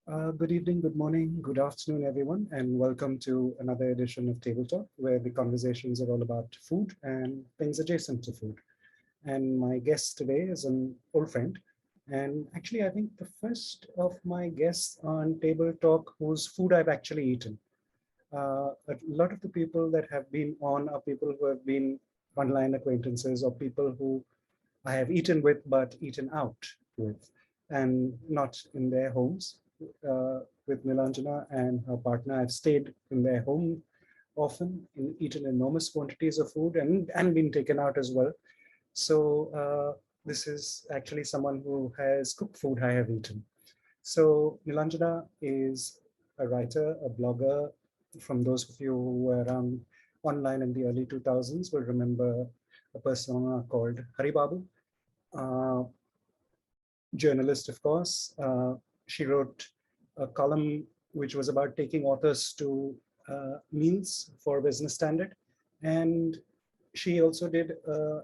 Good evening, good morning, good afternoon, everyone, and welcome to another edition of Table Talk, where the conversations are all about food and things adjacent to food. And my guest today is an old friend, and actually, I think the first of my guests on Table Talk whose food I've actually eaten. A lot of the people that have been on are people who have been online acquaintances or people who I have eaten with but eaten out with, and not in their homes. With Nilanjana and her partner, I've stayed in their home often, and eaten enormous quantities of food and been taken out as well. So this is actually someone who has cooked food I have eaten. So Nilanjana is a writer, a blogger. From those of you who were around online in the early 2000s will remember a persona called Hari Babu, uh, journalist, of course. She wrote a column which was about taking authors to meals for Business Standard. And she also did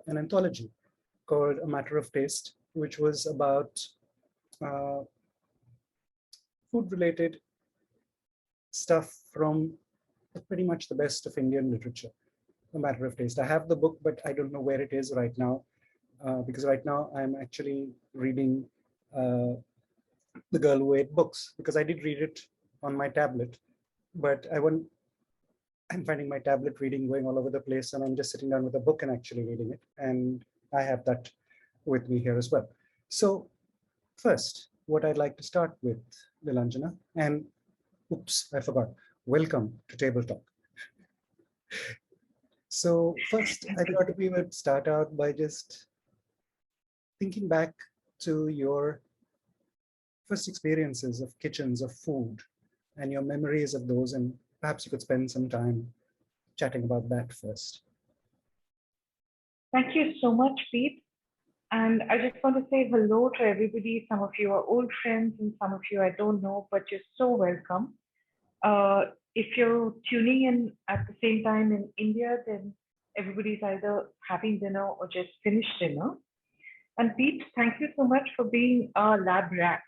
an anthology called A Matter of Taste, which was about uh, food-related stuff from pretty much the best of Indian literature. A Matter of Taste. I have the book, but I don't know where it is right now, because right now I'm actually reading uh, The Girl Who Ate Books, because I did read it on my tablet, but I'm finding my tablet reading going all over the place, and I'm just sitting down with a book and actually reading it. And I have that with me here as well. So first, what I'd like to start with, Nilanjana, and oops, I forgot. Welcome to Table Talk. So first, I thought we would start out by just thinking back to your first experiences of kitchens, of food, and your memories of those, and perhaps you could spend some time chatting about that first. Thank you so much, Pete. And I just want to say hello to everybody. Some of you are old friends and some of you I don't know, but you're so welcome. If you're tuning in at the same time in India, then everybody's either having dinner or just finished dinner. And Pete, thank you so much for being a lab rat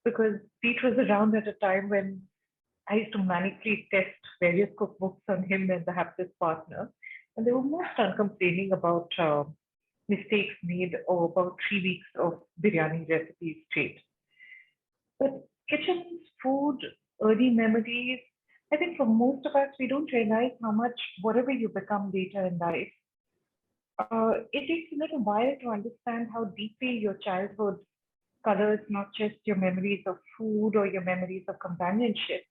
because Pete was around at a time when I used to manically test various cookbooks on him and perhaps his partner. And they were most uncomplaining about mistakes made over about 3 weeks of biryani recipes straight. But kitchens, food, early memories, I think for most of us, we don't realize how much whatever you become later in life, it takes a little while to understand how deeply your childhood colors not just your memories of food or your memories of companionship,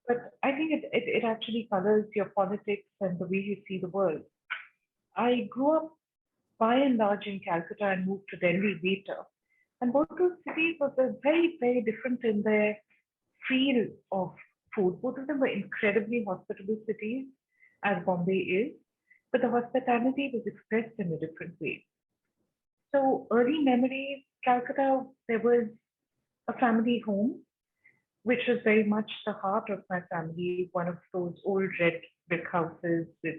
but I think it actually colors your politics and the way you see the world. I grew up by and large in Calcutta and moved to Delhi later. And both those cities were very, very different in their feel of food. Both of them were incredibly hospitable cities, as Bombay is, but the hospitality was expressed in a different way. So early memories, Calcutta, there was a family home, which was very much the heart of my family, one of those old red brick houses with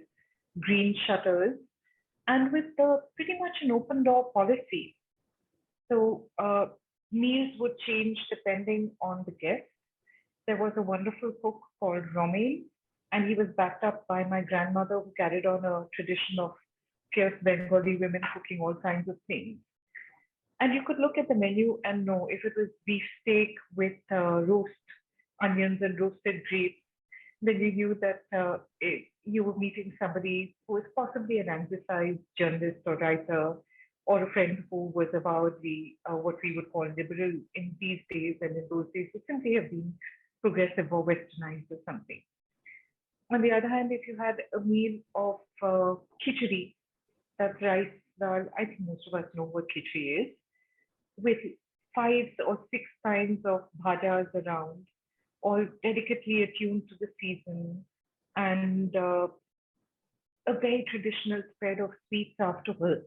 green shutters and with pretty much an open door policy. So meals would change depending on the guest. There was a wonderful cook called Romain, and he was backed up by my grandmother who carried on a tradition of fierce Bengali women cooking all kinds of things. And you could look at the menu and know if it was beef steak with roast onions and roasted grapes, then you knew that you were meeting somebody who was possibly an anglicized journalist or writer or a friend who was avowedly what we would call liberal in these days, and in those days would simply have been progressive or westernized or something. On the other hand, if you had a meal of khichdi, that's rice dal, I think most of us know what khichdi is, with 5 or 6 kinds of bhajas around, all delicately attuned to the season, and a very traditional spread of sweets afterwards.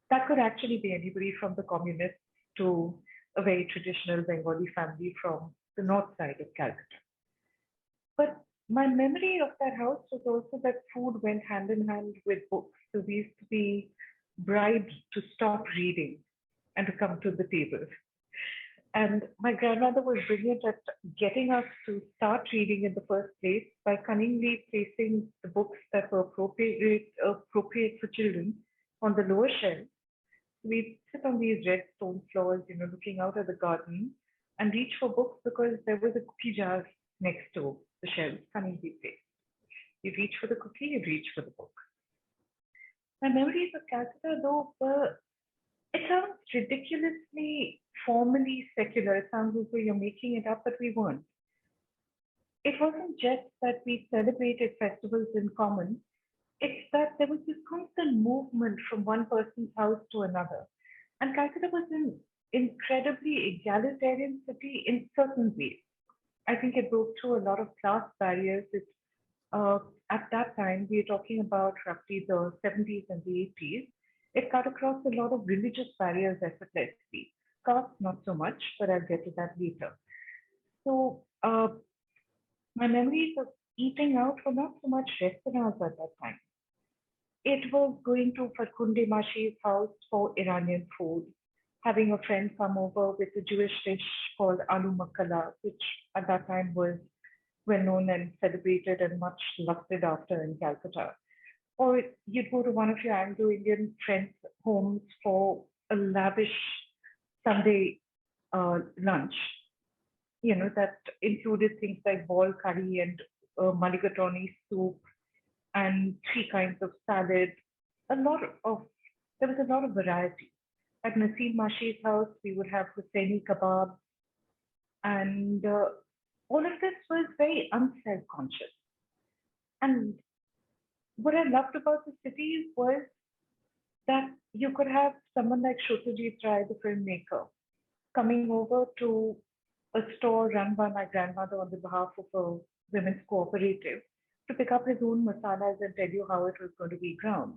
That could actually be anybody from the communists to a very traditional Bengali family from the north side of Calcutta. But my memory of that house was also that food went hand in hand with books. So we used to be bribed to stop reading and to come to the table. And my grandmother was brilliant at getting us to start reading in the first place by cunningly placing the books that were appropriate for children on the lower shelf. We'd sit on these red stone floors, looking out at the garden and reach for books because there was a cookie jar next to the shelf, cunningly placed. You reach for the cookie, you reach for the book. My memories of Calcutta, though, were, it sounds ridiculously formally secular. It sounds as though you're making it up, but we weren't. It wasn't just that we celebrated festivals in common, it's that there was this constant movement from one person's house to another. And Calcutta was an incredibly egalitarian city in certain ways. I think it broke through a lot of class barriers. Uh, at that time, we are talking about roughly the 70s and the 80s. It cut across a lot of religious barriers effortlessly. Caste, not so much, but I'll get to that later. So, my memories of eating out were not so much restaurants at that time. It was going to Farkhunde Mashi's house for Iranian food, having a friend come over with a Jewish dish called aloo makala, which at that time was well known and celebrated and much lusted after in Calcutta. Or you'd go to one of your Anglo-Indian friends' homes for a lavish Sunday lunch, that included things like ball curry and mulligatawny soup and three kinds of salad. A lot of There was a lot of variety. At Naseem Mashi's house, we would have Husseini kebab, and all of this was very unself-conscious. And what I loved about the city was that you could have someone like Shotajit Rai, the filmmaker, coming over to a store run by my grandmother on the behalf of a women's cooperative to pick up his own masalas and tell you how it was going to be ground.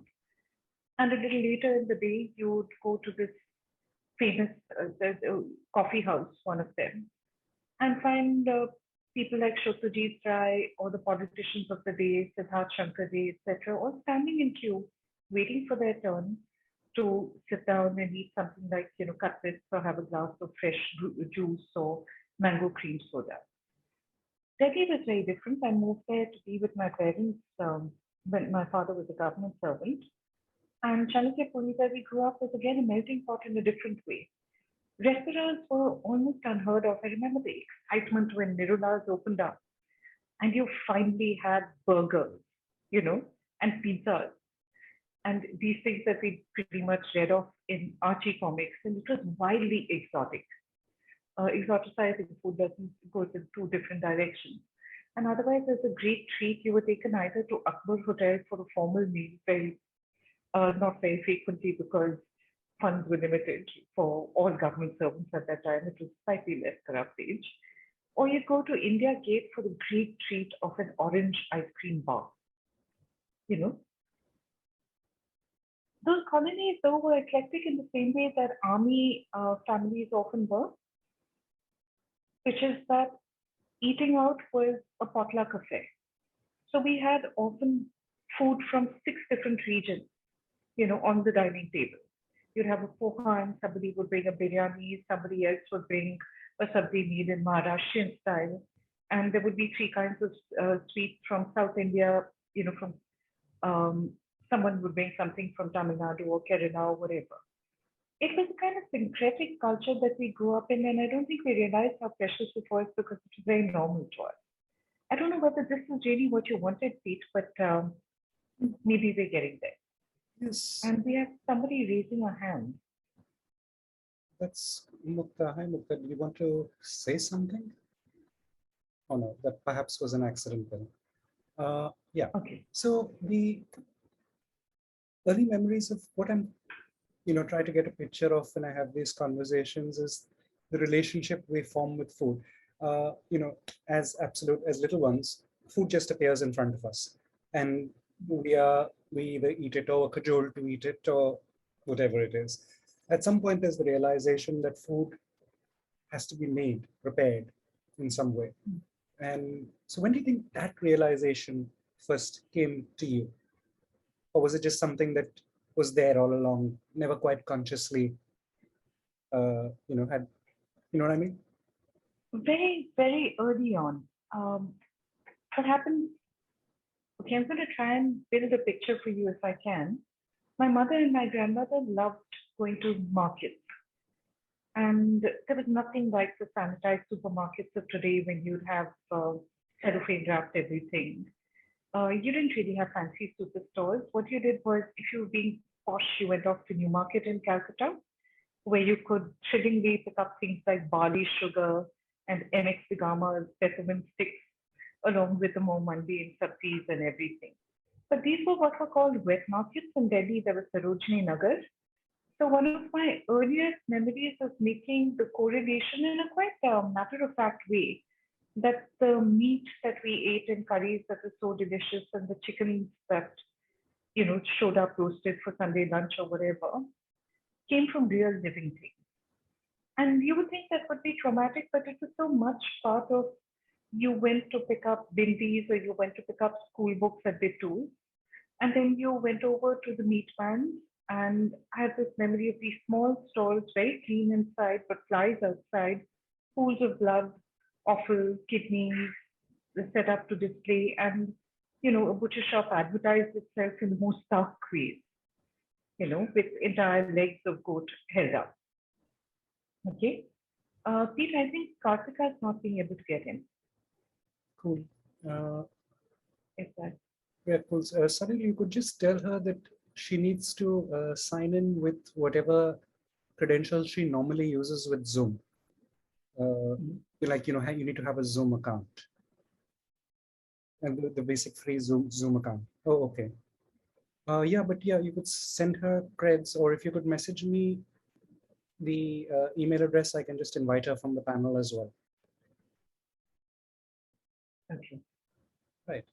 And a little later in the day, you would go to this famous coffee house, one of them, and find people like Shotajit Rai or the politicians of the day, Siddharth Shankar, etc., all standing in queue, waiting for their turn to sit down and eat something like, cutlets or have a glass of fresh juice or mango cream soda. Delhi was very different. I moved there to be with my parents when my father was a government servant. And Chanakya where we grew up, was again a melting pot in a different way. Restaurants were almost unheard of. I remember the excitement when Nirula's opened up and you finally had burgers, and pizzas and these things that we pretty much read off in Archie comics. And it was wildly exotic. Exoticizing food doesn't go in two different directions. And otherwise, as a great treat, you were taken either to Akbar Hotel for a formal meal, not very frequently because funds were limited for all government servants at that time. It was slightly less corrupt age. Or you go to India Gate for the great treat of an orange ice cream bar. Those colonies, though, were eclectic in the same way that army families often were, which is that eating out was a potluck affair. So we had often food from 6 different regions, on the dining table. You'd have a poha and somebody would bring a biryani, somebody else would bring a sabzi meal in Maharashtrian style. And there would be three kinds of sweets from South India, from someone would bring something from Tamil Nadu or Kerala or whatever. It was a kind of syncretic culture that we grew up in, and I don't think we realized how precious it was because it was very normal to us. I don't know whether this is really what you wanted, Pete, but maybe we're getting there. Yes. And we have somebody raising a hand. That's Mukta. Hi, Mukta. Do you want to say something? Oh, no, that perhaps was an accident then. Yeah. Okay. So the early memories of what I'm, try to get a picture of when I have these conversations is the relationship we form with food. As little ones, food just appears in front of us, and we either eat it or cajole to eat it or whatever it is. At some point, there's the realization that food has to be made, prepared in some way. And so when do you think that realization first came to you? Or was it just something that was there all along, never quite consciously, had You know what I mean? Very, very early on. What happened? Okay, I'm going to try and build a picture for you if I can. My mother and my grandmother loved going to markets. And there was nothing like the sanitized supermarkets of today when you'd have cellophane wrapped everything. You didn't really have fancy superstores. What you did was, if you were being posh, you went off to Newmarket in Calcutta, where you could chillingly pick up things like barley sugar and MX Bigama's peppermint sticks, along with the more mundane sabzis and everything. But these were what were called wet markets in Delhi. There was Sarojini Nagar. So one of my earliest memories of making the correlation in a quite matter-of-fact way, that the meat that we ate in curries that was so delicious and the chickens that, showed up roasted for Sunday lunch or whatever, came from real living things. And you would think that would be traumatic, but it was so much part of, you went to pick up bindis or you went to pick up school books at Bitul, and then you went over to the meat vans. And I have this memory of these small stalls, very clean inside, but flies outside, pools of blood, offal, kidneys, set up to display. And, a butcher shop advertised itself in the most stark ways, with entire legs of goat held up. Okay. Pete, I think Karthika is not being able to get in. Cool. Uh, Is that? yeah, cool. Sunil, you could just tell her that she needs to sign in with whatever credentials she normally uses with Zoom. Like, you need to have a Zoom account. And the basic free Zoom account. Oh, okay. Yeah, but yeah, you could send her creds, or if you could message me the email address, I can just invite her from the panel as well. Okay. Right.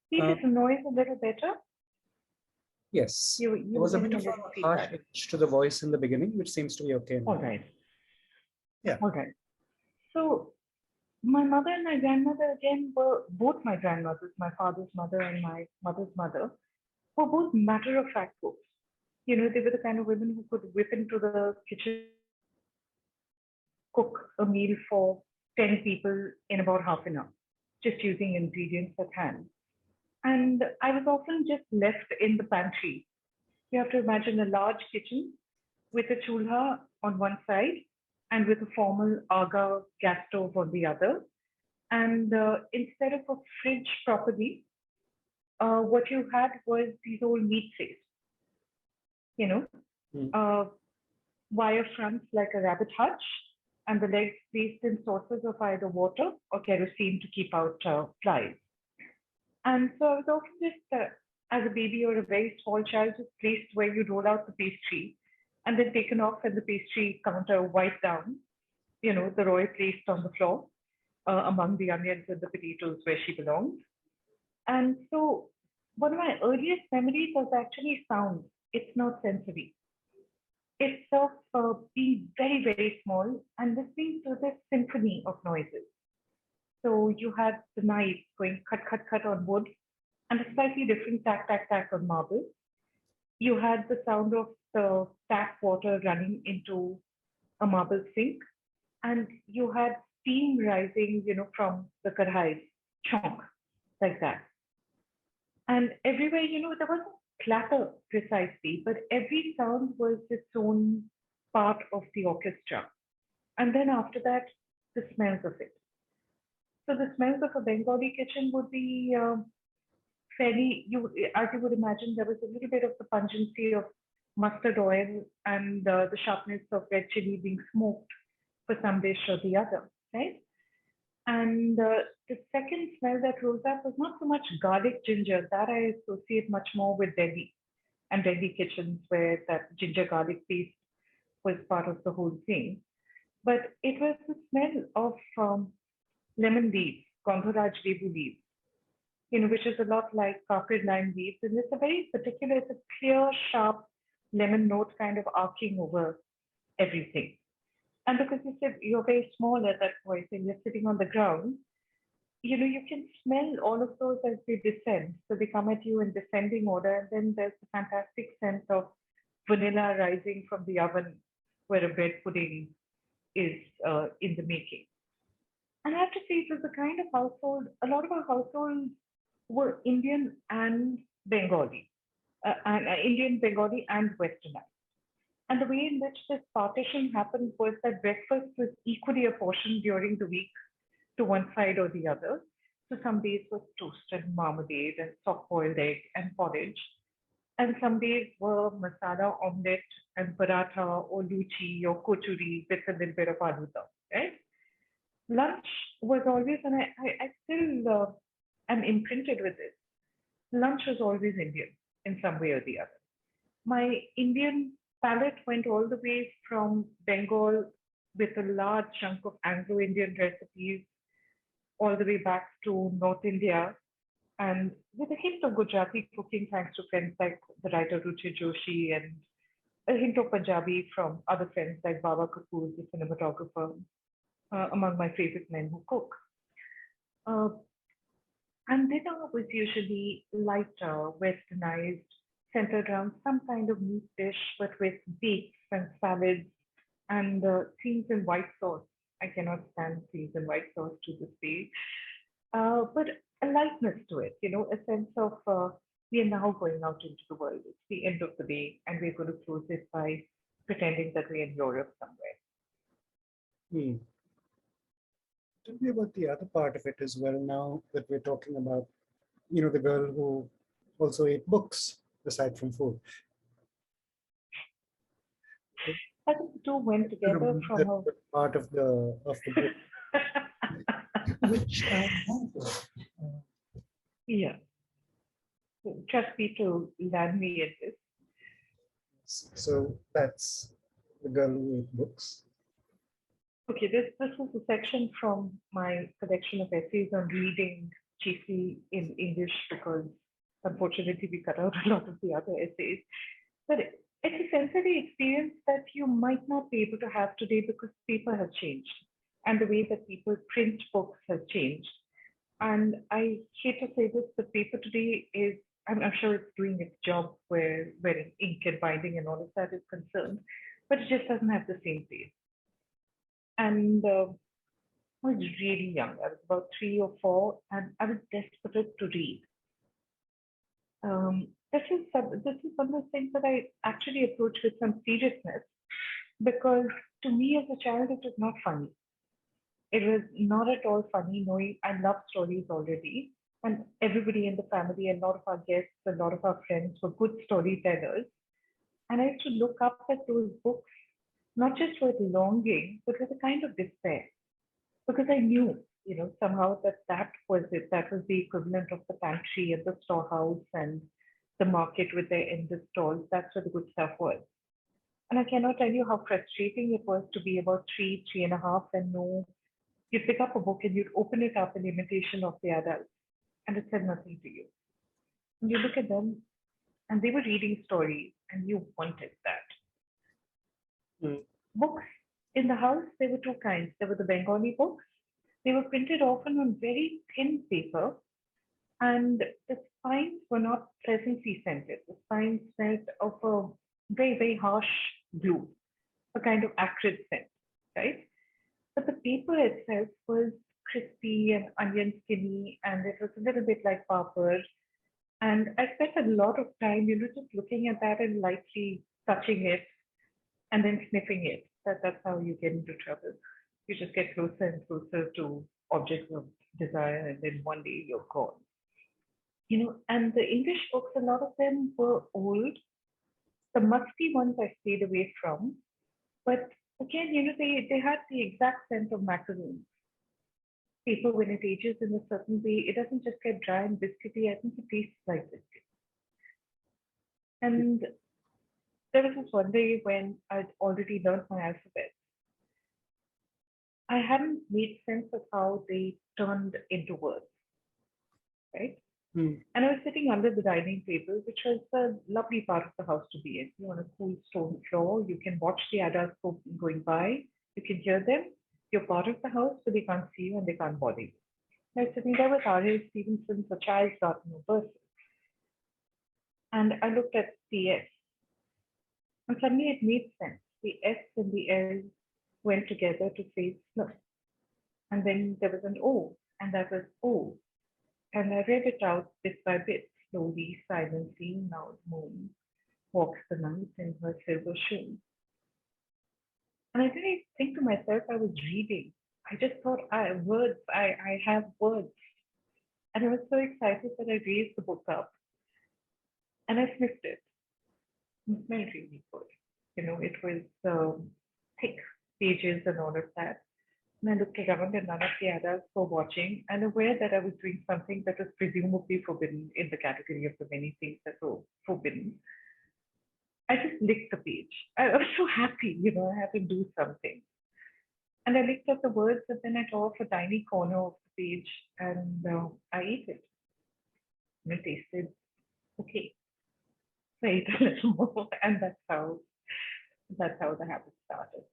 Pete, is the noise a little better? Yes. You there was a bit getting of a a little harsh feedback. edge to the voice in the beginning, which seems to be okay now. All right. Yeah. All right. So my mother and my grandmother, again, were both my grandmothers, my father's mother and my mother's mother, were both matter-of-fact folks. They were the kind of women who could whip into the kitchen, cook a meal for 10 people in about half an hour, just using ingredients at hand. And I was often just left in the pantry. You have to imagine a large kitchen with a chulha on one side and with a formal Aga gas stove on the other. And instead of a fridge properly, what you had was these old meat trays, wire fronts like a rabbit hutch, and the legs placed in sources of either water or kerosene to keep out flies. And so I was often just, as a baby or a very small child, just placed where you roll out the pastry and then taken off and the pastry counter wiped down, the Roy placed on the floor among the onions and the potatoes where she belonged. And so one of my earliest memories was actually sound. It's not sensory. It's of being very, very small and listening to this symphony of noises. So you had the knife going cut, cut, cut on wood and a slightly different tack, tack, tack on marble. You had the sound of the tap water running into a marble sink, and you had steam rising, from the karhais, chonk, like that. And everywhere, there wasn't clatter precisely, but every sound was its own part of the orchestra. And then after that, the smells of it. So the smells of a Bengali kitchen would be fairly, as you would imagine, there was a little bit of the pungency of mustard oil and the sharpness of red chili being smoked for some dish or the other, right? And the second smell that rose up was not so much garlic ginger, that I associate much more with Delhi and Delhi kitchens where that ginger garlic paste was part of the whole thing. But it was the smell of lemon leaves, Gandharaj lebu leaves, which is a lot like carpet lime leaves. And it's a very particular, it's a clear, sharp lemon note kind of arcing over everything. And because you said you're very small at that point and you're sitting on the ground, you can smell all of those as they descend. So they come at you in descending order. And then there's the fantastic sense of vanilla rising from the oven where a bread pudding is in the making. And I have to say, it was the kind of household, a lot of our households were Indian and Bengali, Indian, Bengali, and Westernized. And the way in which this partition happened was that breakfast was equally apportioned during the week to one side or the other. So some days was toast and marmalade and soft-boiled egg and porridge. And some days were masala omelette and paratha or luchi or kochuri with a little bit of aloo dum, right? Lunch was always, and I still am imprinted with this. Lunch was always Indian in some way or the other. My Indian palate went all the way from Bengal with a large chunk of Anglo-Indian recipes all the way back to North India and with a hint of Gujarati cooking thanks to friends like the writer Ruchi Joshi and a hint of Punjabi from other friends like Baba Kapoor, the cinematographer, among my favorite men who cook. Uh, and dinner was usually lighter, westernized, centered around some kind of meat dish, but with beets and salads and things in white sauce. I cannot stand things in white sauce to this day. But a lightness to it, a sense of we are now going out into the world. It's the end of the day, and we're going to close it by pretending that we're in Europe somewhere. Hmm. Tell me about the other part of it as well now that we're talking about, the girl who also ate books aside from food. I think the two went together from a part of the book. Which yeah. Trust me to land me at this. So that's the girl who ate books. Okay, this was a section from my collection of essays on reading, chiefly in English, because unfortunately we cut out a lot of the other essays. But it's a sensory experience that you might not be able to have today because paper has changed and the way that people print books has changed. And I hate to say this, but paper today is, I'm sure it's doing its job where ink and binding and all of that is concerned, but it just doesn't have the same taste. And I was really young. I was about 3 or 4, and I was desperate to read. This is one of those things that I actually approach with some seriousness, because to me as a child it was not funny. It was not at all funny knowing I love stories already, and everybody in the family, a lot of our guests, a lot of our friends were good storytellers. And I used to look up at those books, not just with longing, but with a kind of despair, because I knew, somehow that was it. That was the equivalent of the pantry and the storehouse and the market with their endless stalls. That's where the good stuff was. And I cannot tell you how frustrating it was to be about 3.5, and know you'd pick up a book and you'd open it up in imitation of the adults, and it said nothing to you. And you look at them, and they were reading stories, and you wanted that. Books in the house, there were two kinds. There were the Bengali books. They were printed often on very thin paper, and the spines were not pleasantly scented. The spines smelled of a very, very harsh glue, a kind of acrid scent, right? But the paper itself was crispy and onion skinny, and it was a little bit like papad. And I spent a lot of time, just looking at that and lightly touching it and then sniffing it. That's how you get into trouble. You just get closer and closer to objects of desire, and then one day you're gone. And the English books, a lot of them were old. The musty ones I stayed away from. But again, they had the exact scent of macaroons. Paper, when it ages in a certain way, it doesn't just get dry and biscuity. I think it tastes like biscuit. And there was this one day when I'd already learned my alphabet. I hadn't made sense of how they turned into words, right? And I was sitting under the dining table, which was a lovely part of the house to be in. On a cool stone floor, you can watch the adults going by, you can hear them. You're part of the house, so they can't see you and they can't bother you. I was sitting there with R.A. Stevenson's A Child's Garden of Verses. And I looked at the S. And suddenly it made sense. The S and the L went together to say Snuff. And then there was an O, and that was O. And I read it out bit by bit, slowly, silently. Now the moon walks the night in her silver shoe. And I didn't think to myself I was reading. I just thought, I have words. And I was so excited that I raised the book up and I sniffed it. It smelled really good. It was thick pages and all of that. And I looked around and none of the others were watching and aware that I was doing something that was presumably forbidden in the category of the many things that were forbidden. I just licked the page. I was so happy, I had to do something. And I looked at the words and then I tore off a tiny corner of the page and I ate it. And it tasted okay. So I ate a little more and that's how the habit started.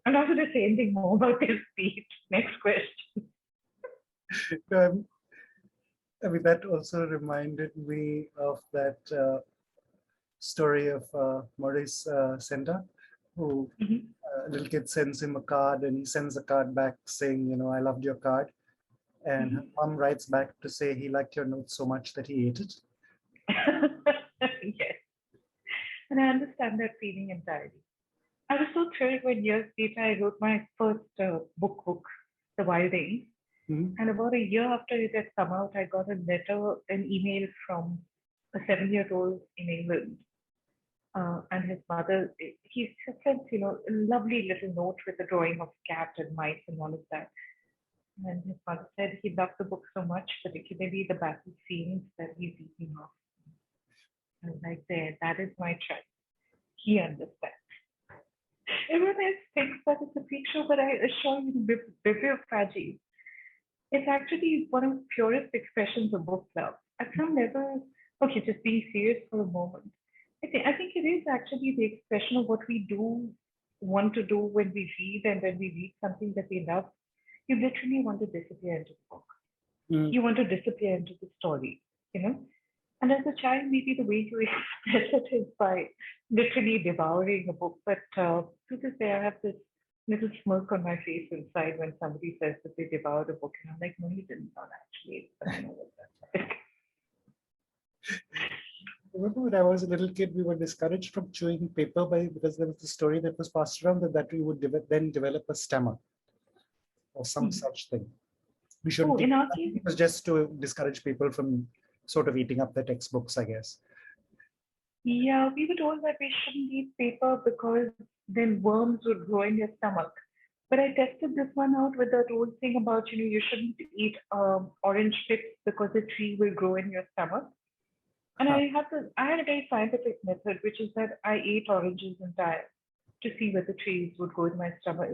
I'm not going to say anything more about this speech. Next question. I mean, that also reminded me of that story of Maurice Sendak, who a little kid sends him a card and he sends a card back saying, I loved your card. And her mom writes back to say he liked your note so much that he ate it. Yes. And I understand that feeling entirely. I was so thrilled when years later I wrote my first book, The Wildings. And about a year after it had come out, I got an email from a 7-year-old in England. And his mother, he sent, a lovely little note with a drawing of cat and mice and all of that. And his mother said he loved the book so much, particularly the battle scenes that he's eating off. I was like, that is my child. He understands. Everyone else thinks that it's a freak show, but I assure you, bibliophagy is actually one of the purest expressions of book love. At some level, okay, just being serious for a moment. I think it is actually the expression of what we do want to do when we read, and when we read something that we love, you literally want to disappear into the book. You want to disappear into the story, And as a child, maybe the way you express it is by literally devouring a book. But to this day, I have this little smirk on my face inside when somebody says that they devoured a book. And I'm like, no, you didn't, not actually. But I know what that's like. Remember when I was a little kid, we were discouraged from chewing paper because there was a story that was passed around that we would then develop a stammer or some such thing. We shouldn't. In our case, it was just to discourage people from sort of eating up their textbooks, I guess. Yeah, we were told that we shouldn't eat paper because then worms would grow in your stomach. But I tested this one out with that old thing about, you shouldn't eat orange chips because a tree will grow in your stomach. And I had a very scientific method, which is that I ate oranges entire to see whether trees would grow in my stomach,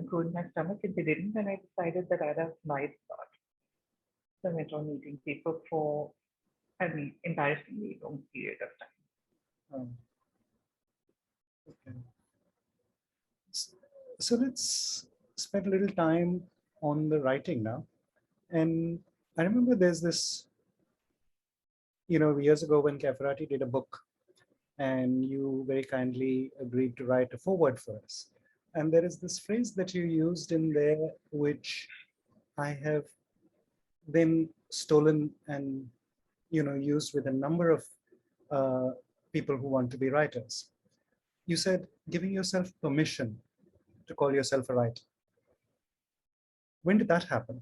and they didn't. And I decided that I'd have lied about. So I went on eating paper for, embarrassingly long period of time. Okay. So let's spend a little time on the writing now. And I remember there's this, years ago when Kafarati did a book and you very kindly agreed to write a foreword for us. And there is this phrase that you used in there, which I have then stolen and, used with a number of people who want to be writers. You said, giving yourself permission to call yourself a writer. When did that happen?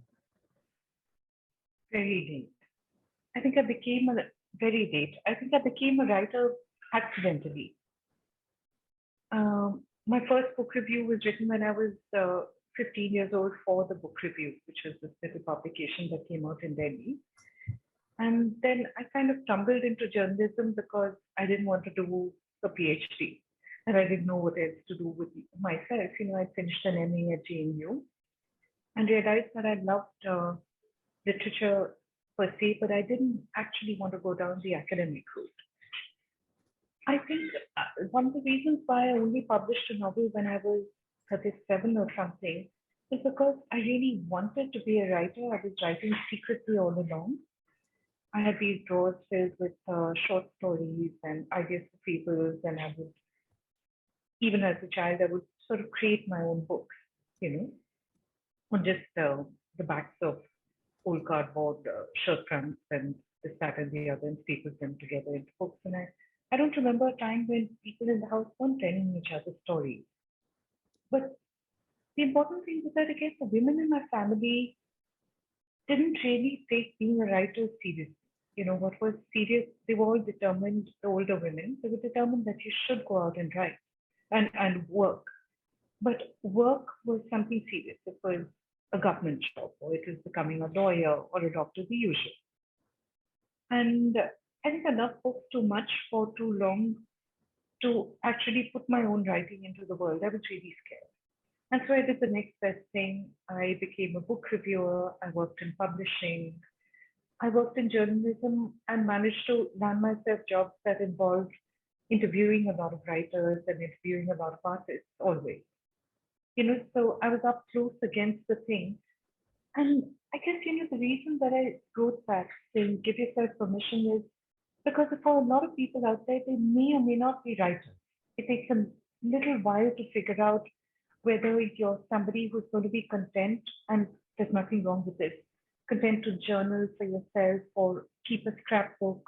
Very late. I think I became very late. I think I became a writer accidentally. My first book review was written when I was 15 years old for the Book Review, which was this little publication that came out in Delhi. And then I kind of stumbled into journalism because I didn't want to do a PhD. And I didn't know what else to do with myself. I finished an MA at JNU and realized that I loved literature per se, but I didn't actually want to go down the academic route. I think one of the reasons why I only published a novel when I was 37 or something is because I really wanted to be a writer. I was writing secretly all along. I had these drawers filled with short stories and ideas for fables, and I would, even as a child, I would sort of create my own books, you know, on just the backs of old cardboard shirt fronts and this, that, and the other, and stapled them together into books. And I don't remember a time when people in the house weren't telling each other stories. But the important thing is that, again, the women in my family didn't really take being a writer seriously. What was serious, they were all determined, the older women, they were determined that you should go out and write and work. But work was something serious. It was a government job, or it was becoming a lawyer or a doctor, the usual. And I think I loved books too much for too long to actually put my own writing into the world. I was really scared. And so I did the next best thing. I became a book reviewer. I worked in publishing. I worked in journalism and managed to land myself jobs that involved interviewing a lot of writers and interviewing a lot of artists always. So I was up close against the thing. And I guess, the reason that I wrote that saying give yourself permission is because for a lot of people out there, they may or may not be writers. It takes a little while to figure out whether you're somebody who's going to be content, and there's nothing wrong with this, content to journal for yourself or keep a scrapbook.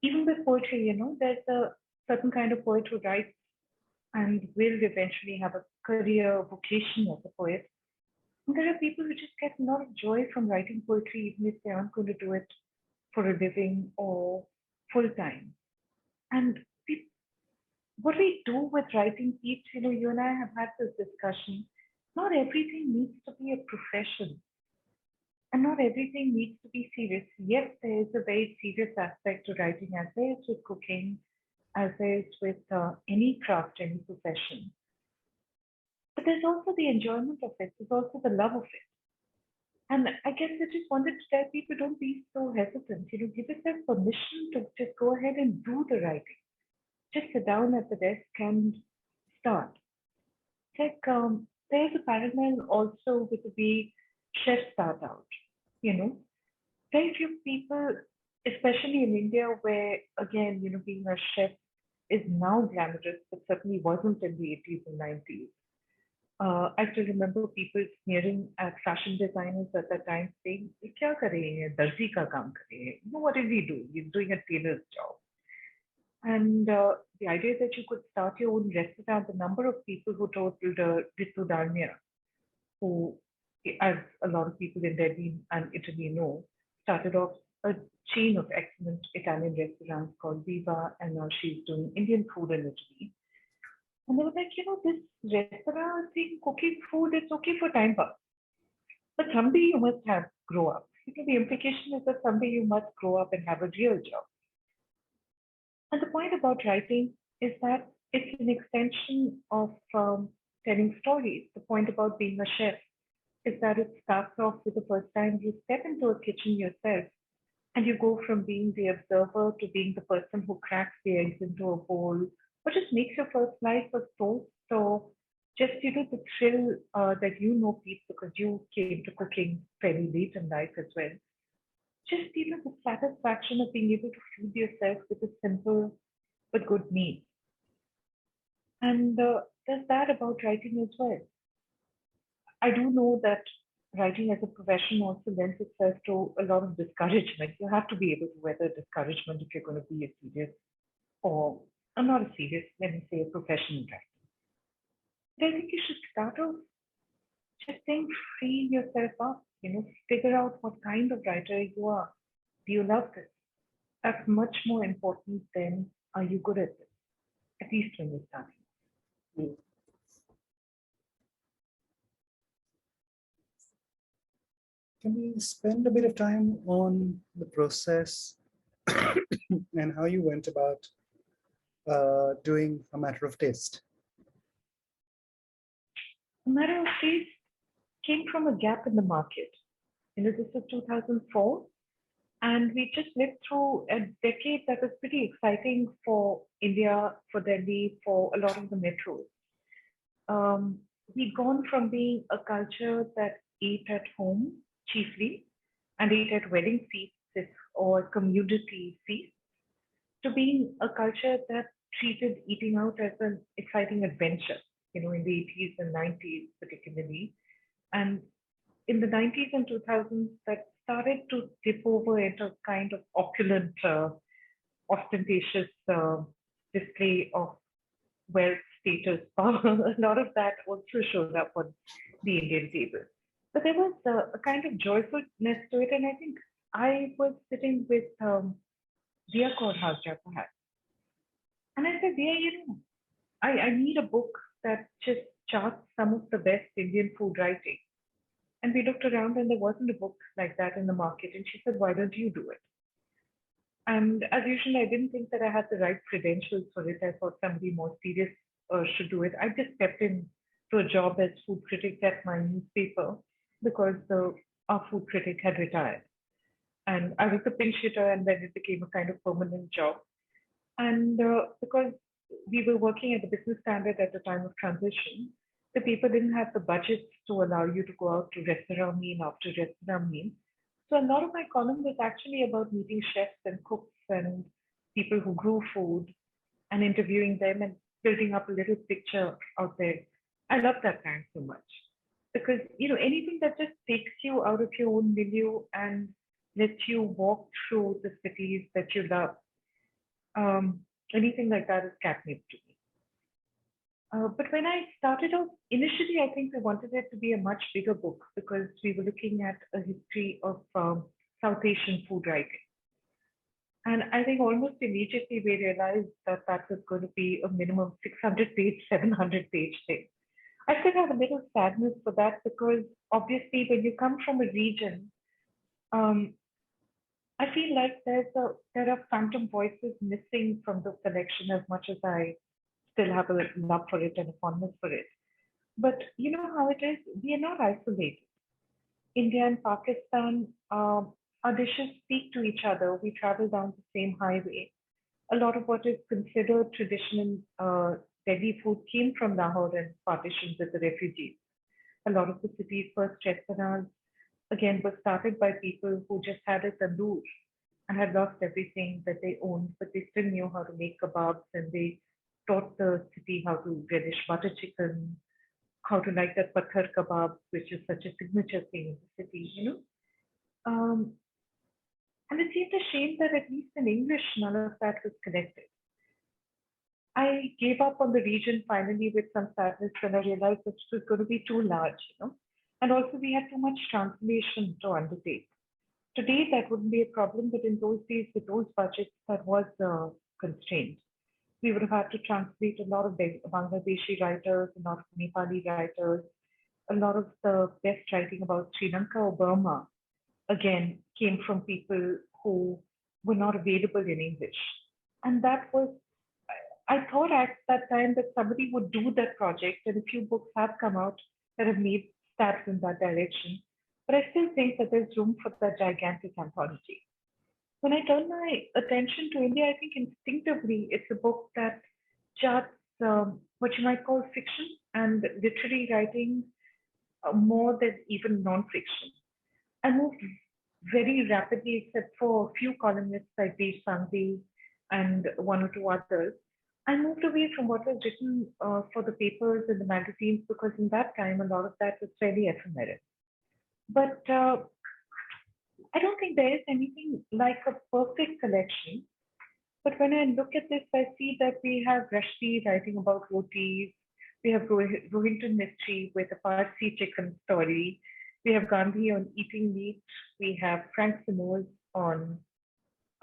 Even with poetry, there's a certain kind of poet who writes and will eventually have a career, vocation as a poet. And there are people who just get a lot of joy from writing poetry, even if they aren't going to do it for a living or full time. And what we do with writing, Pete, you and I have had this discussion. Not everything needs to be a profession, and not everything needs to be serious. Yes, there is a very serious aspect to writing, as there is with cooking, as there is with any craft, any profession. But there's also the enjoyment of it. There's also the love of it. And I guess I just wanted to tell people, don't be so hesitant. Give yourself permission to just go ahead and do the writing. Just sit down at the desk and start. It's like there's a parallel also with the way chefs start out. Very few people, especially in India, where again, being a chef is now glamorous, but certainly wasn't in the 80s and 90s. I still remember people sneering at fashion designers at that time, saying, "ये क्या कर रहे हैं? दर्जी का काम कर रहे हैं." What does he do? He's doing a tailor's job. And the idea that you could start your own restaurant, the number of people who told Ritu Dalmia, who, as a lot of people in Delhi and Italy know, started off a chain of excellent Italian restaurants called Viva, and now she's doing Indian food in Italy. And they were like, this restaurant thing, cooking food, it's okay for time pass. But someday you must grow up. The implication is that someday you must grow up and have a real job. And the point about writing is that it's an extension of telling stories. The point about being a chef is that it starts off with the first time you step into a kitchen yourself, and you go from being the observer to being the person who cracks the eggs into a bowl, or just makes your first life a toast, or just, the thrill that Pete, because you came to cooking fairly late in life as well. Just, the satisfaction of being able to feed yourself with a simple but good meal. And there's that about writing as well. I do know that writing as a profession also lends itself to a lot of discouragement. You have to be able to weather discouragement if you're going to be a serious, or not a serious, let me say a professional writer. But I think you should start off just saying, free yourself up, figure out what kind of writer you are. Do you love this? That's much more important than are you good at this, at least when you're starting. Can we spend a bit of time on the process and how you went about doing A Matter of Taste? A Matter of Taste came from a gap in the market. This is 2004, and we just lived through a decade that was pretty exciting for India, for Delhi, for a lot of the metros. We'd gone from being a culture that ate at home chiefly and ate at wedding feasts or community feasts, to being a culture that treated eating out as an exciting adventure. in the 80s and 90s particularly. And in the 90s and 2000s, that started to tip over into kind of opulent, ostentatious display of wealth, status, power. A lot of that also showed up on the Indian table. But there was a kind of joyfulness to it. And I think I was sitting with Dia Kaur perhaps. And I said, Dia, I need a book that just charts some of the best Indian food writing. And we looked around and there wasn't a book like that in the market. And she said, why don't you do it? And as usual, I didn't think that I had the right credentials for it. I thought somebody more serious should do it. I just stepped in to a job as food critic at my newspaper because our food critic had retired. And I was a pinch hitter, and then it became a kind of permanent job. And because we were working at the business standard at the time of transition, the paper didn't have the budgets to allow you to go out to restaurant meal after restaurant meal. So a lot of my column was actually about meeting chefs and cooks and people who grew food and interviewing them and building up a little picture out there. I love that kind so much because anything that just takes you out of your own milieu and lets you walk through the cities that you love. Anything like that is catnip to me. But when I started out, initially, I think I wanted it to be a much bigger book because we were looking at a history of South Asian food writing. And I think almost immediately we realized that that was going to be a minimum 600-page, 700-page thing. I still have a little sadness for that because obviously when you come from a region, I feel like there are phantom voices missing from the collection as much as I still have a love for it and a fondness for it. But you know how it is? We are not isolated. India and Pakistan, our dishes speak to each other. We travel down the same highway. A lot of what is considered traditional Delhi food came from Lahore and partitions with the refugees. A lot of the city's first restaurants, again, were started by people who just had a tandoor and had lost everything that they owned, but they still knew how to make kebabs and they taught the city how to relish butter chicken, how to like that pathar kebab, which is such a signature thing in the city. Um, and it seemed a shame that at least in English, none of that was connected. I gave up on the region finally with some sadness when I realized that it was going to be too large. And also we had too much translation to undertake. Today, that wouldn't be a problem, but in those days, with those budgets, that was constrained. We would have had to translate a lot of Bangladeshi writers, a lot of Nepali writers, a lot of the best writing about Sri Lanka or Burma, again, came from people who were not available in English. And that was, I thought at that time that somebody would do that project, and a few books have come out that have made steps in that direction. But I still think that there's room for that gigantic anthology. When I turn my attention to India, I think instinctively it's a book that charts what you might call fiction and literary writing more than even non-fiction. I moved very rapidly, except for a few columnists like Dave Sangvi and one or two others. I moved away from what was written for the papers and the magazines because in that time, a lot of that was fairly ephemeral. But I don't think there is anything like a perfect collection. But when I look at this, I see that we have Rushdie writing about rotis. We have Rohinton Mistry with a Parsi chicken story. We have Gandhi on eating meat. We have Frank Simoes on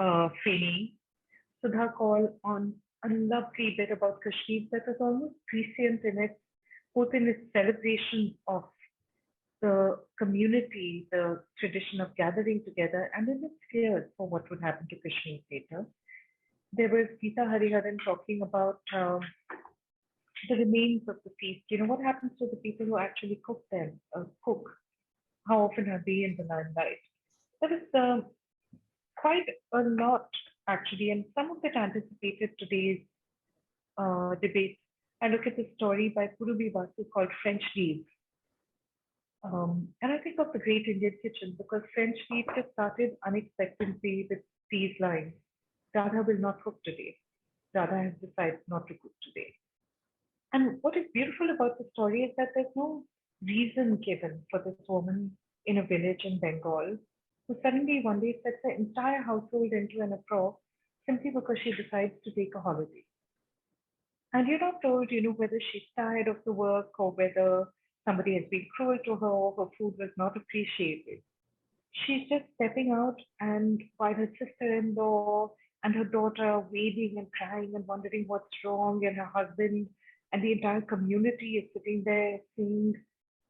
Feni. Sudha Kaul on a lovely bit about Kashmir that was almost prescient in it, both in its celebration of the community, the tradition of gathering together, and in its fears for what would happen to Kashmir later. There was Geeta Hariharan talking about the remains of the feast. What happens to the people who actually cook? How often are they in the limelight? There was quite a lot, actually, and some of it anticipated today's debate. I look at the story by Purubi Basu called French Leaves. And I think of the Great Indian Kitchen because French Leaves just started unexpectedly with these lines. Radha will not cook today. Radha has decided not to cook today. And what is beautiful about the story is that there's no reason given for this woman in a village in Bengal who suddenly one day sets the entire household into an uproar simply because she decides to take a holiday. And you're not told, whether she's tired of the work or whether somebody has been cruel to her or her food was not appreciated. She's just stepping out, and while her sister-in-law and her daughter are wailing and crying and wondering what's wrong, and her husband and the entire community is sitting there saying,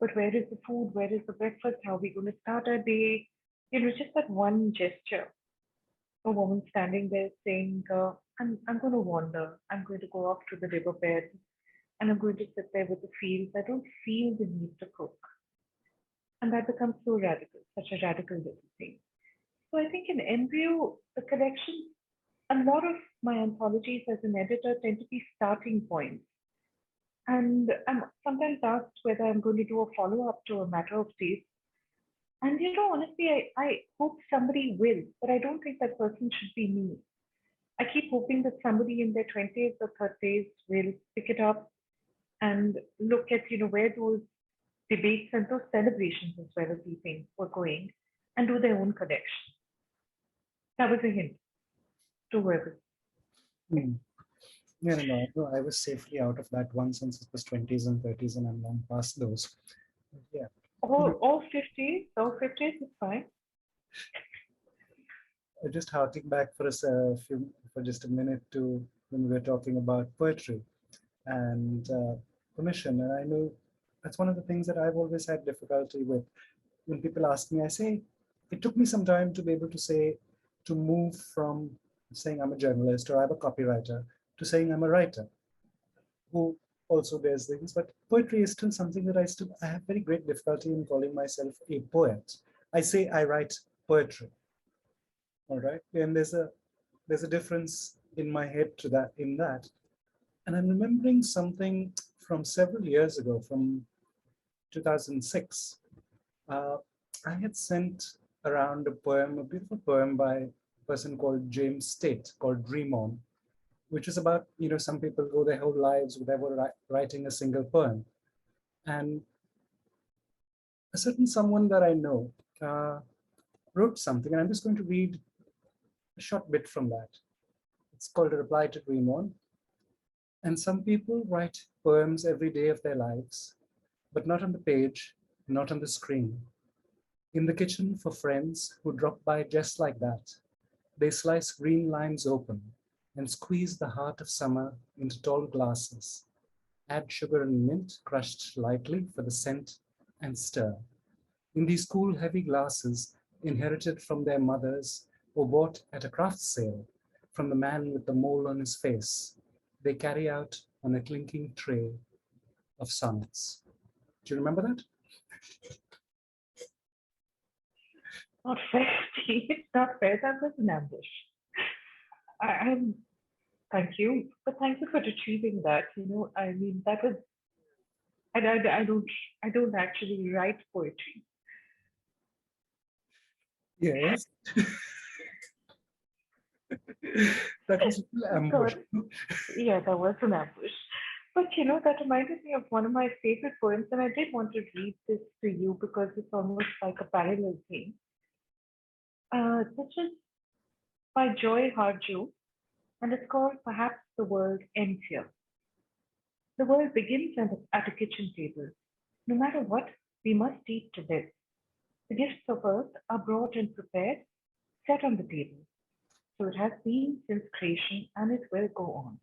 "But where is the food? Where is the breakfast? How are we going to start our day?" Just that one gesture, a woman standing there saying, I'm going to wander. I'm going to go off to the riverbed and I'm going to sit there with the fields. I don't feel the need to cook. And that becomes so radical, such a radical little thing. So I think in embryo, the collection, a lot of my anthologies as an editor tend to be starting points. And I'm sometimes asked whether I'm going to do a follow up to a matter of taste. And honestly, I hope somebody will, but I don't think that person should be me. I keep hoping that somebody in their 20s or 30s will pick it up and look at, where those debates and those celebrations as well as these things were going and do their own collection. That was a hint to whoever. Hmm. Yeah, no, I was safely out of that one since it was 20s and 30s, and I'm long past those. Yeah. All 50s, is fine. Just harking back for just a minute to when we were talking about poetry and permission, and I know that's one of the things that I've always had difficulty with. When people ask me, I say it took me some time to be able to say to move from saying I'm a journalist or I'm a copywriter to saying I'm a writer who also does things. But poetry is still something that I have very great difficulty in calling myself a poet. I say I write poetry. All right. And there's a difference in my head to that in that. And I'm remembering something from several years ago, from 2006. Uh, I had sent around a beautiful poem by a person called James Tate called Dream On, which is about, some people go their whole lives without writing a single poem. And a certain someone that I know uh, wrote something, and I'm just going to read a short bit from that. It's called A Reply to Dream On. And some people write poems every day of their lives, but not on the page, not on the screen. In the kitchen for friends who drop by just like that, they slice green limes open and squeeze the heart of summer into tall glasses. Add sugar and mint crushed lightly for the scent and stir. In these cool, heavy glasses, inherited from their mothers or bought at a craft sale from the man with the mole on his face, they carry out on a clinking tray of sonnets. Do you remember that? Not fair. It's not fair. That was an ambush. I'm Thank you, but thank you for retrieving that. I mean, that was, I don't actually write poetry. Yes. That was an ambush. God, yeah, that was an ambush. But that reminded me of one of my favorite poems, and I did want to read this to you because it's almost like a parallel thing. This is by Joy Harjo, and it's called Perhaps the World Ends Here. The world begins at a kitchen table. No matter what, we must eat to live. The gifts of earth are brought and prepared, set on the table. So it has been since creation, and it will go on.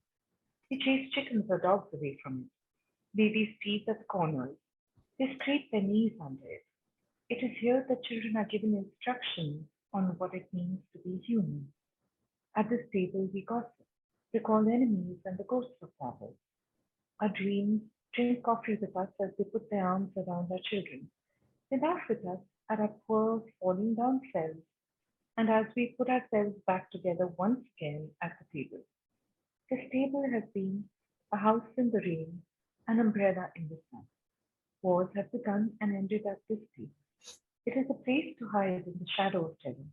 We chase chickens or dogs away from it. Babies tease at corners. They scrape their knees under it. It is here that children are given instructions on what it means to be human. At this table, we gossip, recall enemies and the ghosts of fathers. Our dreams drink coffee with us as they put their arms around our children. They laugh with us at our poor, falling down selves, and as we put ourselves back together once again at the table. This table has been a house in the rain, an umbrella in the sun. Wars have begun and ended at this table. It is a place to hide in the shadow of terror,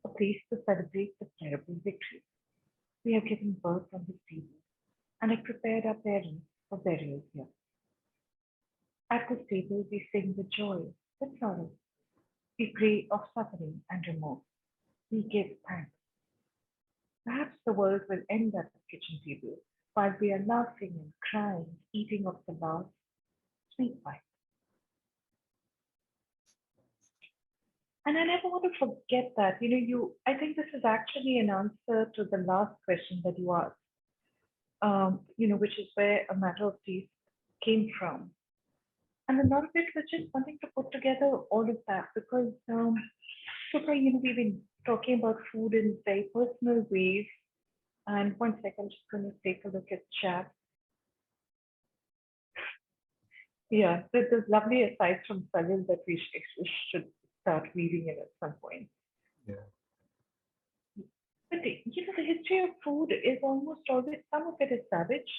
a place to celebrate the terrible victory. We have given birth on this table, and it prepared our parents of burial here. At this table, we sing with joy, with sorrow. We pray of suffering and remorse. We give thanks. Perhaps the world will end at the kitchen table while we are laughing and crying, eating of the last sweet bite. And I never want to forget that. I think this is actually an answer to the last question that you asked, which is where a matter of taste came from. And a lot of it was just wanting to put together all of that because so far, we've been talking about food in very personal ways. And one second, I'm just going to take a look at chat. Yeah, there's lovely asides from Salil that we should start reading it at some point. Yeah. But the history of food is almost always, some of it is savage,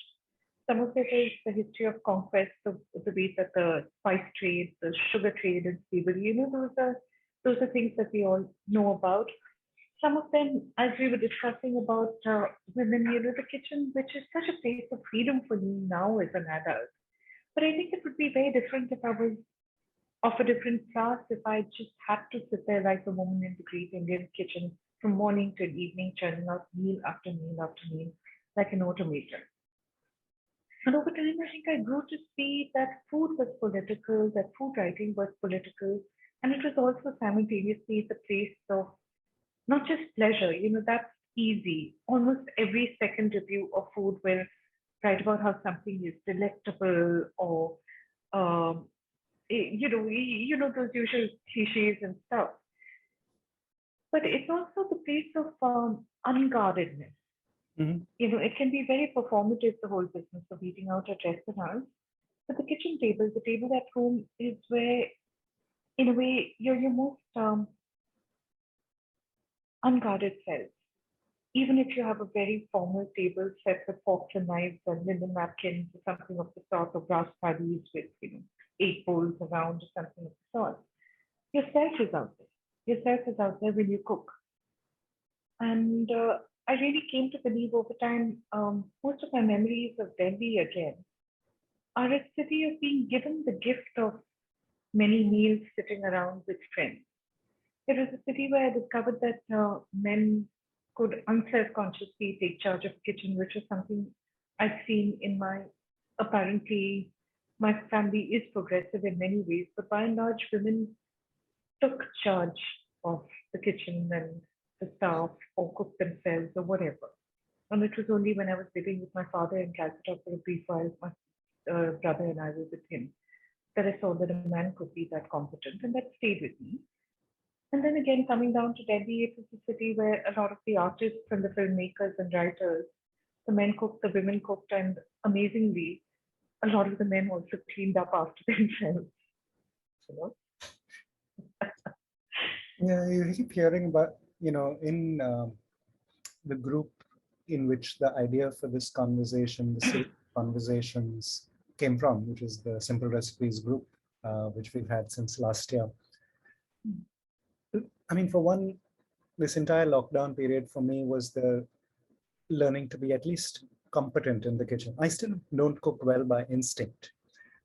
some of it is the history of conquest, the way that the spice trade, the sugar trade and slavery, those are things that we all know about. Some of them, as we were discussing about women, the kitchen, which is such a place of freedom for me now as an adult. But I think it would be very different if I was of a different class, if I just had to sit there like a woman in the great Indian kitchen from morning till evening, churning out meal after meal after meal, like an automaton. And over time, I think I grew to see that food was political, that food writing was political, and it was also simultaneously the place of not just pleasure, that's easy. Almost every second review of food will write about how something is delectable or, those usual cliches and stuff. But it's also the place of unguardedness. Mhm. It can be very performative, the whole business of eating out at restaurants. But the kitchen table, the table at home, is where, in a way, you're your most unguarded self. Even if you have a very formal table set with forks and knives and linen napkins or something of the sort, or brass paddies with 8 bowls around or something of the sort, yourself is out there. Yourself is out there when you cook. And I really came to believe over time, most of my memories of Delhi again are a city of being given the gift of many meals sitting around with friends. It was a city where I discovered that men could unself-consciously take charge of the kitchen, which is something I've seen in apparently, my family is progressive in many ways, but by and large, women took charge of the kitchen and the staff or cooked themselves or whatever. And it was only when I was living with my father in Calcutta for a brief while, my brother and I were with him, that I saw that a man could be that competent, and that stayed with me. And then again, coming down to Delhi, it was a city where a lot of the artists and the filmmakers and writers, the men cooked, the women cooked, and amazingly, a lot of the men also cleaned up after themselves. You know? Yeah, you keep hearing about, in the group in which the idea for this conversation, the series of conversations came from, which is the Simple Recipes group, which we've had since last year. I mean, for one, this entire lockdown period for me was the learning to be at least competent in the kitchen. I still don't cook well by instinct.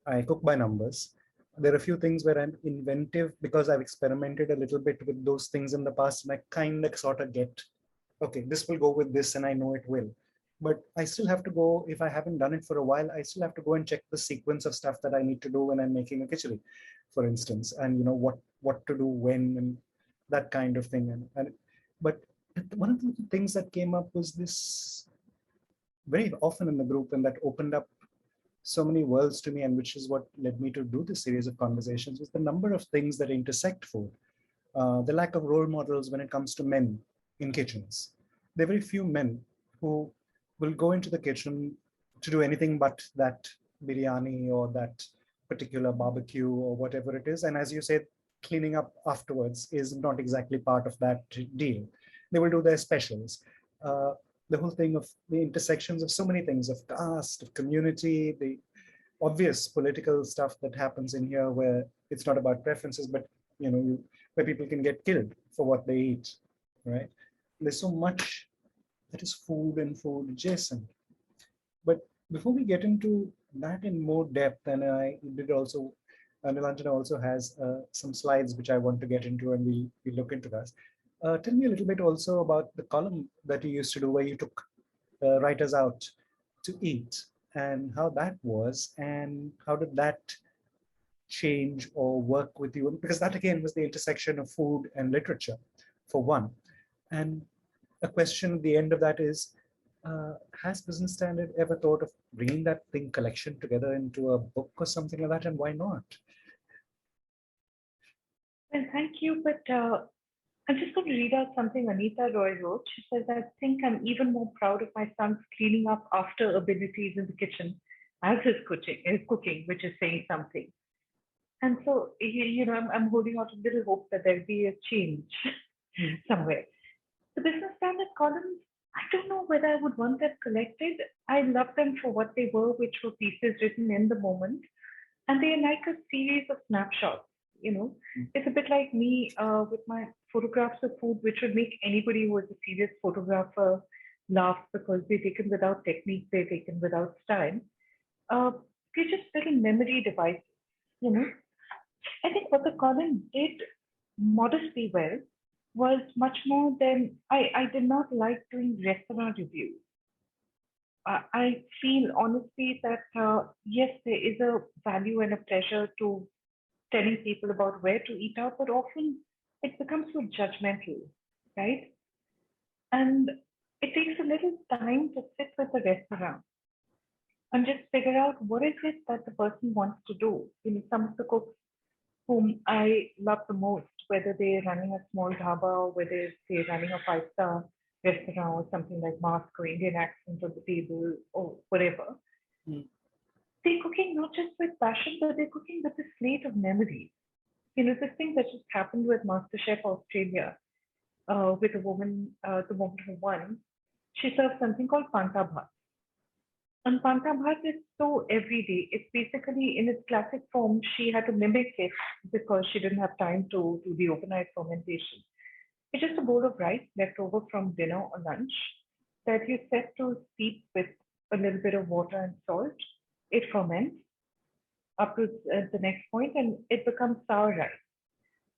I cook by numbers. There are a few things where I'm inventive because I've experimented a little bit with those things in the past, and I kind of sort of get, okay, this will go with this, and I know it will. But I still have to go, if I haven't done it for a while, I still have to go and check the sequence of stuff that I need to do when I'm making a khichdi, for instance, and what to do when, and that kind of thing. But one of the things that came up was this very often in the group, and that opened up so many worlds to me, and which is what led me to do this series of conversations, was the number of things that intersect food. The lack of role models when it comes to men in kitchens. There are very few men who will go into the kitchen to do anything but that biryani or that particular barbecue or whatever it is. And as you said, cleaning up afterwards is not exactly part of that deal. They will do their specials. The whole thing of the intersections of so many things, of caste, of community, the obvious political stuff that happens in here, where it's not about preferences, but where people can get killed for what they eat, right? There's so much that is food and food adjacent. But before we get into that in more depth, and I did also, Nilanjana also has some slides which I want to get into, and we look into that. Tell me a little bit also about the column that you used to do, where you took writers out to eat, and how that was, and how did that change or work with you? Because that again was the intersection of food and literature, for one. And a question at the end of that is, has Business Standard ever thought of bringing that thing collection together into a book or something like that, and why not? Well, thank you, but I'm just going to read out something Anita Roy wrote. She says, I think I'm even more proud of my son's cleaning up after abilities in the kitchen as his cooking, which is saying something. And so, I'm holding out a little hope that there'll be a change Mm. somewhere. The business standard columns, I don't know whether I would want them collected. I love them for what they were, which were pieces written in the moment. And they are like a series of snapshots. You know, it's a bit like me with my photographs of food, which would make anybody who is a serious photographer laugh because they're taken without technique, they're taken without style. Uh, they're just little memory devices, you know. I think what the column did modestly well was much more than I did not like doing restaurant reviews. I feel honestly that yes, there is a value and a pleasure to telling people about where to eat out, but often it becomes so judgmental, right? And it takes a little time to sit with the restaurant and just figure out what is it that the person wants to do. You know, some of the cooks whom I love the most, whether they're running a small dhaba or whether they're running a five-star restaurant or something like mask or Indian accent on the table or whatever, Mm. they're cooking not just with passion, but they're cooking with a slate of memories. You know, this thing that just happened with MasterChef Australia, with a woman, the woman who won, she served something called panta bhat. And panta bhat is so everyday. It's basically in its classic form. She had to mimic it because she didn't have time to do the overnight fermentation. It's just a bowl of rice left over from dinner or lunch that you set to steep with a little bit of water and salt. It ferments up to the next point and it becomes sour rice.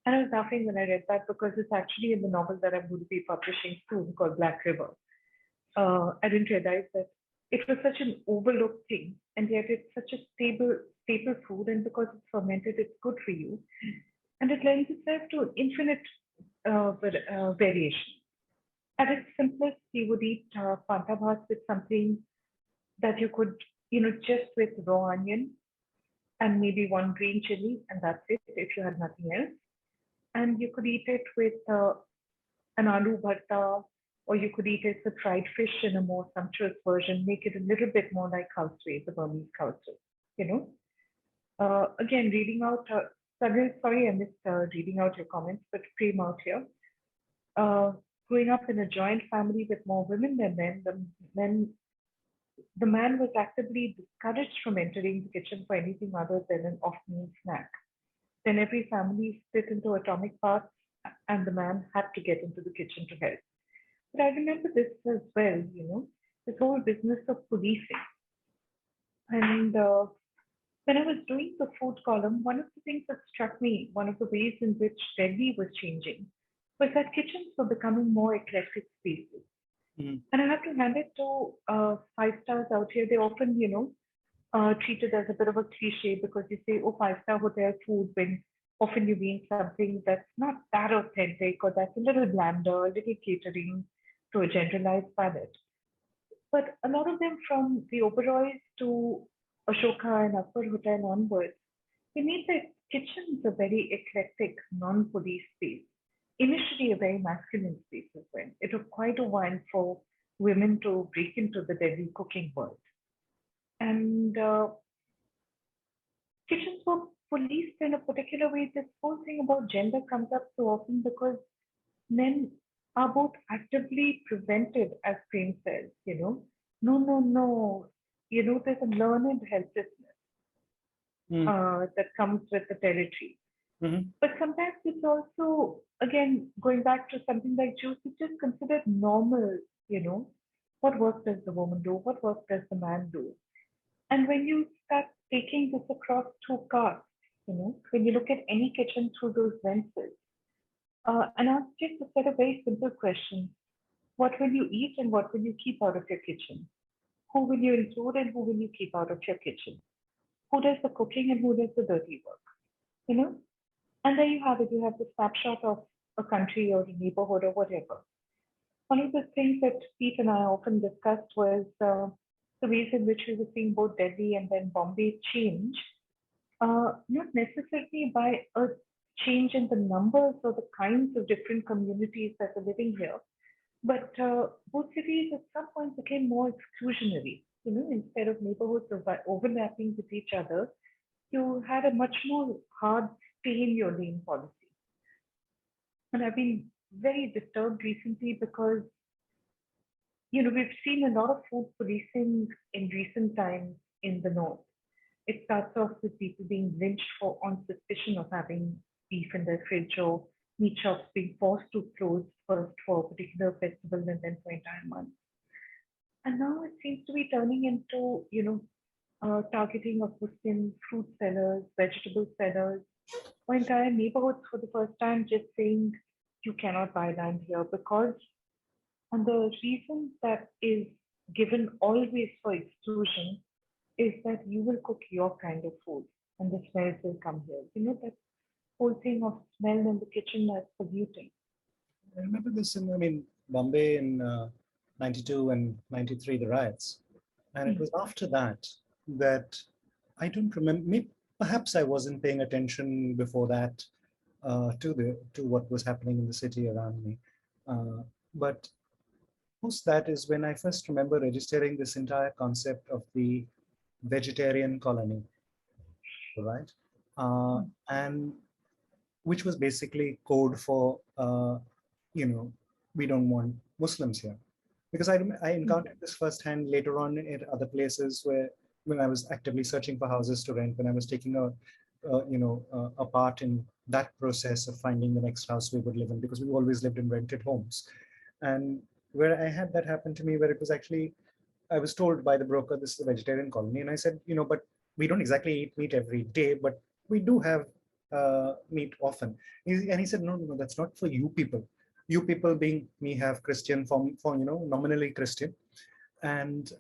And I was laughing when I read that because it's actually in the novel that I'm going to be publishing soon called Black River. I didn't realize that it was such an overlooked thing, and yet it's such a staple food, and because it's fermented, it's good for you, and it lends itself to infinite variation. At its simplest, you would eat panta bhat with something that you could, just with raw onion and maybe one green chili, and that's it if you had nothing else. And you could eat it with an aloo bharta, or you could eat it with fried fish in a more sumptuous version, make it a little bit more like khao the Burmese khao you know. Again, reading out, Sanil, sorry I missed reading out your comments, but frame out here. Uh, Growing up in a joint family with more women than men, men, the man was actively discouraged from entering the kitchen for anything other than an off-meal snack. Then every family split into atomic parts, and the man had to get into the kitchen to help. But I remember this as well, this whole business of policing. And when I was doing the food column, one of the things that struck me, one of the ways in which Delhi was changing, was that kitchens were becoming more eclectic spaces. Mm. And I have to hand it to five stars out here. They often, treat it as a bit of a cliche because you say, oh, five-star hotel food, when often you mean something that's not that authentic or that's a little blander, a little catering to a generalized palate. But a lot of them from the Oberois to Ashoka and Akbar Hotel onwards, they made their kitchens a very eclectic, non-police space. Initially, a very masculine space as well. It took quite a while for women to break into the Delhi cooking world. And kitchens were policed in a particular way. This whole thing about gender comes up so often because men are both actively prevented, as Prem says, no, no, no. There's a learned helplessness Mm. that comes with the territory. Mhm. But sometimes it's also, again, going back to something like juice, it's just considered normal, you know. What work does the woman do? What work does the man do? And when you start taking this across through castes, when you look at any kitchen through those lenses, and ask just a set of very simple questions. What will you eat and what will you keep out of your kitchen? Who will you include and who will you keep out of your kitchen? Who does the cooking and who does the dirty work? You know? And there you have it. You have the snapshot of a country or a neighborhood or whatever. One of the things that Pete and I often discussed was the ways in which we were seeing both Delhi and then Bombay change, not necessarily by a change in the numbers or the kinds of different communities that are living here, but both cities at some point became more exclusionary. Instead of neighborhoods overlapping with each other, you had a much more hard stay in your lane policy. And I've been very disturbed recently because, we've seen a lot of food policing in recent times in the north. It starts off with people being lynched for on suspicion of having beef in their fridge or meat shops being forced to close first for a particular festival and then for entire months. And now it seems to be turning into, targeting of Muslim fruit sellers, vegetable sellers, or entire neighborhoods for the first time, just saying you cannot buy land here because, and the reason that is given always for exclusion is that you will cook your kind of food and the smells will come here. That whole thing of smell in the kitchen as polluting. I remember this in Bombay in 92 and 93, the riots. And it was after that that I don't remember, maybe, perhaps I wasn't paying attention before that to what was happening in the city around me. But post that is when I first remember registering this entire concept of the vegetarian colony, right? And which was basically code for, we don't want Muslims here. Because I encountered this firsthand later on in other places where when I was actively searching for houses to rent, when I was taking a part in that process of finding the next house we would live in, because we always lived in rented homes. And where I had that happen to me, where it was actually, I was told by the broker, this is a vegetarian colony. And I said, but we don't exactly eat meat every day, but we do have meat often. And he said, no, that's not for you people. You people being me have Christian for nominally Christian. And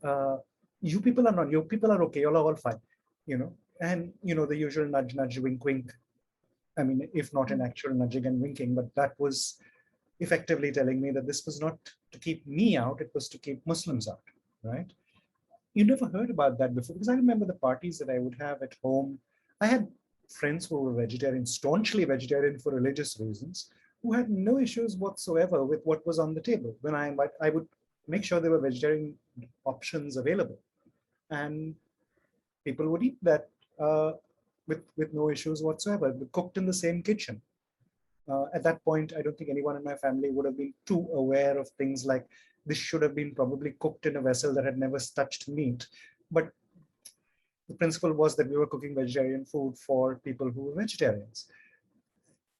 you people are not, you people are okay, you're all fine, and the usual nudge, nudge, wink, wink. I mean, if not an actual nudging and winking, but that was effectively telling me that this was not to keep me out, it was to keep Muslims out, right? You never heard about that before, because I remember the parties that I would have at home. I had friends who were vegetarian, staunchly vegetarian for religious reasons, who had no issues whatsoever with what was on the table. When I would make sure there were vegetarian options available, and people would eat that with no issues whatsoever, cooked in the same kitchen. At that point, I don't think anyone in my family would have been too aware of things like this should have been probably cooked in a vessel that had never touched meat. But the principle was that we were cooking vegetarian food for people who were vegetarians.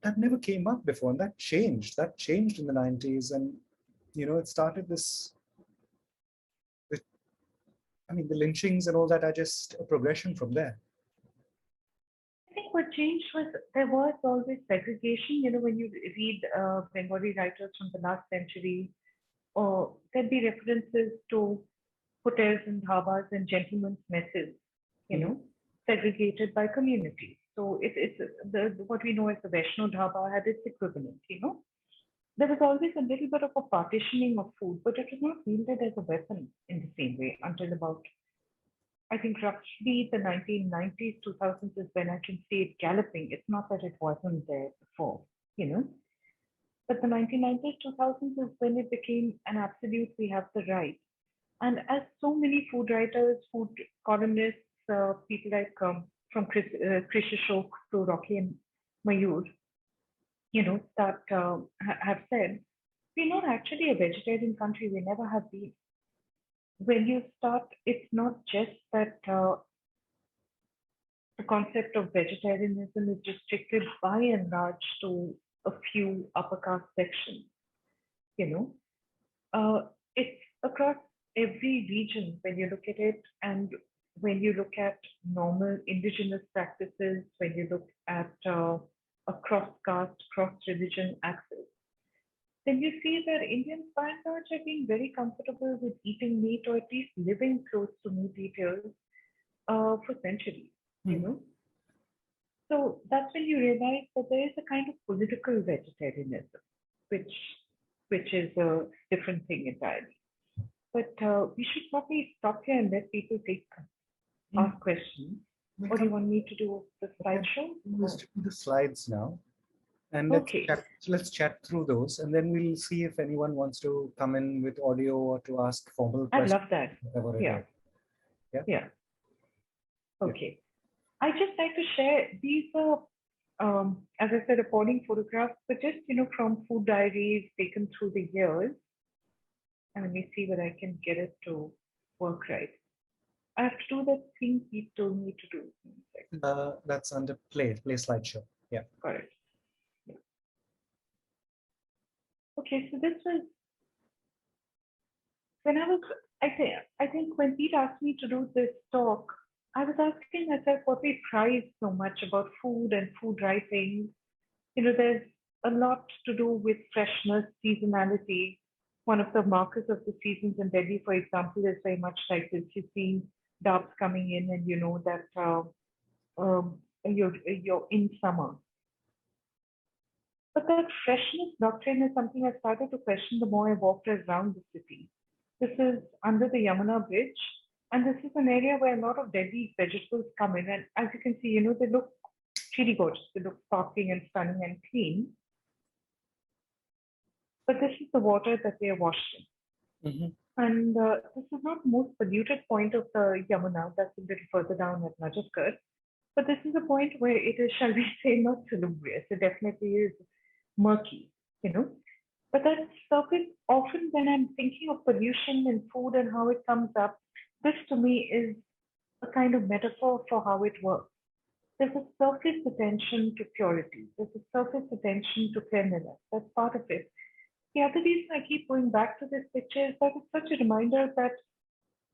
That never came up before, and that changed. That changed in the 90s, and it started this. The lynchings and all that are just a progression from there. I think what changed was there was always segregation. When you read Bengali writers from the last century, or there'd be references to hotels and dhabas and gentlemen's messes, segregated by communities. So it's what we know as the Vaishno dhaba had its equivalent. There was always a little bit of a partitioning of food, but it was not wielded as a weapon in the same way until about, I think, roughly the 1990s, 2000s is when I can see it galloping. It's not that it wasn't there before, but the 1990s, 2000s is when it became an absolute, we have the right. And as so many food writers, food columnists, people like from Krish Ashok to Rocky and Mayur, that have said, we're not actually a vegetarian country. We never have been. When you start, it's not just that the concept of vegetarianism is restricted by and large to a few upper caste sections. It's across every region when you look at it, and when you look at normal indigenous practices, when you look at a cross-caste, cross-religion axis, then you see that Indians by and large have been very comfortable with eating meat or at least living close to meat eaters for centuries, you Mhm. know. So that's when you realize that there is a kind of political vegetarianism, which which is a different thing entirely. But we should probably stop here and let people Mhm. ask questions. We'll Or do you come. want me to do the Okay. slideshow? Let's Oh, do the slides now, and okay, let's chat through those, and then we'll see if anyone wants to come in with audio or to ask formal I'd questions, love that. whatever it Yeah, is. Yeah. yeah, Yeah. okay. I just like to share these are, as I said, appalling photographs, but just from food diaries taken through the years. And let me see whether I can get it to work right. I have to do that thing he told me to do. One second. That's under play slideshow. Yeah. Got it. Yeah. Okay, so this was when I was. I think when Pete asked me to do this talk, I was asking myself what we prize so much about food and food writing. There's a lot to do with freshness, seasonality. One of the markers of the seasons in Delhi, for example, is very much like this. You've seen doves coming in, and you know that you're in summer. But that freshness doctrine is something I started to question the more I walked around the city. This is under the Yamuna Bridge, and this is an area where a lot of Delhi vegetables come in. And as you can see, they look really gorgeous. They look sparkling and stunning and clean. But this is the water that they are washed in. Hmm. And this is not the most polluted point of the Yamuna. That's a little further down at Najaskar. But this is a point where it is, shall we say, not salubrious. It definitely is murky, you know. But that surface, often when I'm thinking of pollution in food and how it comes up, this to me is a kind of metaphor for how it works. There's a surface attention to purity. There's a surface attention to cleanliness. That's part of it. The other reason I keep going back to this picture is that it's such a reminder that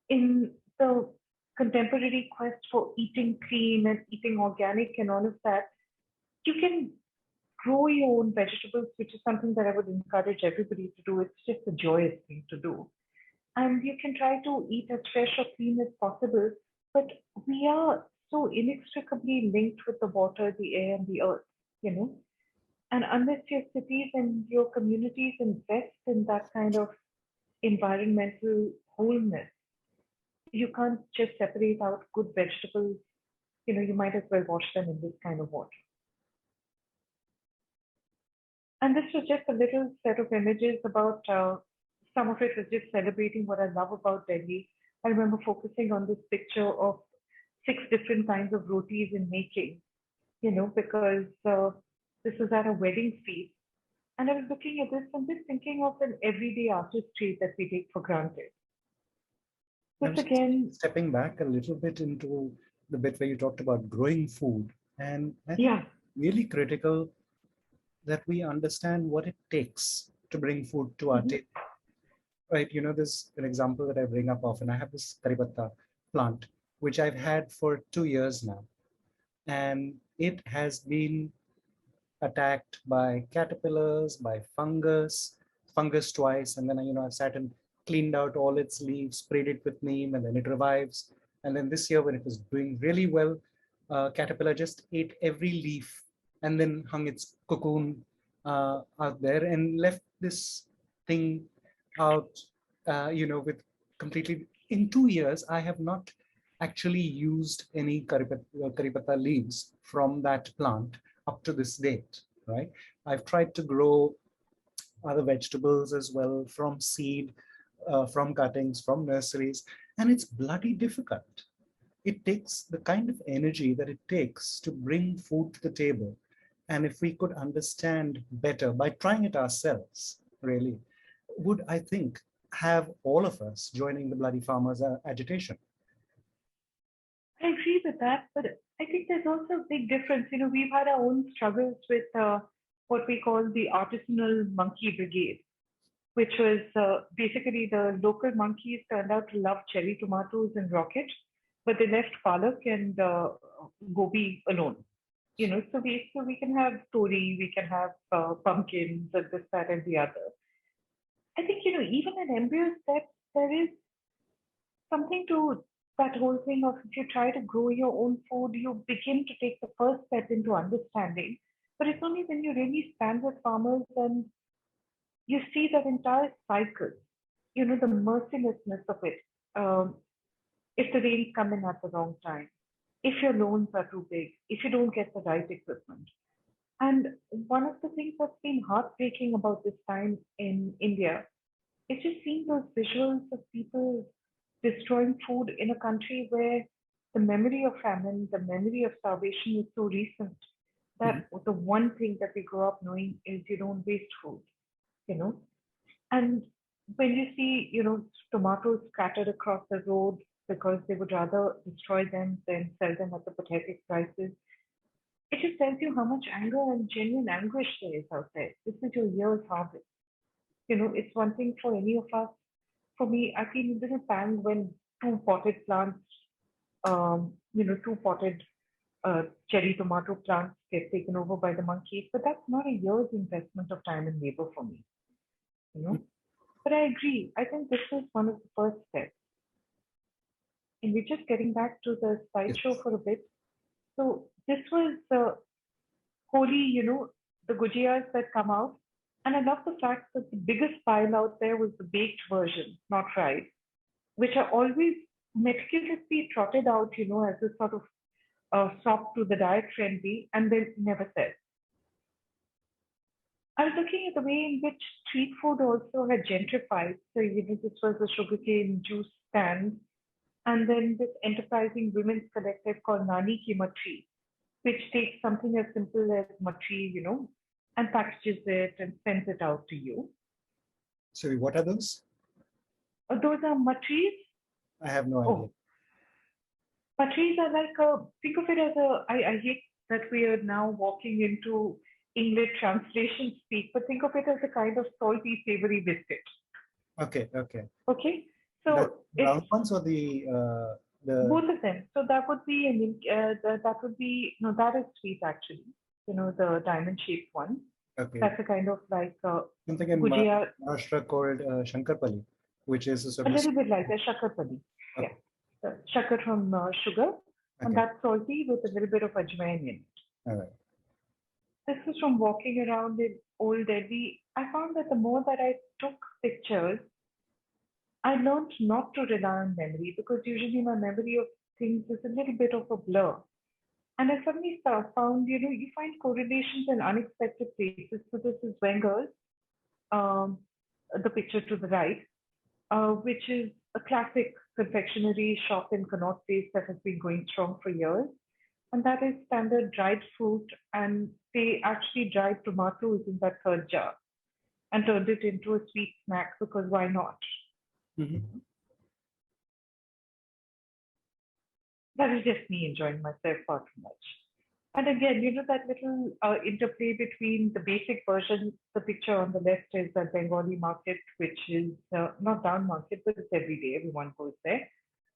in the contemporary quest for eating clean and eating organic and all of that, you can grow your own vegetables, which is something that I would encourage everybody to do. It's just a joyous thing to do. And you can try to eat as fresh or clean as possible. But we are so inextricably linked with the water, the air, and the earth, you know. And unless your cities and your communities invest in that kind of environmental wholeness, you can't just separate out good vegetables. You might as well wash them in this kind of water. And this was just a little set of images about some of it was just celebrating what I love about Delhi. I remember focusing on this picture of 6 different kinds of rotis in making, because this was at a wedding feast. And I was looking at this and just thinking of an everyday artistry that we take for granted. I'm This again, stepping back a little bit into the bit where you talked about growing food, and I think yeah. really critical that we understand what it takes to bring food to our Mhm. table. Right, there's an example that I bring up often. I have this karipatta plant, which I've had for 2 years now, and it has been attacked by caterpillars, by fungus twice, and then I've sat and cleaned out all its leaves, sprayed it with neem, and then it revives. And then this year, when it was doing really well, caterpillar just ate every leaf and then hung its cocoon out there and left this thing out, with completely. In 2 years, I have not actually used any karipata leaves from that plant up to this date, right? I've tried to grow other vegetables as well from seed, from cuttings, from nurseries, and it's bloody difficult. It takes the kind of energy that it takes to bring food to the table. And if we could understand better by trying it ourselves, really, would, I think, have all of us joining the bloody farmers agitation. I agree with that, but I think there's also a big difference. We've had our own struggles with what we call the artisanal monkey brigade, which was basically the local monkeys turned out to love cherry tomatoes and rocket. but they left palak and gobi alone. So we can have tori, we can have pumpkins and this, that, and the other. I think even in embryo steps, there is something to that whole thing of if you try to grow your own food, you begin to take the first step into understanding. But it's only when you really stand with farmers and you see that entire cycle, the mercilessness of it. Um, if the rains come in at the wrong time, if your loans are too big, if you don't get the right equipment. And one of the things that's been heartbreaking about this time in India is just seeing those visuals of people destroying food in a country where the memory of famine, the memory of starvation is so recent Mhm. that the one thing that we grow up knowing is you don't waste food, you know. And when you see, tomatoes scattered across the road because they would rather destroy them than sell them at the pathetic prices, it just tells you how much anger and genuine anguish there is out there. This is your year's harvest. It's one thing for any of us. For me, I feel a little pang when two potted plants, two potted cherry tomato plants get taken over by the monkeys. But that's not a year's investment of time and labor for me, you know. But I agree. I think this is one of the first steps. And we're just getting back to the slideshow Yes. for a bit. So this was Holi, the gujiyas that come out. And I love the fact that the biggest pile out there was the baked version, not fried, which are always meticulously trotted out, as a sort of sop to the diet friendly, and then never said. I was looking at the way in which street food also had gentrified. So, this was a sugarcane juice stand, and then this enterprising women's collective called Nani Ki Matri, which takes something as simple as matri, and packages it and sends it out to you. Sorry, what are those? Those are matris. I have no idea. Oh, matris are like think of it as I hate that we are now walking into English translation speak, but think of it as a kind of salty, savory biscuit. Okay, okay. Okay, The so it's brown ones or the both of them. So that would be that would be no, that is sweet actually. The diamond shaped one. okay, That's a kind of like something in gujia, Maharashtra called Shankarpali, which is a a sort of little bit like a shakarpali. Yeah, okay, shakar from sugar, and okay, that's salty with a little bit of ajwain in it. all right. This is from walking around in old Delhi. I found that the more that I took pictures, I learned not to rely on memory because usually my memory of things is a little bit of a blur. And I suddenly found, you find correlations in unexpected places. So this is Wenger's, um, the picture to the right, which is a classic confectionery shop in Connaught Place that has been going strong for years. And that is standard dried fruit. And they actually dried tomatoes in that third jar and turned it into a sweet snack because why not? Mhm. That is just me enjoying myself far too much. And again, that little interplay between the basic version, the picture on the left is the Bengali market, which is not down market, but it's every day, everyone goes there.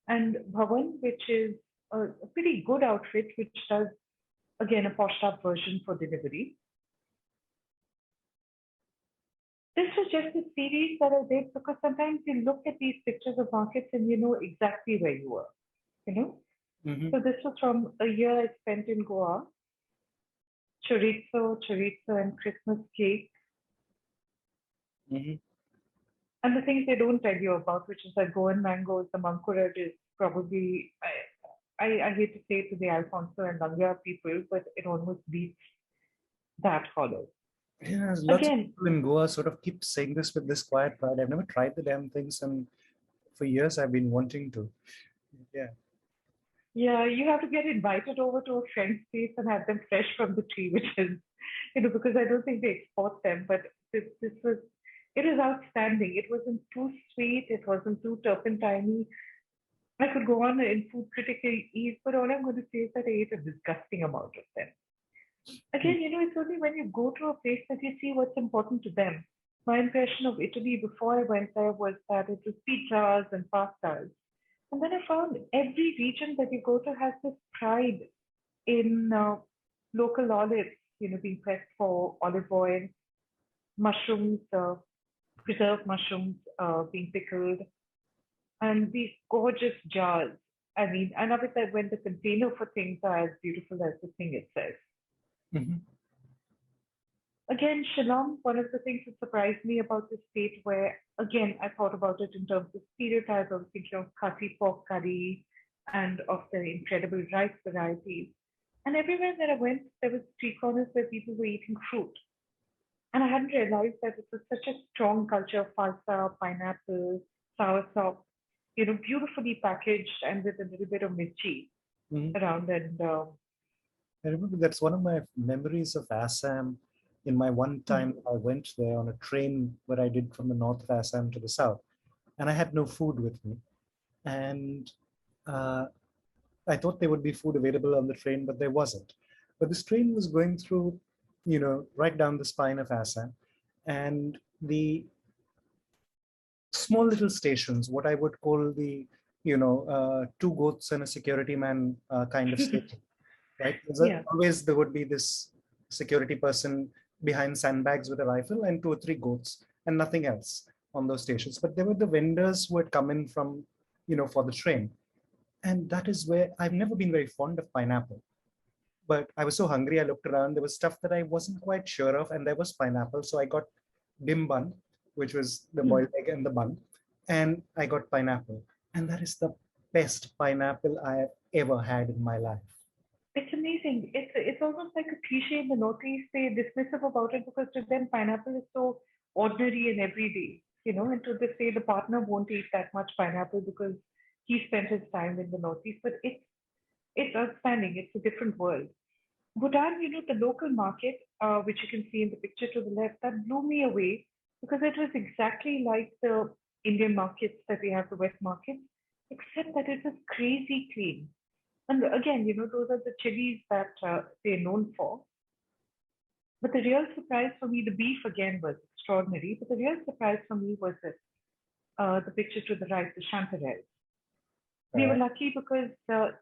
And Bhavan, which is a pretty good outfit, which does, again, a poshed up version for delivery. This was just a series that I did because sometimes you look at these pictures of markets and you know exactly where you were, you know? Mhm. So this was from a year I spent in Goa. Chorizo, and Christmas cake. Mhm. And the things they don't tell you about, which is that Goan mangoes, the mankurat is probably, I hate to say it to the Alfonso and Langya people, but it almost beats that hollow. Yeah, lots of Again, people in Goa sort of keep saying this with this quiet pride. I've never tried the damn things, and for years I've been wanting to. Yeah. yeah, you have to get invited over to a friend's place and have them fresh from the tree, which is, because I don't think they export them, but this was, it was outstanding. It wasn't too sweet, it wasn't too turpentine. I could go on in food critical ease, but all I'm going to say is that I ate a disgusting amount of them. Hmm. Again, it's only when you go to a place that you see what's important to them. My impression of Italy before I went there was that it was pizzas and pastas. And then I found every region that you go to has this pride in local olives, being pressed for olive oil, mushrooms, preserved mushrooms being pickled, and these gorgeous jars. I mean, I love it that when the container for things are as beautiful as the thing itself. Mhm. Again, Shillong, one of the things that surprised me about this state where, again, I thought about it in terms of stereotypes. I was thinking of khasi pork curry and of the incredible rice varieties. And everywhere that I went, there was street corners where people were eating fruit. And I hadn't realized that it was such a strong culture of falsa, pineapple, soursop, beautifully packaged and with a little bit of mirchi Mhm. around. And I remember that's one of my memories of Assam. In my one hmm, time I went there on a train where I did from the north of Assam to the south, and I had no food with me. And uh, I thought there would be food available on the train, but there wasn't. But this train was going through, right down the spine of Assam, and the small little stations, what I would call the, two goats and a security man kind of station, right? yeah, There would be this security person behind sandbags with a rifle and two or three goats and nothing else on those stations. But there were the vendors who had come in from, for the train. And that is where I've never been very fond of pineapple. But I was so hungry, I looked around. There was stuff that I wasn't quite sure of, and there was pineapple. So I got dim bun, which was the hmm. boiled egg and the bun, and I got pineapple. And that is the best pineapple I have ever had in my life. It's amazing. It's almost like a cliche in the Northeast. They dismissive about it because to them pineapple is so ordinary and everyday, and to they say the partner won't eat that much pineapple because he spent his time in the Northeast. But it's outstanding. It's a different world. Bhutan, the local market, which you can see in the picture to the left, that blew me away because it was exactly like the Indian markets that we have, the West markets, except that it was crazy clean. And again, those are the chilies that they're known for. But the real surprise for me, the beef again was extraordinary. But the real surprise for me was this, the picture to the right, the chanterelles. We were Uh, lucky because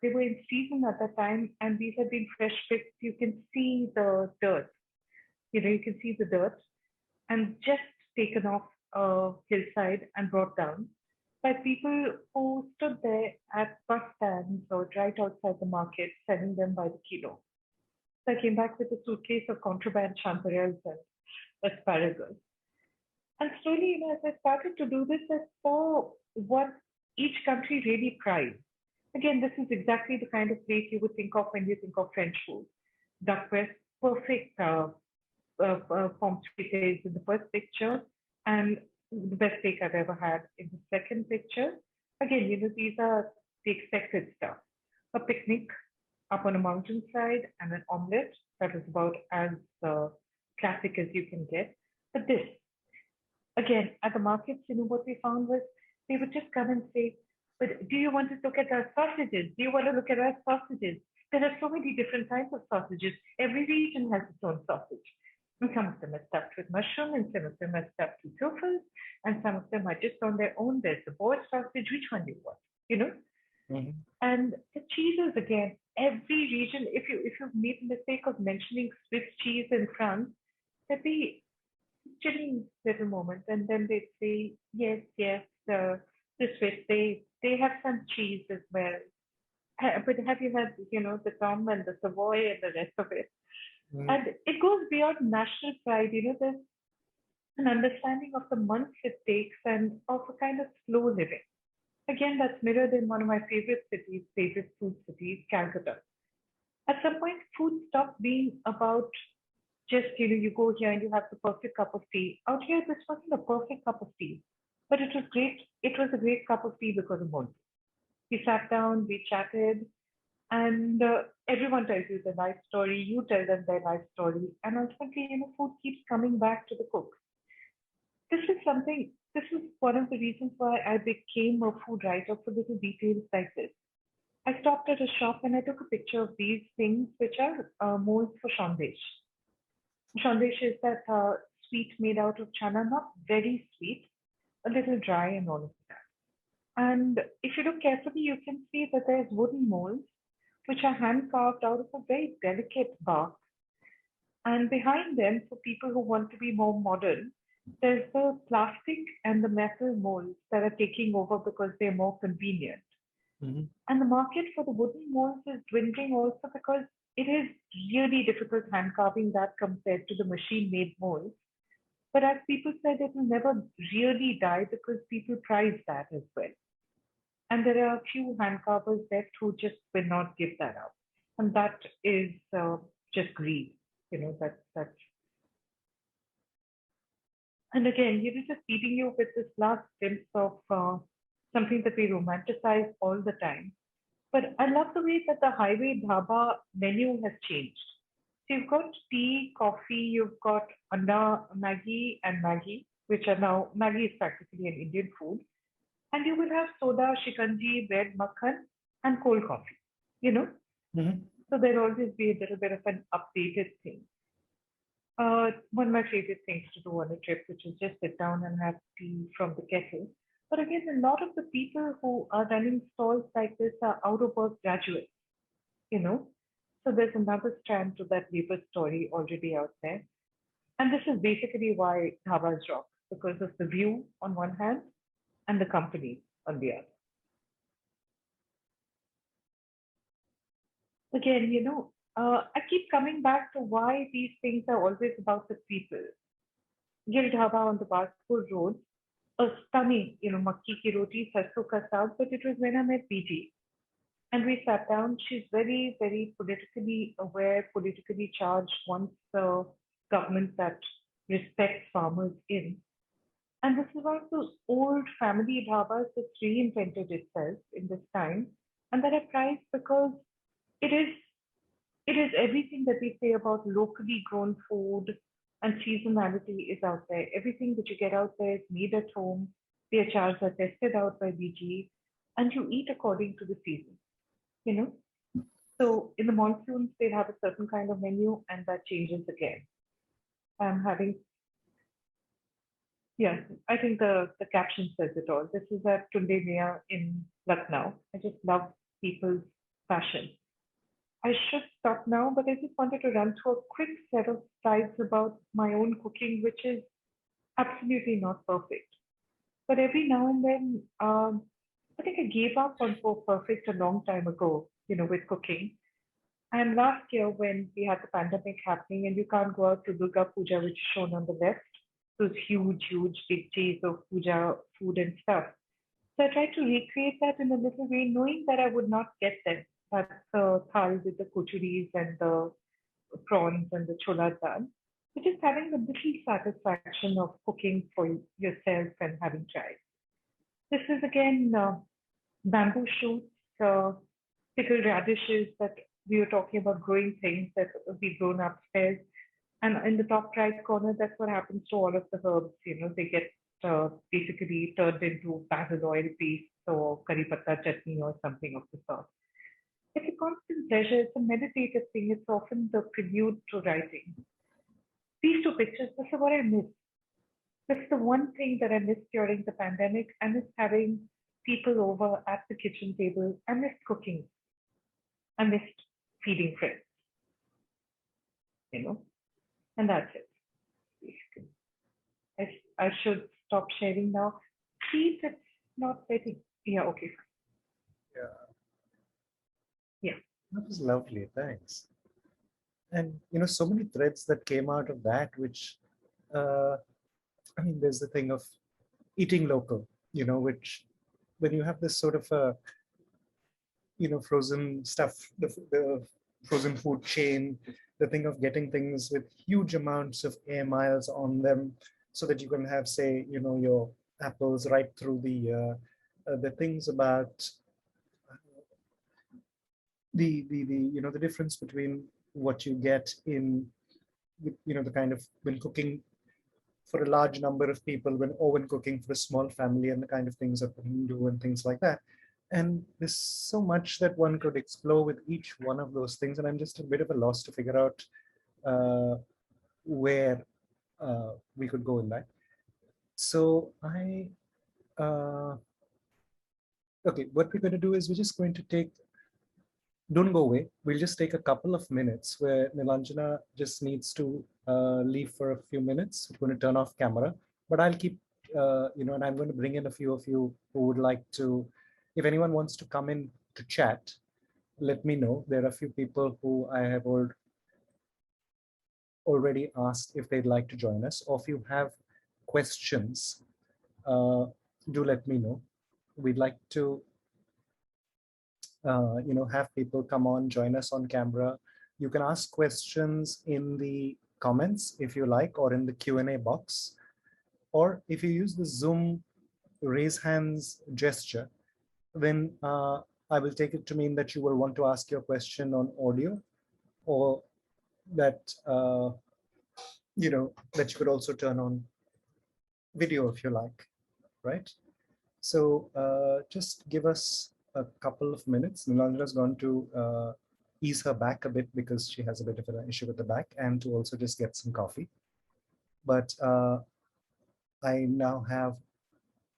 they were in season at that time, and these had been fresh picked. You can see the dirt. You can see the dirt, and just taken off a hillside and brought down by people who stood there at bus stands or right outside the market selling them by the kilo. So I came back with a suitcase of contraband chanterelles and asparagus. And slowly, as I started to do this, I saw what each country really prized. Again, this is exactly the kind of place you would think of when you think of French food. Duck breast, perfect pommes frites in the first picture, and the best steak I've ever had in the second picture. Again, these are the expected stuff. A picnic up on a mountainside and an omelette that is about as uh, classic as you can get. But this, again, at the markets, what we found was they would just come and say, but do you want to look at our sausages? Do you want to look at our sausages? There are so many different kinds of sausages. Every region has its own sausage. And some of them are stuffed with mushroom, and some of them are stuffed with truffles, and some of them are just on their own. There's the boiled sausage. Which one do you want? You know? mhm. And the cheeses again, every region, if you made the mistake of mentioning Swiss cheese in France, there'd be chilling little moment, and then they'd say, yes, yes, the Swiss, they have some cheese as well. But have you had, the Tom and the Savoy and the rest of it? Mhm. And it goes beyond national pride. There's an understanding of the months it takes and of a kind of slow living. Again, that's mirrored in one of my favorite cities, favorite food cities, Calcutta. At some point, food stopped being about just, you go here and you have the perfect cup of tea. Out here, this wasn't a perfect cup of tea, but it was great. It was a great cup of tea because of Monty. We sat down, we chatted, and everyone tells you their life story. You tell them their life story, and ultimately, food keeps coming back to the cook. This is one of the reasons why I became a food writer for little details like this. I stopped at a shop and I took a picture of these things, which are molds for shandesh. Shandesh is that sweet made out of chana, not very sweet, a little dry and all of that. And if you look carefully, you can see that there's wooden molds, which are hand carved out of a very delicate bark. And behind them, for people who want to be more modern, there's the plastic and the metal molds that are taking over because they're more convenient. Mhm. And the market for the wooden molds is dwindling also because it is really difficult hand carving that compared to the machine made molds. But as people said, it will never really die because people prize that as well. And there are a few hand carvers left who just will not give that up. And that is just greed. That's and again, just leaving you with this last glimpse of something that we romanticize all the time. But I love the way that the highway dhaba menu has changed. So you've got tea, coffee, you've got anda, Maggie and Maggie, which are now, Maggie is practically an Indian food. And you will have soda, shikanji, bread, makhan, and cold coffee, you know. Mhm. So there'll always be a little bit of an updated thing. One of my favorite things to do on a trip, which is just sit down and have tea from the kettle. But again, a lot of the people who are running stalls like this are out of work graduates, you know. So there's another strand to that labor story already out there. And this is basically why dhabas rock, because of the view on one hand and the company on the other. Again, I keep coming back to why these things are always about the people. Gil Dhaba on the Baskpur Road, a stunning, makki ki roti, sarson ka saag, but it was when I met BG. And we sat down. She's very, very politically aware, politically charged, wants a government that respects farmers in. And this is one of those old family dhabas that's reinvented itself in this time. And that I prize because it is it is everything that we say about locally grown food and seasonality is out there. Everything that you get out there is made at home. The achars are tested out by BG, and you eat according to the season. You know, so in the monsoons they have a certain kind of menu, and that changes again. I'm having Yeah, I think the caption says it all. This is at Tunde Mia in Lucknow. I just love people's passion. I should stop now, but I just wanted to run through a quick set of slides about my own cooking, which is absolutely not perfect. But every now and then, I think I gave up on perfect a long time ago, with cooking. And last year, when we had the pandemic happening and you can't go out to Durga Puja, which is shown on the left, those huge, huge big trays of puja food and stuff. So I tried to recreate that in a little way, knowing that I would not get them. That's the thal with the kochuris and the prawns and the chola dal. But just having the little satisfaction of cooking for yourself and having tried. This is again bamboo shoots, pickled radishes that we were talking about growing things that we grown upstairs. And in the top right corner, that's what happens to all of the herbs. They get basically turned into basil oil paste or curry patta chutney or something of the sort. It's a constant pleasure. It's a meditative thing. It's often the prelude to writing. These two pictures, this is what I miss. That's the one thing that I missed during the pandemic. I missed having people over at the kitchen table. I missed cooking. I missed feeding friends, you know, and that's it. Basically. I should stop sharing now. See if it's not letting. Yeah, okay. Yeah, Yeah. that was lovely. Thanks. And so many threads that came out of that, which uh, I mean, there's the thing of eating local, which when you have this sort of frozen stuff, the frozen food chain, the thing of getting things with huge amounts of air miles on them, so that you can have, say, your apples right through the things about the difference between what you get in the kind of when cooking for a large number of people when cooking for a small family and the kind of things that one do and things like that. And there's so much that one could explore with each one of those things, and I'm just a bit of a loss to figure out uh, where we could go in that. So I uh, Okay, what we're going to do is we're just going to take, don't go away. We'll just take a couple of minutes where Nilanjana just needs to leave for a few minutes. We're going to turn off camera, but I'll keep, and I'm going to bring in a few of you who would like to, if anyone wants to come in to chat, let me know. There are a few people who I have already asked if they'd like to join us, or if you have questions, do let me know. We'd like to have people come on, join us on camera. You can ask questions in the comments if you like, or in the Q&A box. Or if you use the Zoom raise hands gesture, then I will take it to mean that you will want to ask your question on audio, or that, that you could also turn on video if you like, right? So just give us a couple of minutes. Nilanjana's going to ease her back a bit because she has a bit of an issue with the back, and to also just get some coffee. But I now have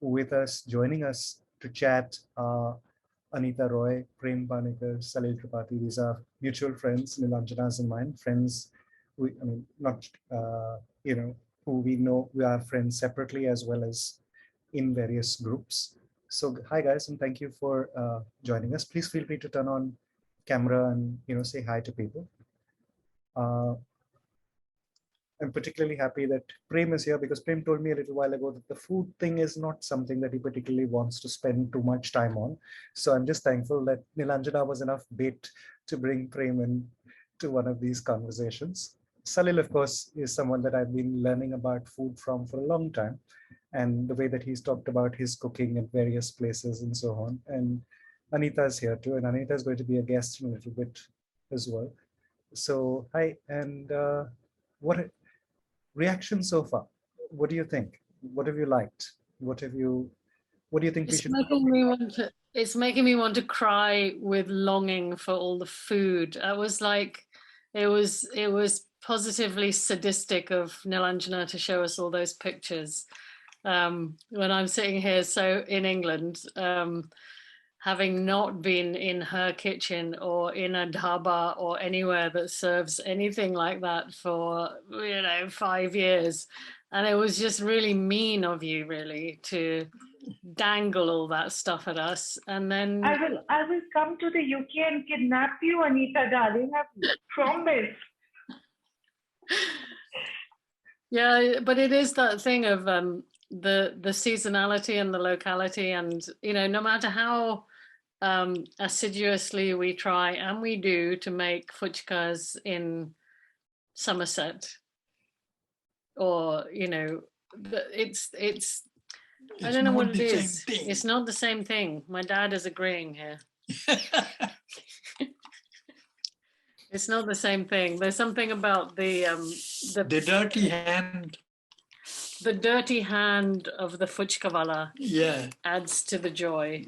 with us, joining us to chat, Anita Roy, Prem Panikar, Salil Tripathi. These are mutual friends, Nilanjana's and mine, friends. Not, who we know, we are friends separately as well as in various groups. So hi guys, and thank you for joining us. Please feel free to turn on camera and say hi to people. I'm particularly happy that Prem is here, because Prem told me a little while ago that the food thing is not something that he particularly wants to spend too much time on. So I'm just thankful that Nilanjana was enough bait to bring Prem in to one of these conversations. Salil, of course, is someone that I've been learning about food from for a long time, and the way that he's talked about his cooking at various places and so on. And Anita is here too, and Anita is going to be a guest in a little bit as well. So hi, and what reaction so far? What do you think? What have you liked? What do you think we should? It's making me want to cry with longing for all the food. I was like, it was positively sadistic of Nilanjana to show us all those pictures. When I'm sitting here, so in England, having not been in her kitchen or in a dhaba or anywhere that serves anything like that for 5 years, and it was just really mean of you, really, to dangle all that stuff at us. And then I will come to the UK and kidnap you, Anita, darling. I promise. Yeah, but it is that thing of the seasonality and the locality, and no matter how assiduously we try, and we do, to make fuchkas in Somerset, or it's I don't know what it is. It's not the same thing. My dad is agreeing here. It's not the same thing. There's something about the dirty hand. The dirty hand of the fuchkawala, yeah, adds to the joy.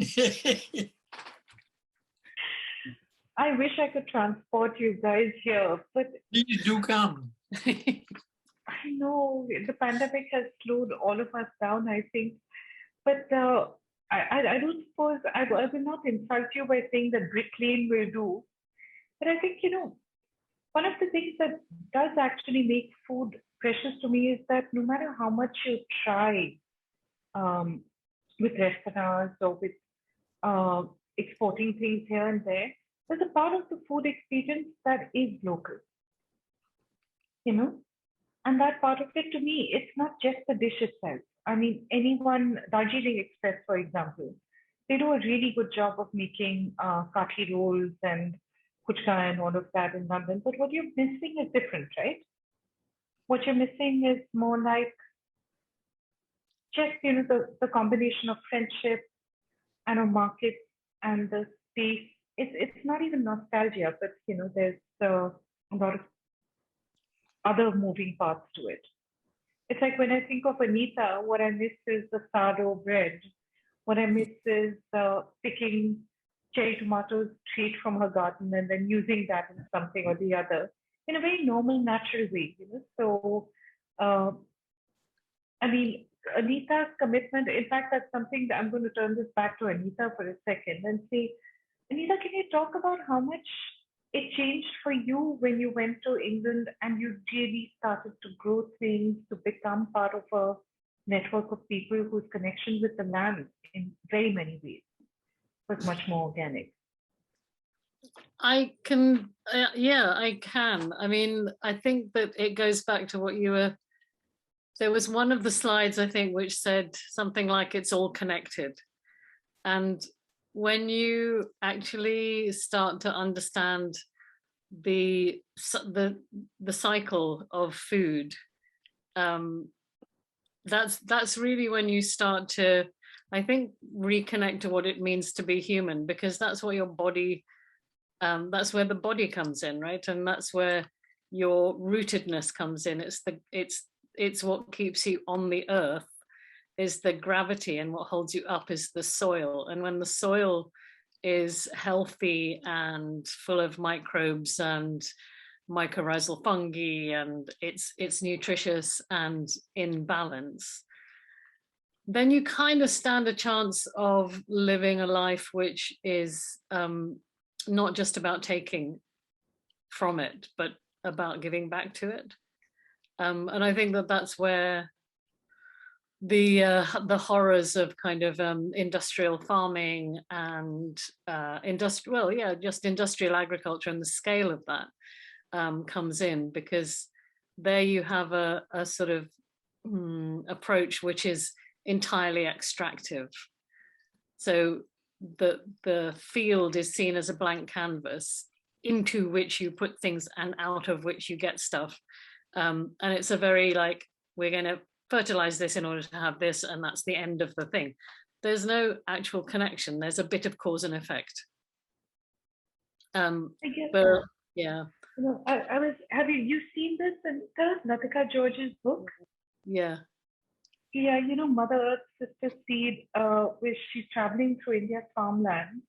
I wish I could transport you guys here, but please do come. I know the pandemic has slowed all of us down, I think. But I don't suppose I will not insult you by saying that Brick Lane will do. But I think, one of the things that does actually make food precious to me is that no matter how much you try with restaurants or with exporting things here and there, there's a part of the food experience that is local, and that part of it, to me, it's not just the dish itself. I mean, Darjeeling Express, for example, they do a really good job of making kathi rolls and puchka and all of that in London. But what you're missing is different, right? What you're missing is more like just, the combination of friendship and a market and the space. It's not even nostalgia, but, there's a lot of other moving parts to it. It's like when I think of Anita, what I miss is the sourdough bread. What I miss is picking cherry tomatoes straight from her garden and then using that in something or the other in a very normal, natural way. So, Anita's commitment, in fact, that's something that I'm going to turn this back to Anita for a second and say, Anita, can you talk about how much it changed for you when you went to England and you really started to grow things, to become part of a network of people whose connection with the land in very many ways was much more organic? I can, yeah, I can. I mean, I think that it goes back to what you were, there was one of the slides, I think, which said something like it's all connected. And when you actually start to understand the cycle of food, that's really when you start to, I think, reconnect to what it means to be human, because that's what your body, that's where the body comes in, right? And that's where your rootedness comes in. It's what keeps you on the earth is the gravity, and what holds you up is the soil. And when the soil is healthy and full of microbes and mycorrhizal fungi and it's nutritious and in balance, then you kind of stand a chance of living a life which is not just about taking from it, but about giving back to it. And I think that that's where the horrors of kind of industrial farming and just industrial agriculture and the scale of that comes in, because there you have a sort of approach which is entirely extractive. So the field is seen as a blank canvas into which you put things and out of which you get stuff. And it's a very like, we're going to fertilize this in order to have this, and that's the end of the thing. There's no actual connection. There's a bit of cause and effect. I guess but yeah. You know, have you seen this in Natika George's book? Yeah. Yeah, you know, Mother Earth, Sister Seed, where she's traveling through India's farmland.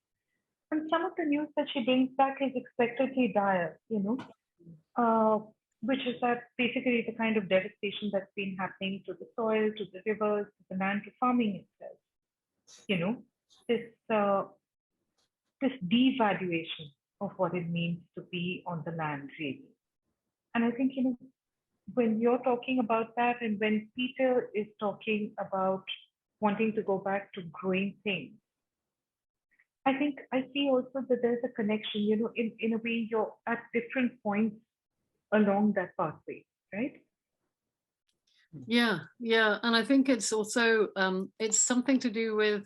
And some of the news that she brings back is expectedly dire, you know, which is that basically the kind of devastation that's been happening to the soil, to the rivers, to the land, to farming itself. You know, this devaluation of what it means to be on the land, really. And I think, you know, when you're talking about that, and when Peter is talking about wanting to go back to growing things, I think I see also that there's a connection, you know, in a way you're at different points along that pathway, right? Yeah, and I think it's also it's something to do with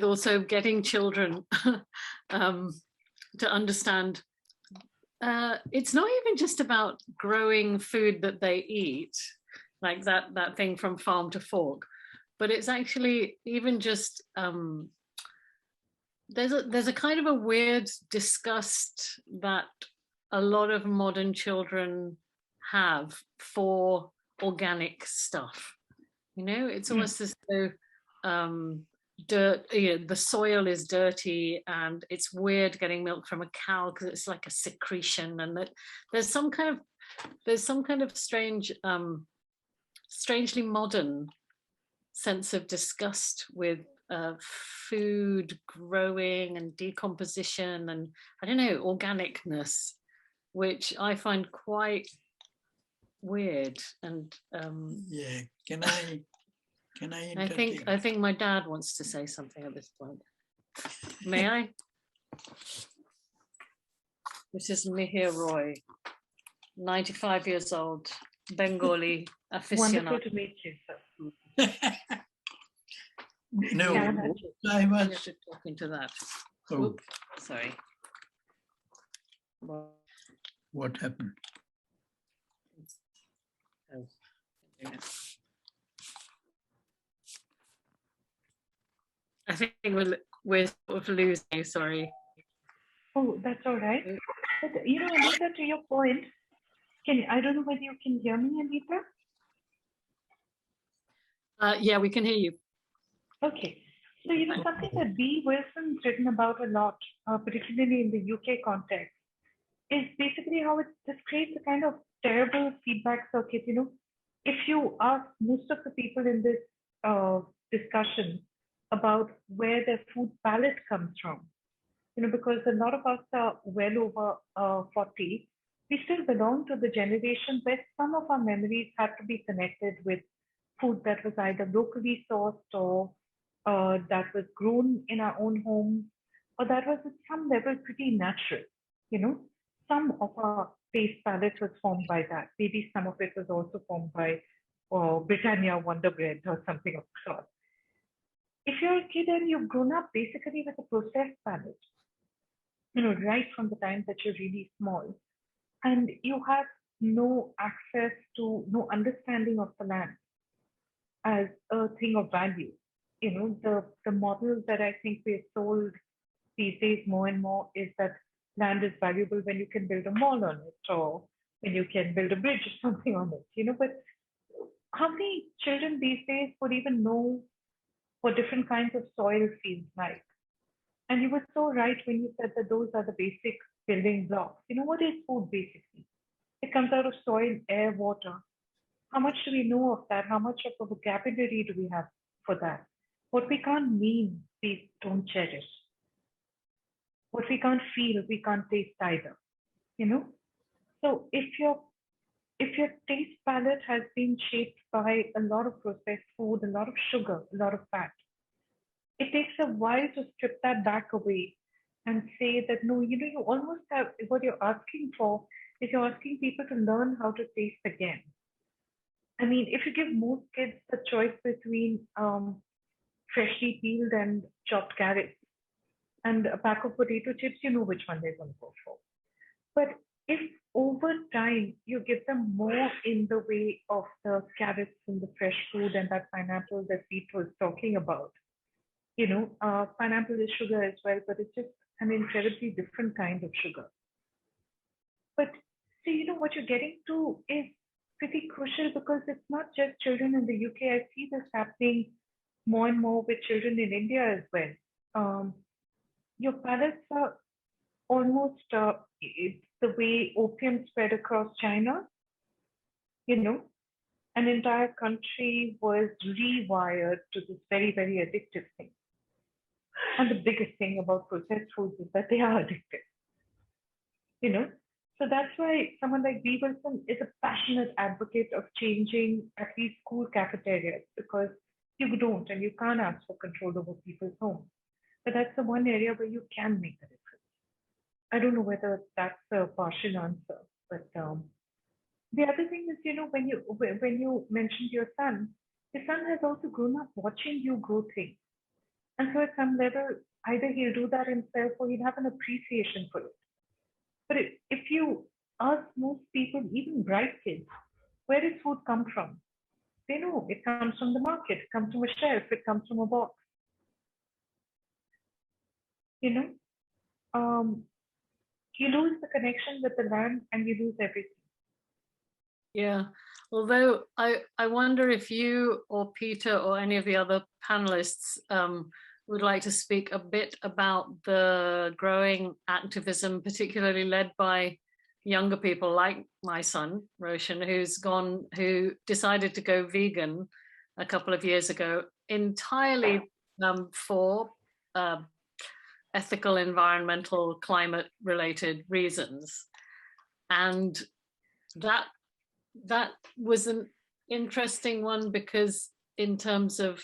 also getting children to understand it's not even just about growing food that they eat, like that thing from farm to fork, but it's actually even just there's a kind of a weird disgust that a lot of modern children have for organic stuff. You know, it's almost as though dirt, you know, the soil is dirty and it's weird getting milk from a cow because it's like a secretion, and that there's some kind of strange strangely modern sense of disgust with food growing and decomposition and, I don't know, organicness, which I find quite weird. And yeah, can I interject? I think my dad wants to say something at this point. May I? This is Mihir Roy, 95 years old, Bengali aficionado. Wonderful to meet you, sir. No, Yeah, I I'm was. talking to that. Oh, Oop, sorry. what happened? Oh, yeah. I think we're sort of losing, sorry. Oh, that's all right. But, you know, Anita, to your point, I don't know whether you can hear me, Anita? Yeah, we can hear you. Okay. So, you know, something that B. Wilson's written about a lot, particularly in the UK context, is basically how it just creates a kind of terrible feedback circuit, you know. if you ask most of the people in this discussion about where their food palette comes from, because a lot of us are well over 40, we still belong to the generation where some of our memories had to be connected with food that was either locally sourced or that was grown in our own homes, or that was at some level pretty natural. Some of our taste palette was formed by that. Maybe some of it was also formed by Britannia Wonder Bread or something of the sort. If you're a kid and you've grown up basically with a processed palate, right from the time that you're really small, and you have no access to, no understanding of the land as a thing of value. The model that I think we're sold these days more and more is that land is valuable when you can build a mall on it or when you can build a bridge or something on it. But how many children these days would even know what different kinds of soil feels like? And you were so right when you said that those are the basic building blocks. What is food basically? It comes out of soil, air, water. How much do we know of that? How much of a vocabulary do we have for that? What we can't name, we don't cherish. What we can't feel, we can't taste either. So if your taste palette has been shaped by a lot of processed food, a lot of sugar, a lot of fat, it takes a while to strip that back away and say that no, you almost have, what you're asking for is you're asking people to learn how to taste again. I mean, if you give most kids the choice between freshly peeled and chopped carrots and a pack of potato chips, you know which one they're going to go for. But if over time you give them more in the way of the carrots and the fresh food and that pineapple that Pete was talking about, pineapple is sugar as well, but it's just an incredibly different kind of sugar. But see, what you're getting to is pretty crucial because it's not just children in the UK. I see this happening more and more with children in India as well. Your palates are almost it's the way opium spread across China. An entire country was rewired to this very, very addictive thing. And the biggest thing about processed foods is that they are addictive. So that's why someone like Bea Wilson is a passionate advocate of changing at least school cafeterias, because you don't and you can't ask for control over people's homes. But that's the one area where you can make a difference. I don't know whether that's a partial answer, but the other thing is, when you mentioned your son has also grown up watching you grow things. And so at some level, either he'll do that himself or he'll have an appreciation for it. But if you ask most people, even bright kids, where does food come from? They know it comes from the market, it comes from a shelf, it comes from a box. You lose the connection with the land and you lose everything. Yeah, although I wonder if you or Peter or any of the other panelists would like to speak a bit about the growing activism, particularly led by younger people like my son, Roshan, who decided to go vegan a couple of years ago, entirely for ethical, environmental, climate-related reasons. And that was an interesting one because in terms of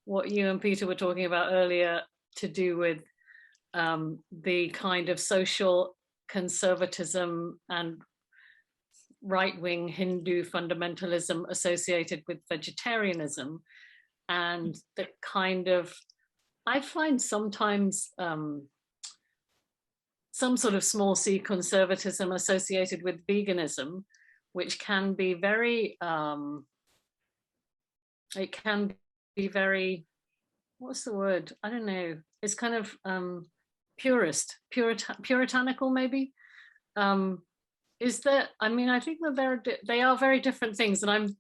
what you and Peter were talking about earlier to do with the kind of social conservatism and right-wing Hindu fundamentalism associated with vegetarianism, and the kind of, I find sometimes some sort of small c conservatism associated with veganism, which can be very, it can be very, what's the word? I don't know. It's kind of puritanical maybe. Is that, I mean, I think that they are very different things, and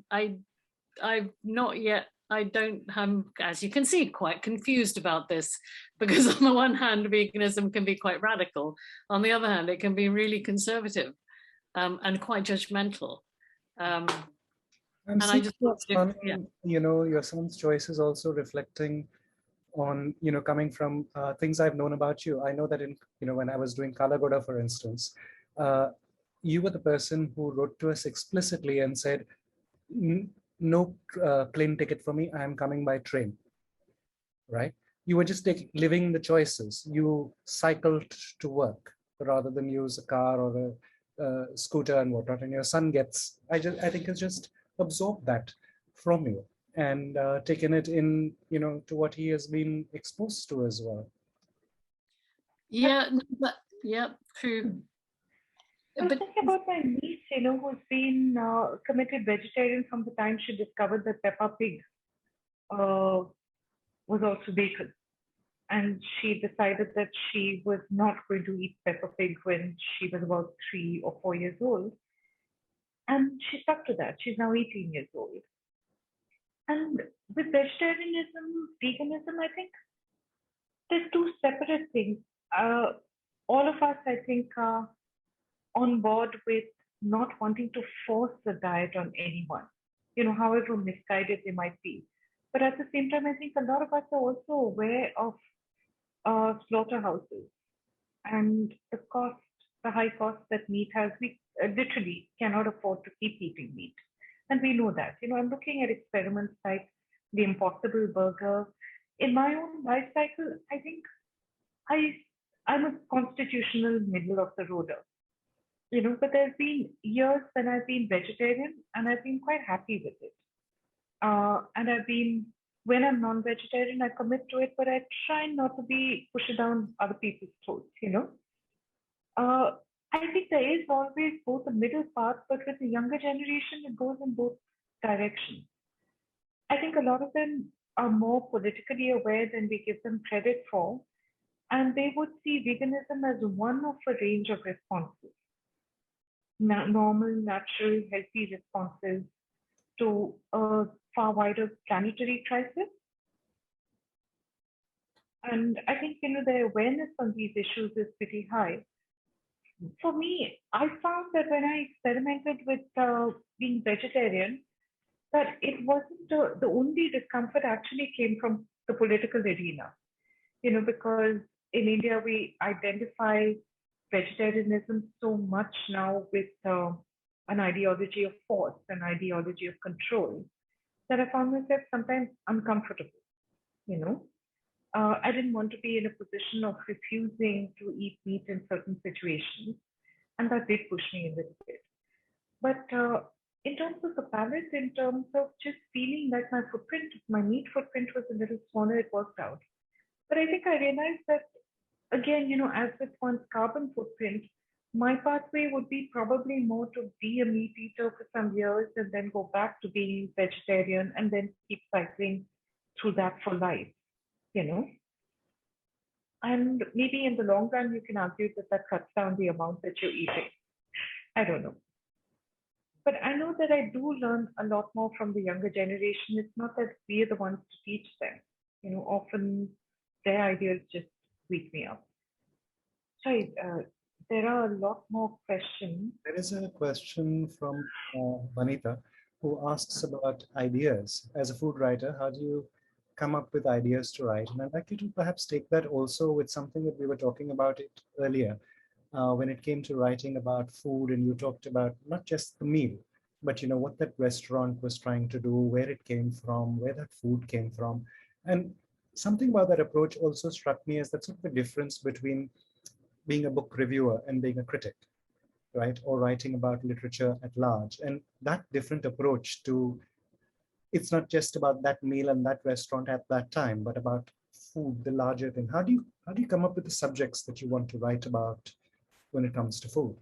I've not yet, I'm, as you can see, quite confused about this, because on the one hand, veganism can be quite radical. On the other hand, it can be really conservative and quite judgmental. I'm And I seeing just your wanted to, son, yeah. your son's choice is also reflecting on, coming from things I've known about you. I know that when I was doing Kalagoda, for instance, uh, you were the person who wrote to us explicitly and said, no plane ticket for me, I'm coming by train, right? You were just living the choices. You cycled to work rather than use a car or a scooter and whatnot. And your son I think has just absorbed that from you and taken it in, to what he has been exposed to as well. Yeah, yeah, true. I was thinking about my niece, who's been committed vegetarian from the time she discovered that Peppa Pig was also bacon. And she decided that she was not going to eat Peppa Pig when she was about 3 or 4 years old. And she stuck to that. She's now 18 years old. And with vegetarianism, veganism, I think there's two separate things. All of us, I think, are on board with not wanting to force a diet on anyone, however misguided they might be. But at the same time, I think a lot of us are also aware of slaughterhouses and the high cost that meat has. We literally cannot afford to keep eating meat. And we know that. I'm looking at experiments like the Impossible Burger. In my own life cycle, I think I, I'm a constitutional middle of the roader. But there's been years when I've been vegetarian and I've been quite happy with it. And when I'm non-vegetarian, I commit to it, but I try not to be pushing down other people's throats. Uh, I think there is always both a middle path, but with the younger generation, it goes in both directions. I think a lot of them are more politically aware than we give them credit for, and they would see veganism as one of a range of responses, normal, natural, healthy responses to a far wider planetary crisis. And I think, the awareness on these issues is pretty high. For me, I found that when I experimented with being vegetarian, that it wasn't the only discomfort actually came from the political arena, because in India we identify vegetarianism so much now with an ideology of force, an ideology of control, that I found myself sometimes uncomfortable, you know. I didn't want to be in a position of refusing to eat meat in certain situations, and that did push me a little bit. But in terms of the palate, in terms of just feeling like my meat footprint was a little smaller, it worked out. But I think I realized that, again, as with one's carbon footprint, my pathway would be probably more to be a meat eater for some years and then go back to being vegetarian and then keep cycling through that for life, you know. And maybe in the long run, you can argue that that cuts down the amount that you're eating. I don't know. But I know that I do learn a lot more from the younger generation. It's not that we're the ones to teach them. Often their ideas just wake me up. Sorry, there are a lot more questions. There is a question from Vanita, who asks about ideas. As a food writer, how do you come up with ideas to write? And I'd like you to perhaps take that also with something that we were talking about it earlier, when it came to writing about food, and you talked about not just the meal, but what that restaurant was trying to do, where it came from, where that food came from. And something about that approach also struck me as that sort of a difference between being a book reviewer and being a critic, right? Or writing about literature at large. And that different approach to, it's not just about that meal and that restaurant at that time, but about food, the larger thing. How do you come up with the subjects that you want to write about when it comes to food?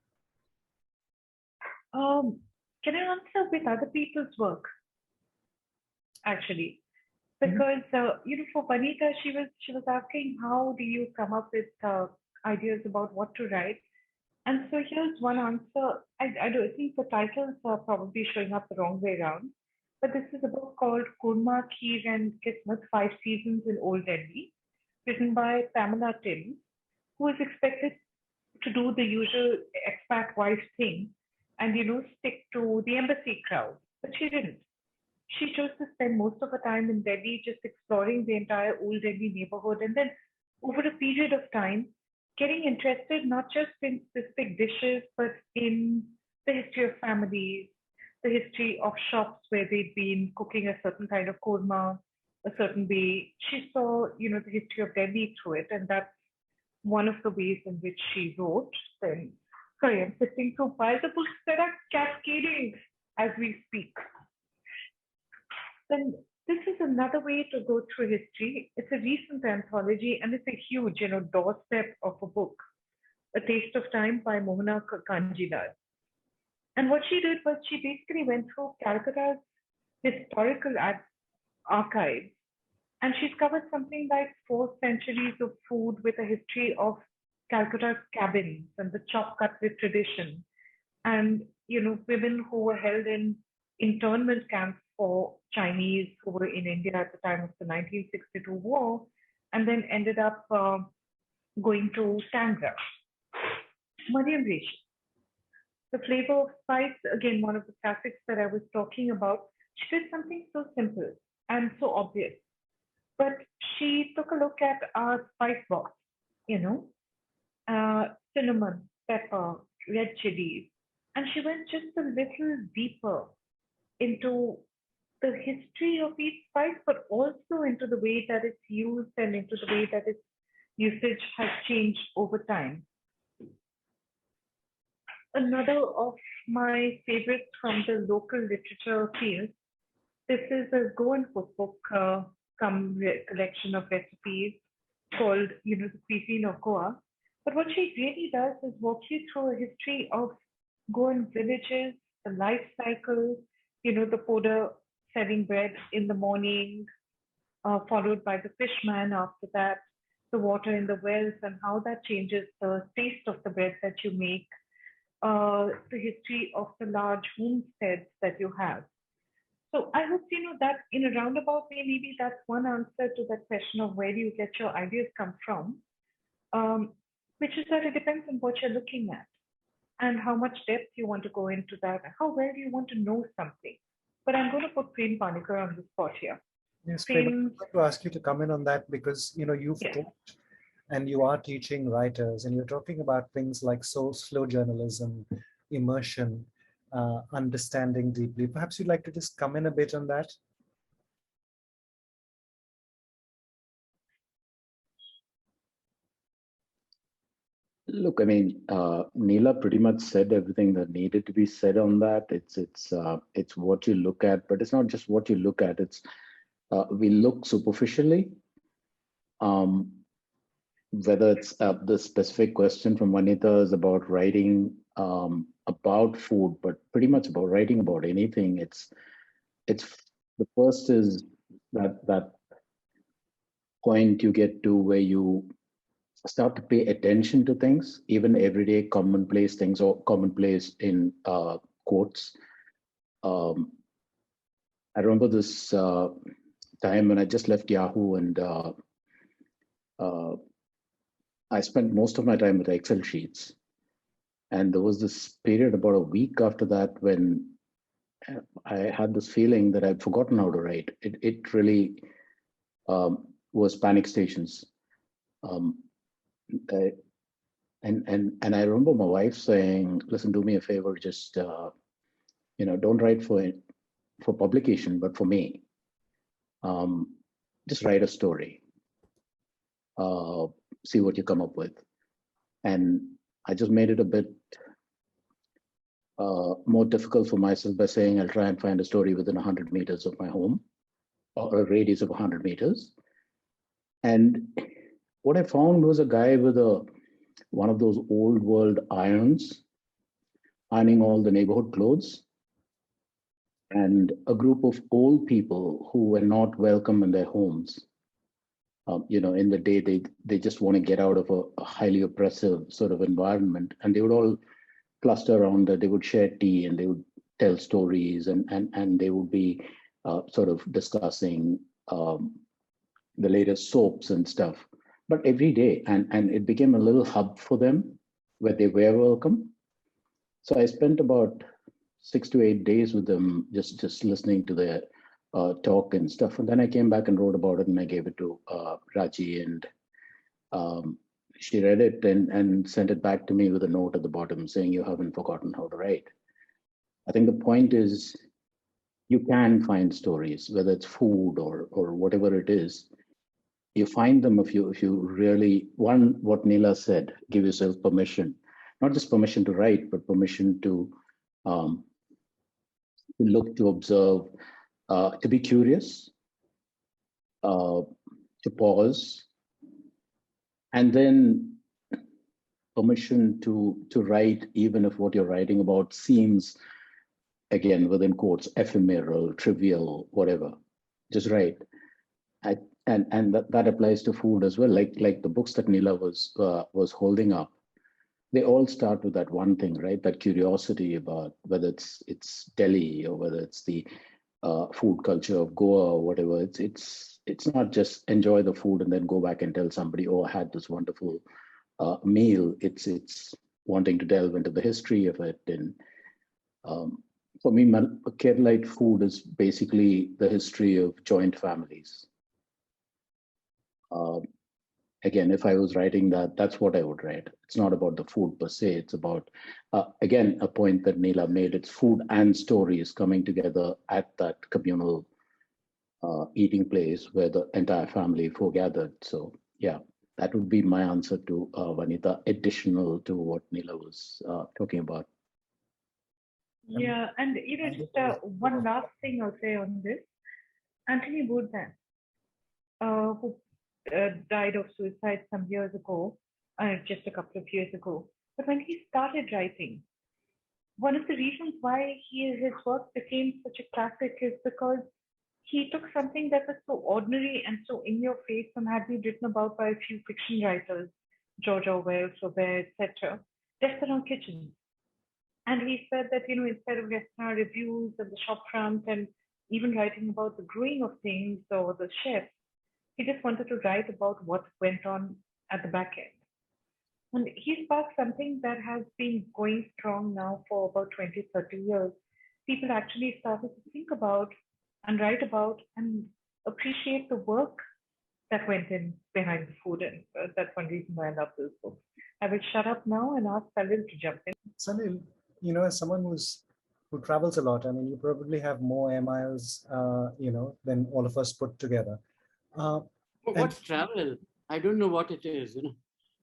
Can I answer with other people's work? Actually, because for Vanita, she was asking how do you come up with ideas about what to write. And so here's one answer. I don't think the titles are probably showing up the wrong way around, but this is a book called Kurma, Kheer and Kismet, 5 Seasons in Old Delhi, written by Pamela Tim, who is expected to do the usual expat wife thing and, stick to the embassy crowd. But she didn't. she chose to spend most of her time in Delhi just exploring the entire old Delhi neighborhood, and then over a period of time, getting interested not just in specific dishes, but in the history of families, the history of shops where they'd been cooking a certain kind of korma, a certain way. She saw, the history of Delhi through it, and that's one of the ways in which she wrote. Then, sorry, I'm sifting through while the books that are cascading as we speak. Then this is another way to go through history. It's a recent anthology and it's a huge, doorstep of a book, A Taste of Time by Mohana Kanjilal. And what she did was she basically went through Calcutta's historical archives, and she's covered something like 4 centuries of food with a history of Calcutta's cabins and the chop cutlet tradition, and women who were held in internment camps for Chinese who were in India at the time of the 1962 war, and then ended up going to Tangra. Mariam Reshi, The Flavor of Spice, again, one of the classics that I was talking about. She did something so simple and so obvious, but she took a look at our spice box, cinnamon, pepper, red chilies, and she went just a little deeper into the history of each spice, but also into the way that it's used and into the way that its usage has changed over time. Another of my favorites from the local literature field, this is a Go and Cookbook collection of recipes called, The Cuisine of Goa. But what she really does is walk you through a history of Goan villages, the life cycle, the poda selling bread in the morning, followed by the fishman after that, the water in the wells and how that changes the taste of the bread that you make, the history of the large homesteads that you have. So I hope, that in a roundabout way, maybe that's one answer to that question of where do you get your ideas come from, which is that it depends on what you're looking at and how much depth you want to go into that, how well you want to know something. But I'm going to put Prem Panikar on the spot here. Yes, Prem, I'm going to ask you to comment on that because, you've taught and you are teaching writers and you're talking about things like slow journalism, immersion, understanding deeply. Perhaps you'd like to just come in a bit on that? Look, I mean, Neela pretty much said everything that needed to be said on that. It's what you look at, but it's not just what you look at. It's we look superficially. Whether it's the specific question from Vanita is about writing about food, but pretty much about writing about anything. It's the first is that point you get to where you start to pay attention to things, even everyday commonplace things or commonplace in quotes. I remember this time when I just left Yahoo and I spent most of my time with Excel sheets. And there was this period about a week after that when I had this feeling that I'd forgotten how to write. It really was panic stations. And I remember my wife saying, "Listen, do me a favor, just don't write for publication, but for me, just write a story, see what you come up with." And I just made it a bit more difficult for myself by saying I'll try and find a story within 100 meters of my home, or a radius of 100 meters. And what I found was a guy with one of those old world irons, ironing all the neighborhood clothes, and a group of old people who were not welcome in their homes. In the day, they just want to get out of a highly oppressive sort of environment, and they would all cluster around that. They would share tea and they would tell stories, and they would be sort of discussing the latest soaps and stuff. But every day, and it became a little hub for them where they were welcome. So I spent about 6 to 8 days with them, just listening to their talk and stuff. And then I came back and wrote about it, and I gave it to Raji, and she read it and sent it back to me with a note at the bottom saying, "You haven't forgotten how to write." I think the point is, you can find stories, whether it's food or whatever it is. You find them if you really, what Neela said, give yourself permission, not just permission to write, but permission to look, to observe, to be curious, to pause, and then permission to write, even if what you're writing about seems, again, within quotes, ephemeral, trivial, whatever. Just write. And that applies to food as well. Like the books that Neela was holding up, they all start with that one thing, right? That curiosity about whether it's Delhi or whether it's the food culture of Goa or whatever. It's not just enjoy the food and then go back and tell somebody, "Oh, I had this wonderful meal." It's wanting to delve into the history of it. And for me, Keralite food is basically the history of joint families. Again, if I was writing that, that's what I would write. It's not about the food per se. It's about, again, a point that Neela made. It's food and stories coming together at that communal eating place where the entire family foregathered. So yeah, that would be my answer to Vanita, additional to what Neela was talking about. Yeah, and just one last thing I'll say on this. Anthony Bourdain, who died of suicide some years ago, just a couple of years ago. But when he started writing, one of the reasons why his work became such a classic is because he took something that was so ordinary and so in your face and had been written about by a few fiction writers, George Orwell, Flaubert, etc., restaurant kitchens. And he said that, instead of restaurant reviews and the shop front and even writing about the brewing of things or the chefs, he just wanted to write about what went on at the back end. And he sparked something that has been going strong now for about 20, 30 years. People actually started to think about and write about and appreciate the work that went in behind the food. And that's one reason why I love this book. I will shut up now and ask Salil to jump in. Salil, as someone who travels a lot, I mean, you probably have more air miles, than all of us put together. What's travel? I don't know what it is, The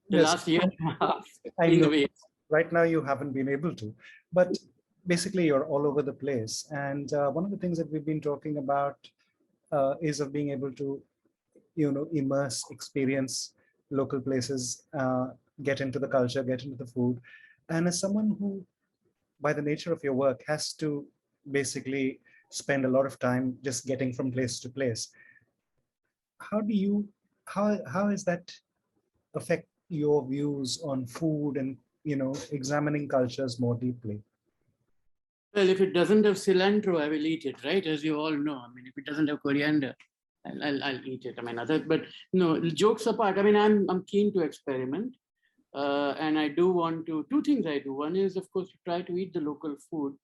Yes, last year and a half. I in know. the way. Right now you haven't been able to, but basically you're all over the place. And one of the things that we've been talking about is of being able to, immerse, experience local places, get into the culture, get into the food. And as someone who, by the nature of your work, has to basically spend a lot of time just getting from place to place, how does that affect your views on food and examining cultures more deeply? Well, if it doesn't have cilantro, I will eat it, right? As you all know. I mean, if it doesn't have coriander, I'll eat it. I mean, but no, jokes apart, I mean, I'm keen to experiment. And I do want to, two things I do. One is, of course, to try to eat the local food.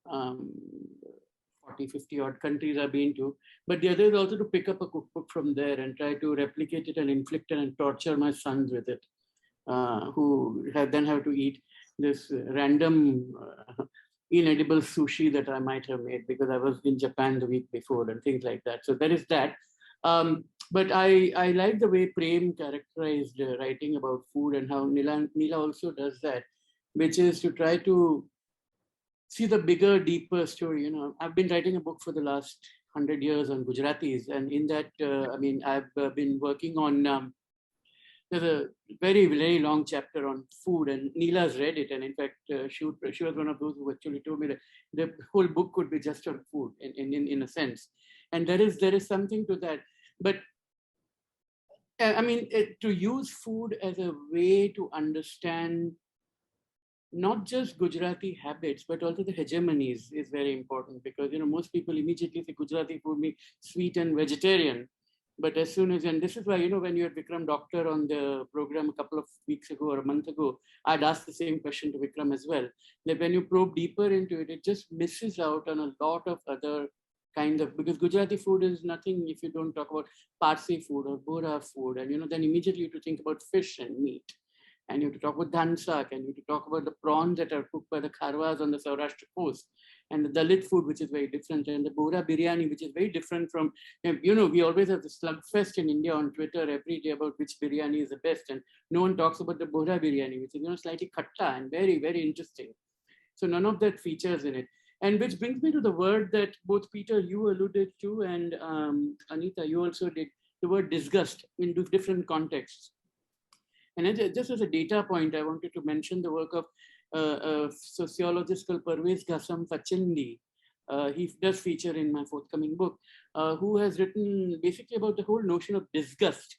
40, 50 odd countries I've been to. But the other is also to pick up a cookbook from there and try to replicate it and inflict it and torture my sons with it, who then have to eat this random inedible sushi that I might have made because I was in Japan the week before and things like that. So there is that. But I like the way Prem characterized writing about food and how Neela also does that, which is to try to see the bigger, deeper story. I've been writing a book for the last 100 years on Gujaratis. And in that, I've been working on, there's a very, very long chapter on food, and Neela's read it. And in fact, she was one of those who actually told me that the whole book could be just on food in a sense. And there is something to that. But I mean, to use food as a way to understand not just Gujarati habits, but also the hegemonies is very important because, most people immediately say Gujarati food means sweet and vegetarian. But as soon as, and this is why, when you had Vikram Doctor on the program a couple of weeks ago or a month ago, I'd asked the same question to Vikram as well, that when you probe deeper into it, it just misses out on a lot of other kind of, because Gujarati food is nothing if you don't talk about Parsi food or Bora food. And, then immediately you have to think about fish and meat. And you have to talk about dhansak, and you have to talk about the prawns that are cooked by the Kharwas on the Saurashtra coast, and the Dalit food, which is very different, and the Bora biryani, which is very different from, we always have the slugfest in India on Twitter every day about which biryani is the best, and no one talks about the Bora biryani, which is, slightly khatta and very, very interesting. So none of that features in it. And which brings me to the word that both Peter, you alluded to, and Anita, you also did, the word disgust in different contexts. And just as a data point, I wanted to mention the work of sociologist called Parvez Ghasam Fachindi. He does feature in my forthcoming book, who has written basically about the whole notion of disgust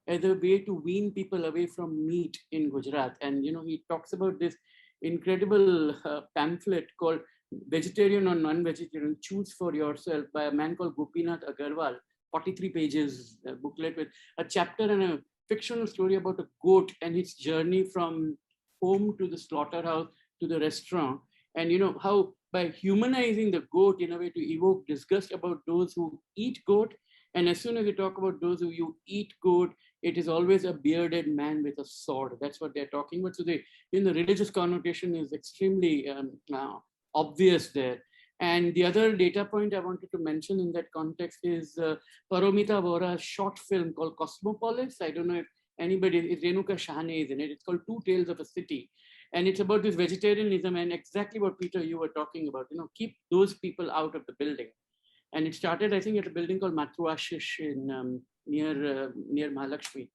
as a way to wean people away from meat in Gujarat. And, he talks about this incredible pamphlet called Vegetarian or Non-Vegetarian, Choose for Yourself, by a man called Gopinath Agarwal, 43 pages booklet with a chapter and a fictional story about a goat and its journey from home to the slaughterhouse to the restaurant. And how by humanizing the goat in a way to evoke disgust about those who eat goat. And as soon as you talk about those who eat goat, it is always a bearded man with a sword. That's what they're talking about. So the religious connotation is extremely obvious there. And the other data point I wanted to mention in that context is Paromita Vora's short film called Cosmopolis. I don't know if anybody, Renuka Shahane is in it. It's called Two Tales of a City. And it's about this vegetarianism and exactly what, Peter, you were talking about, keep those people out of the building. And it started, I think, at a building called Matruashish in near Mahalakshmi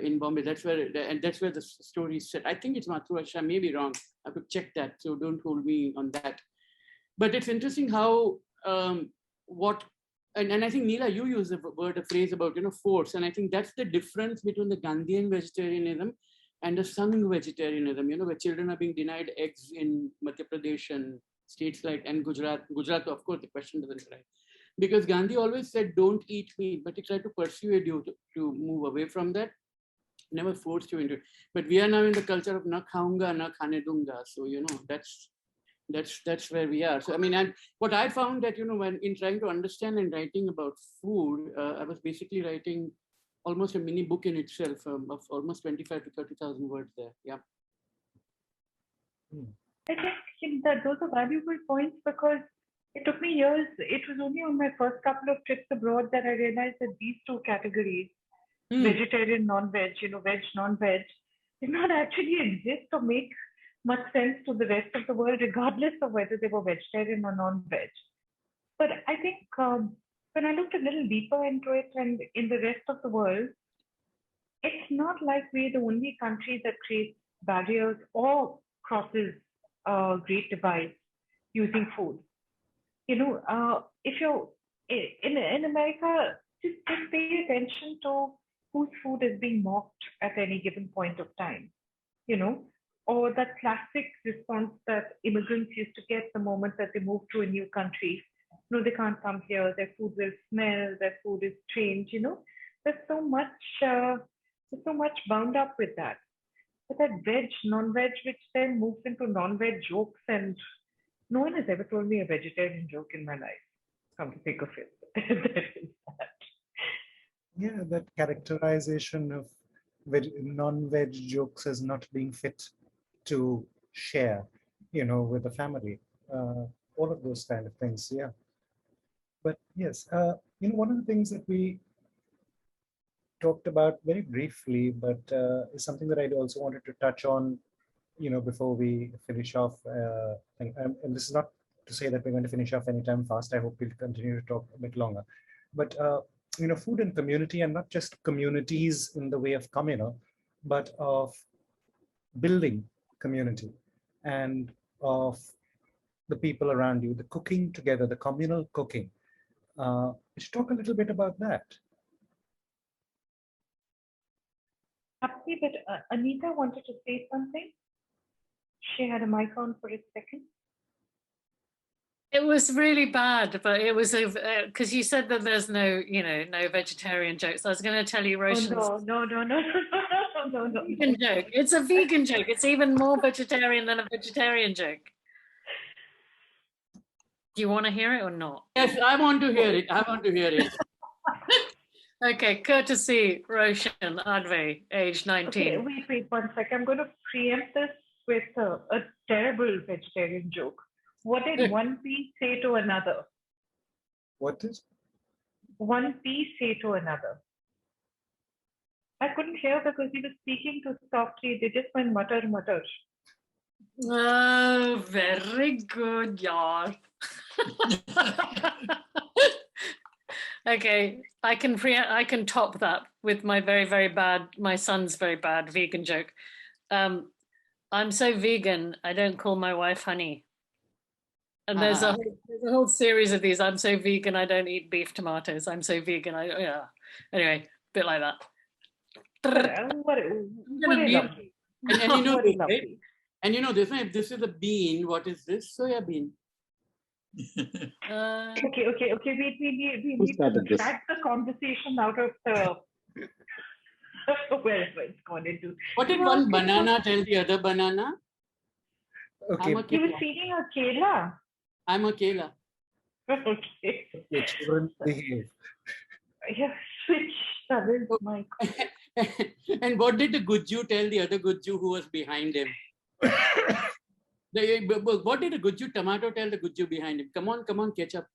in Bombay. That's where the story is set. I think it's Matruashish. I may be wrong. I could check that, so don't hold me on that. But it's interesting how and I think, Neela, you use a phrase about force, and I think that's the difference between the Gandhian vegetarianism and the Sangh vegetarianism. Where children are being denied eggs in Madhya Pradesh and states like and Gujarat. Gujarat, of course, the question doesn't arise, because Gandhi always said don't eat meat, but he tried to persuade you to move away from that. Never forced you into it. But we are now in the culture of na khaunga, na khane dunga. So that's where we are. So and what I found that when in trying to understand and writing about food, I was basically writing almost a mini book in itself of almost 25 to 30,000 words there. Yeah. I think that those are valuable points, because it took me years. It was only on my first couple of trips abroad that I realized that these two categories, vegetarian, non-veg, veg, non-veg, did not actually exist or make much sense to the rest of the world, regardless of whether they were vegetarian or non-veg. But I think when I looked a little deeper into it, and in the rest of the world, it's not like we're the only country that creates barriers or crosses great divides using food. If you're in America, just pay attention to whose food is being mocked at any given point of time, or that classic response that immigrants used to get the moment that they move to a new country. No, they can't come here. Their food will smell. Their food is strange. There's so much bound up with that. But that veg, non-veg, which then moves into non-veg jokes, and no one has ever told me a vegetarian joke in my life. Come to think of it, there is that. Yeah, that characterization of non-veg jokes as not being fit to share, with the family. All of those kind of things, yeah. But yes, one of the things that we talked about very briefly, but is something that I also wanted to touch on, before we finish off. And this is not to say that we're going to finish off anytime fast. I hope we'll continue to talk a bit longer. But food and community, and not just communities in the way of communal, but of building community and of the people around you, the cooking together, the communal cooking. We should talk a little bit about that. Happy, but Anita wanted to say something. She had a mic on for a second. It was really bad, but it was because you said that there's no vegetarian jokes. I was going to tell you Roshan's. Oh, no. Vegan joke. It's a vegan joke. It's even more vegetarian than a vegetarian joke. Do you want to hear it or not? Yes, I want to hear it. I want to hear it. Okay, courtesy Roshan Adve, age 19. Okay, wait 1 sec. I'm going to preempt this with a terrible vegetarian joke. What did one pea say to another? What is? One pea say to another. I couldn't hear because he was speaking too softly. They just went mutter, mutter. Oh, very good, y'all. Okay, I can top that with my my son's very bad vegan joke. I'm so vegan, I don't call my wife honey. And there's a whole series of these. I'm so vegan, I don't eat beef tomatoes. I'm so vegan, yeah. Anyway, bit like that. What lovely. And you know this, right? And you know this, if this is a bean, what is this? Soya bean. Okay. We need to drag the conversation out of the wherever it's gone into. What did one banana tell the other banana? Okay. He was feeding a kela. I'm a kela. Okay. Children behave. Yeah, switch. My And what did the Gujju tell the other Gujju who was behind him? What did the Gujju tomato tell the Gujju behind him? Come on, ketchup.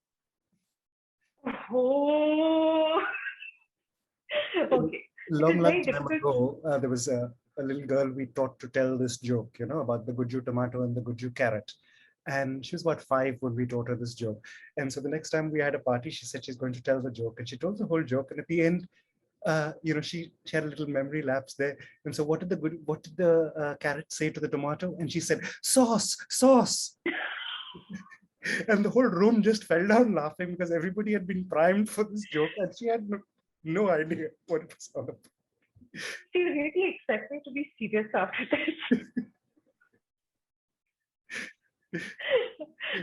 Oh. Okay. Long time ago, there was a little girl we taught to tell this joke, about the Gujju tomato and the Gujju carrot. And she was about 5 when we taught her this joke. And so the next time we had a party, she said she's going to tell the joke. And she told the whole joke. And at the end, she had a little memory lapse there. And so what did the carrot say to the tomato? And she said, sauce. And the whole room just fell down laughing because everybody had been primed for this joke and she had no idea what it was all about. She really expects me to be serious after this.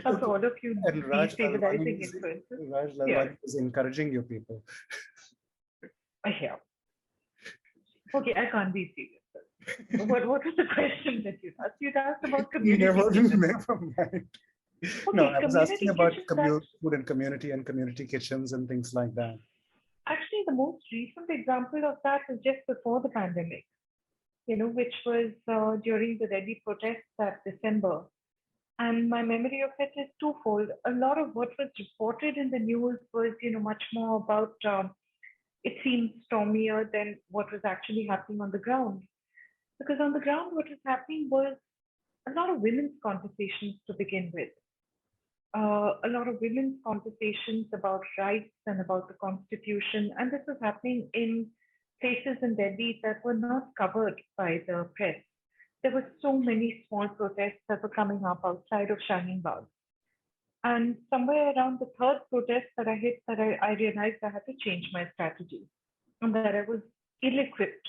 After all of you destabilizing influences. Raj Lalwani is encouraging you people. Yeah. Okay, I can't be serious. What was the question that you asked? You asked about community. Never mind. Okay, no, I was asking about food and community kitchens and things like that. Actually, the most recent example of that was just before the pandemic, which was during the Delhi protests that December. And my memory of it is twofold. A lot of what was reported in the news was, much more about, it seemed stormier than what was actually happening on the ground. Because on the ground, what was happening was a lot of women's conversations to begin with. A lot of women's conversations about rights and about the constitution. And this was happening in places in Delhi that were not covered by the press. There were so many small protests that were coming up outside of Shaheen Bagh. And somewhere around the third protest that I hit, I realized I had to change my strategy and that I was ill-equipped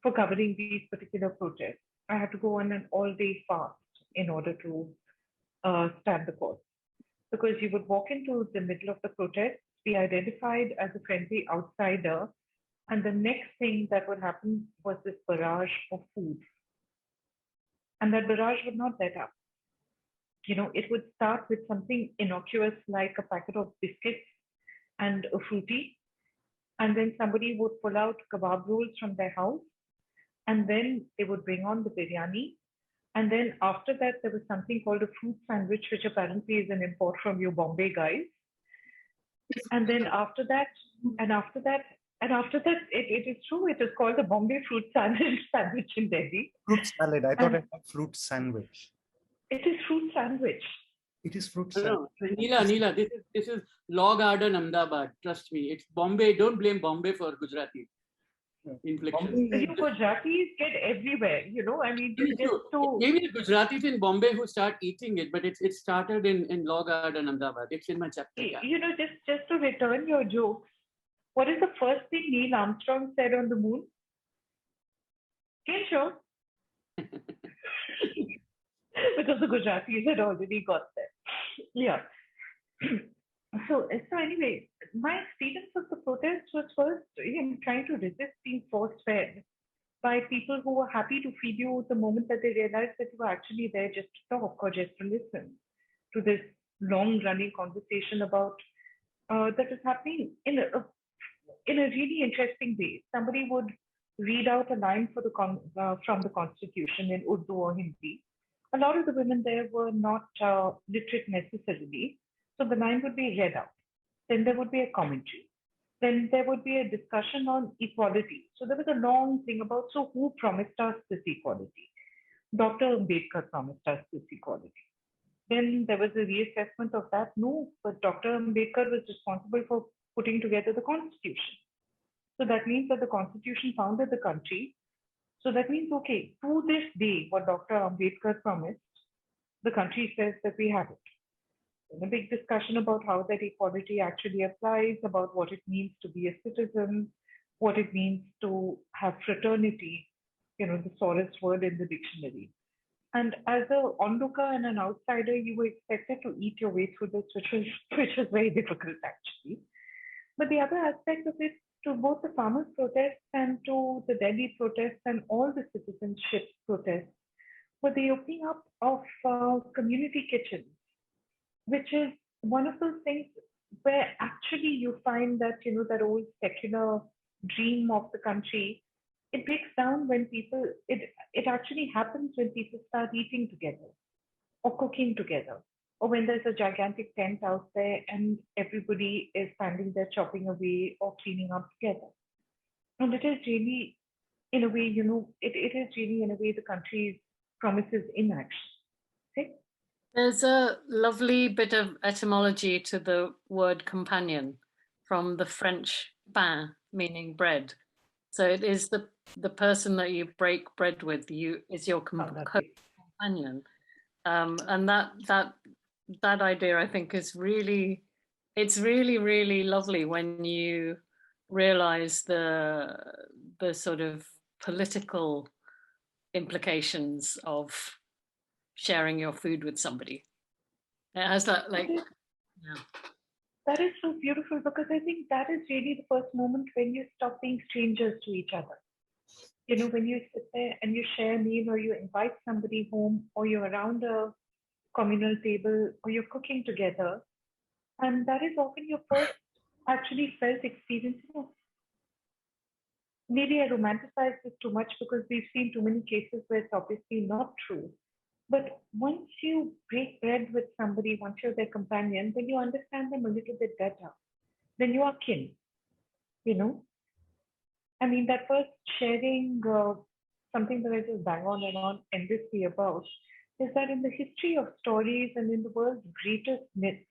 for covering these particular protests. I had to go on an all-day fast in order to stand the course. Because you would walk into the middle of the protest, be identified as a friendly outsider, and the next thing that would happen was this barrage of food. And that barrage would not let up. It would start with something innocuous like a packet of biscuits and a fruity. And then somebody would pull out kebab rolls from their house. And then they would bring on the biryani. And then after that, there was something called a fruit sandwich, which apparently is an import from you Bombay guys. And then after that, it is true. It is called the Bombay fruit sandwich in Delhi. Fruit salad. I thought I had fruit sandwich. It is fruit sandwich. It is fruit salad. No, Neela, this is Law Garden, Ahmedabad. Trust me, it's Bombay. Don't blame Bombay for Gujarati infliction. You Gujaratis get everywhere, I mean, maybe the Gujaratis in Bombay who start eating it, but it started in Law Garden, Ahmedabad. It's in my chapter. Just to return your jokes, what is the first thing Neil Armstrong said on the moon? Sure. Because the Gujaratis had already got there. Yeah. So anyway, my experience of the protest was first trying to resist being force-fed by people who were happy to feed you the moment that they realized that you were actually there just to talk or just to listen to this long-running conversation about that is happening in a really interesting way. Somebody would read out a line for from the Constitution in Urdu or Hindi. A lot of the women there were not literate necessarily, so the line would be read out. Then there would be a commentary. Then there would be a discussion on equality. So there was a long thing about, so who promised us this equality? Dr. Ambedkar promised us this equality. Then there was a reassessment of that. No, but Dr. Ambedkar was responsible for putting together the Constitution. So that means that the Constitution founded the country. So that means, okay, to this day, what Dr. Ambedkar promised, the country says that we have it. And a big discussion about how that equality actually applies, about what it means to be a citizen, what it means to have fraternity, the sorest word in the dictionary. And as an onlooker and an outsider, you were expected to eat your way through this, which was very difficult actually. But the other aspect of it, to both the farmers' protests and to the Delhi protests and all the citizenship protests, were the opening up of community kitchens, which is one of those things where actually you find that, that old secular dream of the country, it breaks down when people, it actually happens when people start eating together or cooking together, or when there's a gigantic tent out there and everybody is standing there chopping away or cleaning up together. And it is really, in a way, it is really, in a way, the country's promises in action. See? There's a lovely bit of etymology to the word companion from the French pain, meaning bread. So it is the person that you break bread with is your companion. And that idea, I think, is really, it's really, really lovely when you realize the sort of political implications of sharing your food with somebody. It has that, like, yeah. That is so beautiful, because I think that is really the first moment when you stop being strangers to each other. When you sit there and you share a meal, or you invite somebody home, or you're around a communal table, or you're cooking together, and that is often your first actually felt experience. Maybe I romanticize this too much because we've seen too many cases where it's obviously not true. But once you break bread with somebody, once you're their companion, then you understand them a little bit better. Then you are kin, I mean, that first sharing, something that I just bang on and on endlessly about, is that in the history of stories and in the world's greatest myths,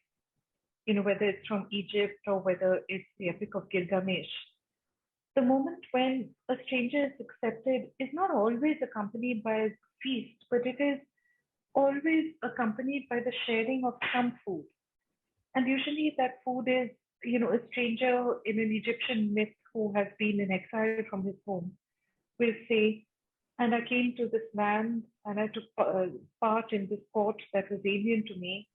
whether it's from Egypt or whether it's the Epic of Gilgamesh, the moment when a stranger is accepted is not always accompanied by a feast, but it is always accompanied by the sharing of some food. And usually that food is, a stranger in an Egyptian myth who has been in exile from his home will say, and I came to this land and I took part in this court that was alien to me,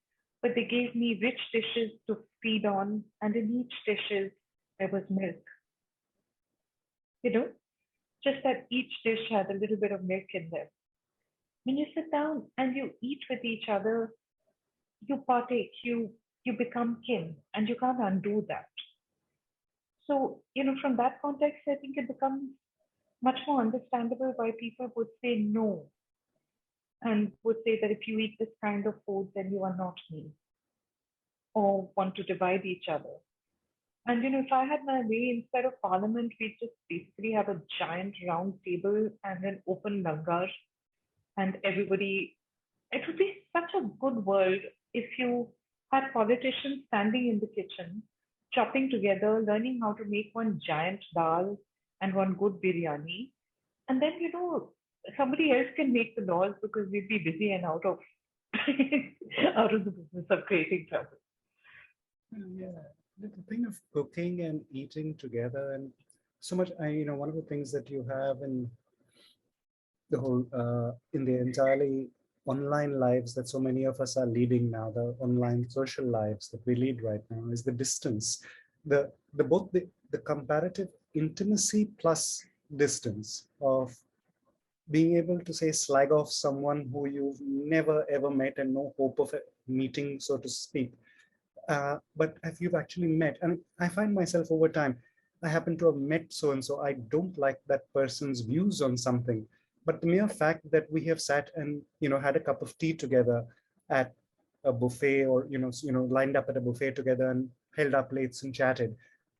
but they gave me rich dishes to feed on, and in each dishes there was milk. Just that each dish had a little bit of milk in there. When you sit down and you eat with each other, you partake, you become kin, and you can't undo that. So, from that context, I think it becomes much more understandable why people would say no, and would say that if you eat this kind of food, then you are not me, or want to divide each other. And if I had my way, instead of parliament, we'd just basically have a giant round table and an open langar, and everybody, it would be such a good world if you had politicians standing in the kitchen, chopping together, learning how to make one giant dal and one good biryani. And then, somebody else can make the laws because we'd be busy and out of the business of creating trouble. Yeah, the thing of cooking and eating together, and so much, one of the things that you have in the whole, in the entirely online lives that so many of us are leading now, the online social lives that we lead right now, is the distance, both the comparative intimacy plus distance of being able to say slag off someone who you've never ever met and no hope of meeting, so to speak. But if you've actually met, and I find myself over time, I happen to have met so-and-so, I don't like that person's views on something. But the mere fact that we have sat and, had a cup of tea together at a buffet, or, lined up at a buffet together and held our plates and chatted,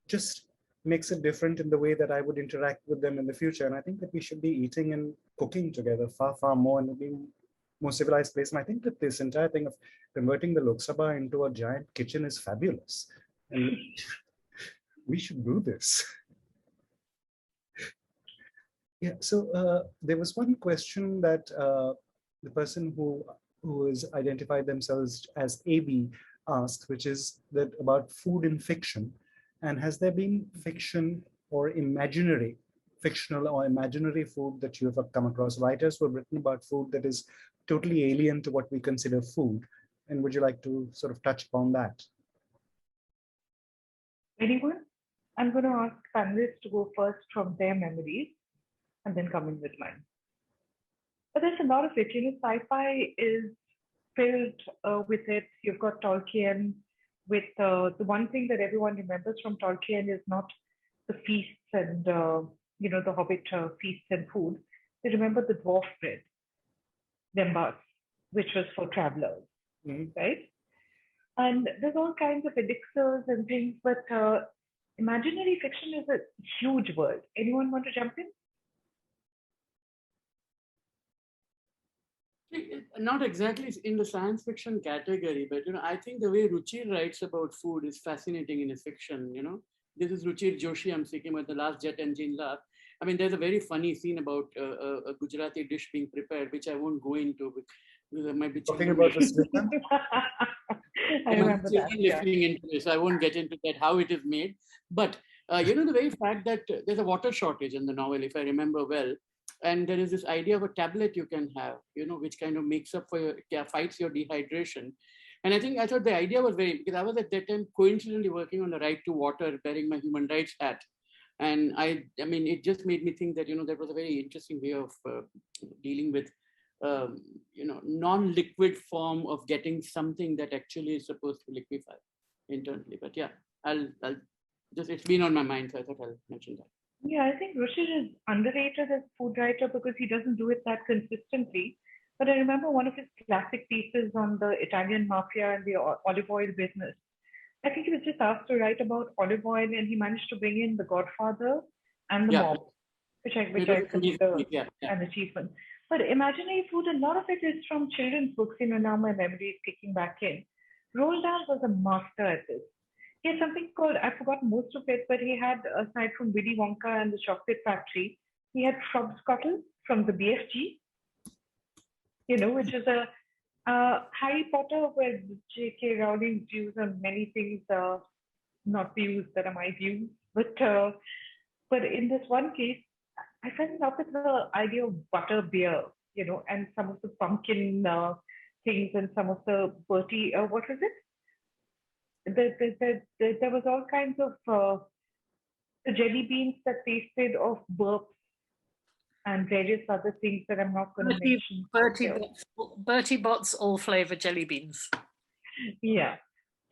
just makes it different in the way that I would interact with them in the future. And I think that we should be eating and cooking together far, far more, and being more civilized place. And I think that this entire thing of converting the Lok Sabha into a giant kitchen is fabulous. And we should do this. Yeah, so there was one question that the person who has identified themselves as AB asked, which is that about food in fiction. And has there been fiction or fictional or imaginary food that you have come across? Writers who have written about food that is totally alien to what we consider food. And would you like to sort of touch upon that? Anyone? I'm going to ask panelists to go first from their memories and then come in with mine. But there's a lot of it. Sci-fi is filled with it. You've got Tolkien with the one thing that everyone remembers from Tolkien is not the feasts and, the Hobbit feasts and food. They remember the dwarf bread, Lembas, which was for travelers, right? And there's all kinds of elixirs and things, but imaginary fiction is a huge word. Anyone want to jump in? Not exactly in the science fiction category, but I think the way Ruchir writes about food is fascinating in his fiction. This is Ruchir Joshi I'm speaking about, The Last Jet Engine Love. I mean, there's a very funny scene about a Gujarati dish being prepared, which I won't go into because there might be talking about this. I remember that. Listening into this, I won't get into that how it is made. But the very fact that there's a water shortage in the novel, if I remember well. And there is this idea of a tablet you can have, which kind of makes up for fights your dehydration. And I thought the idea was because I was at that time coincidentally working on the right to water, wearing my human rights hat. And I mean, it just made me think that, that was a very interesting way of dealing with, non-liquid form of getting something that actually is supposed to liquefy internally. But yeah, it's been on my mind, so I thought I'll mention that. Yeah, I think Ruchir is underrated as food writer because he doesn't do it that consistently. But I remember one of his classic pieces on the Italian mafia and the olive oil business. I think he was just asked to write about olive oil, and he managed to bring in The Godfather and The Mob, which I consider an achievement. But imaginary food, a lot of it is from children's books. Now my memory is kicking back in. Roald Dahl was a master at this. He had something called, I've forgotten most of it, but he had, aside from Willy Wonka and the Chocolate Factory, he had Frobscottle from the BFG, which is a Harry Potter where J.K. Rowling's views on many things are not views that are my views. But in this one case, I fell in love with the idea of butter beer, and some of the pumpkin things and some of the Bertie, what was it? There was all kinds of the jelly beans that tasted of burps and various other things that I'm not going to mention. Bertie Bott's all flavor jelly beans. Yeah.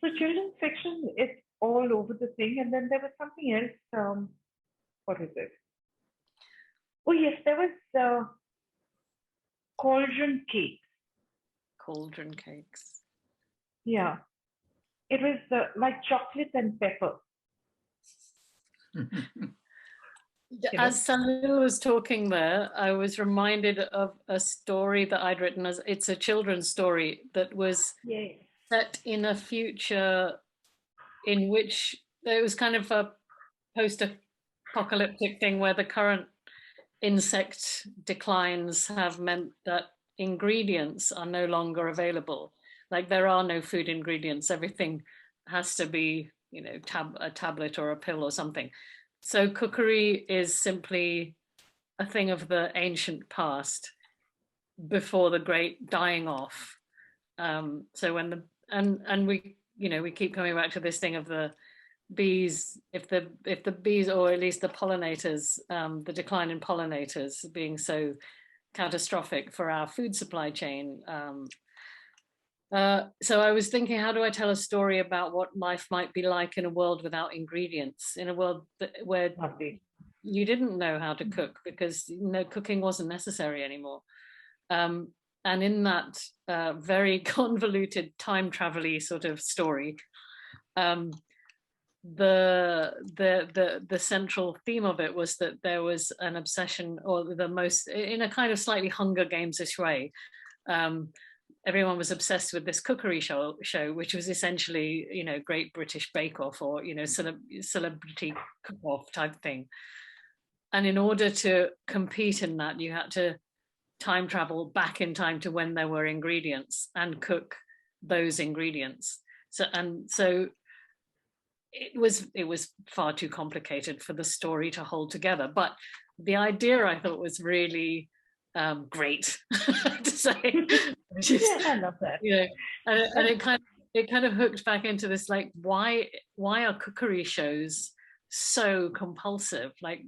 So children's fiction is all over the thing. And then there was something else. What was it? Oh, yes, there was cauldron cakes. Cauldron cakes. Yeah. It was like chocolate and pepper. As Sahil was talking there, I was reminded of a story that I'd written it's a children's story that was set in a future in which there was kind of a post-apocalyptic thing where the current insect declines have meant that ingredients are no longer available. Like there are no food ingredients. Everything has to be, a tablet or a pill or something. So cookery is simply a thing of the ancient past before the great dying off. So when we keep coming back to this thing of the bees, if the bees, or at least the pollinators, the decline in pollinators being so catastrophic for our food supply chain. So I was thinking, how do I tell a story about what life might be like in a world without ingredients, in a world where you didn't know how to cook because cooking wasn't necessary anymore. And in that very convoluted time travel-y sort of story, the central theme of it was that there was an obsession, or in a kind of slightly Hunger Games-ish way. Everyone was obsessed with this cookery show, which was essentially, Great British Bake Off, or celebrity cook-off type thing. And in order to compete in that, you had to time travel back in time to when there were ingredients and cook those ingredients. So it was far too complicated for the story to hold together. But the idea, I thought, was really great to say. I love that. And it kind of hooked back into this, like, why are cookery shows so compulsive? Like,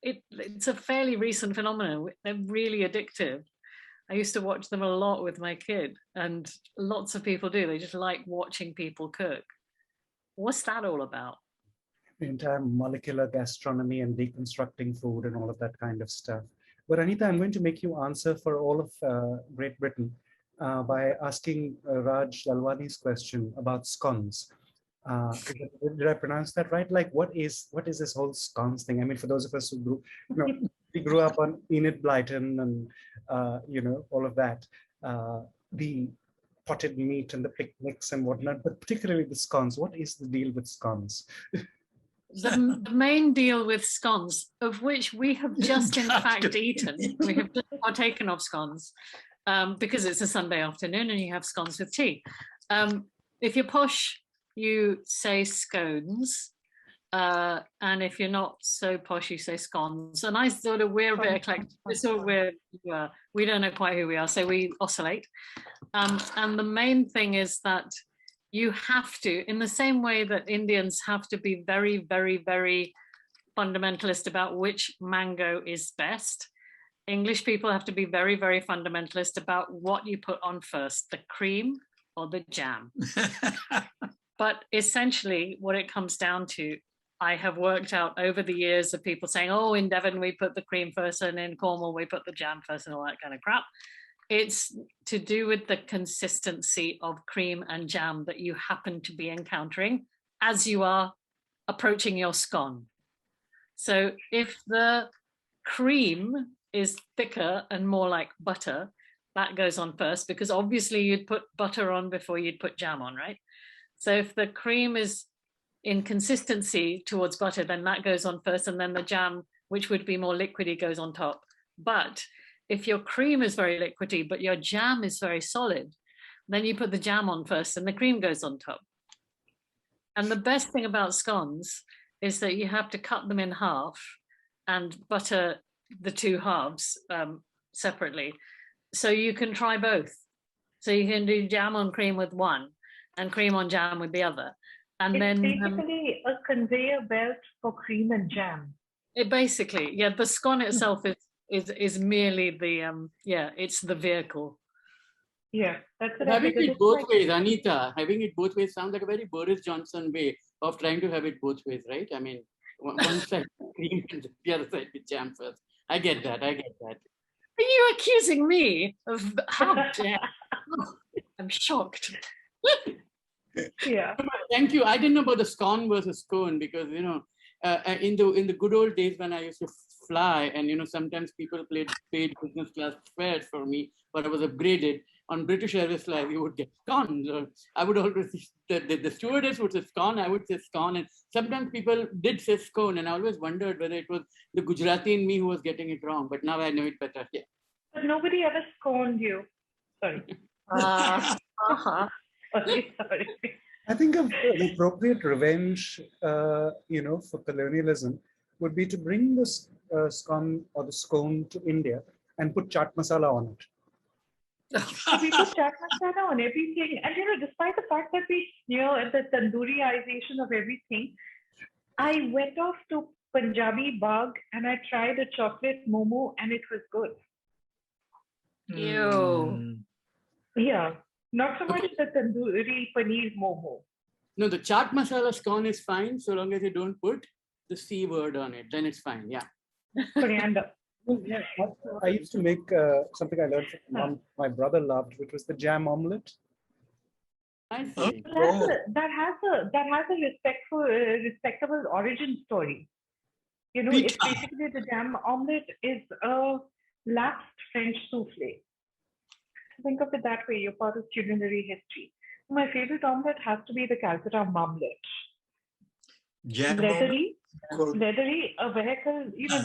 it's a fairly recent phenomenon. They're really addictive. I used to watch them a lot with my kid, and lots of people do. They just like watching people cook. What's that all about? The entire molecular gastronomy and deconstructing food and all of that kind of stuff. But Anita, I'm going to make you answer for all of Great Britain by asking Raj Lalwani's question about scones. Did I pronounce that right? Like, what is this whole scones thing? I mean, for those of us who we grew up on Enid Blyton and all of that, the potted meat and the picnics and whatnot, but particularly the scones. What is the deal with scones? The main deal with scones, of which we have just in fact eaten, we have just partaken of scones, because it's a Sunday afternoon and you have scones with tea. If you're posh, you say scones, and if you're not so posh, you say scones. And we're a bit eclectic. We don't know quite who we are, so we oscillate. And the main thing is that you have to, in the same way that Indians have to be very, very, very fundamentalist about which mango is best, English people have to be very, very fundamentalist about what you put on first, the cream or the jam. But essentially what it comes down to, I have worked out over the years of people saying, oh, in Devon we put the cream first and in Cornwall we put the jam first and all that kind of crap. It's to do with the consistency of cream and jam that you happen to be encountering as you are approaching your scone. So if the cream is thicker and more like butter, that goes on first, because obviously you'd put butter on before you'd put jam on, right? So if the cream is in consistency towards butter, then that goes on first, and then the jam, which would be more liquidy, goes on top. But if your cream is very liquidy, but your jam is very solid, then you put the jam on first and the cream goes on top. And the best thing about scones is that you have to cut them in half and butter the two halves separately. So you can try both. So you can do jam on cream with one and cream on jam with the other. And it's then basically a conveyor belt for cream and jam. It basically, yeah, the scone itself is merely the it's the vehicle. Yeah, that's what having it both ways, Anita. Having it both ways sounds like a very Boris Johnson way of trying to have it both ways, right? I mean, one side cream and the other side with jam first. I get that. Are you accusing me of how dare? I'm shocked. Yeah. Thank you. I didn't know about the scone versus scone because in the good old days when I used to fly, and sometimes people paid business class fares for me, but I was upgraded. On British Airways flight, you would get scones. I would always the stewardess would say scone, I would say scone, and sometimes people did say scone, and I always wondered whether it was the Gujarati in me who was getting it wrong. But now I know it better. Yeah. But nobody ever scorned you. Sorry. Sorry. I think an appropriate revenge, for colonialism would be to bring this scone or the scone to India and put chaat masala on it. We put chaat masala on everything, and despite the fact that we sneer at the tandooriization of everything, I went off to Punjabi Bagh and I tried a chocolate momo, and it was good. Ew. Yeah, not so much Okay. the tandoori paneer momo. No, the chaat masala scone is fine so long as you don't put the C word on it. Then it's fine. Yeah. Coriander. Well, yeah, I used to make something I learned from my brother loved, which was the jam omelette. I see. That has a respectable origin story. You know, it's basically the jam omelette is a lapsed French souffle. Think of it that way. You're part of culinary history. My favorite omelette has to be the Calcutta marmalade. Leathery, a vehicle, you know,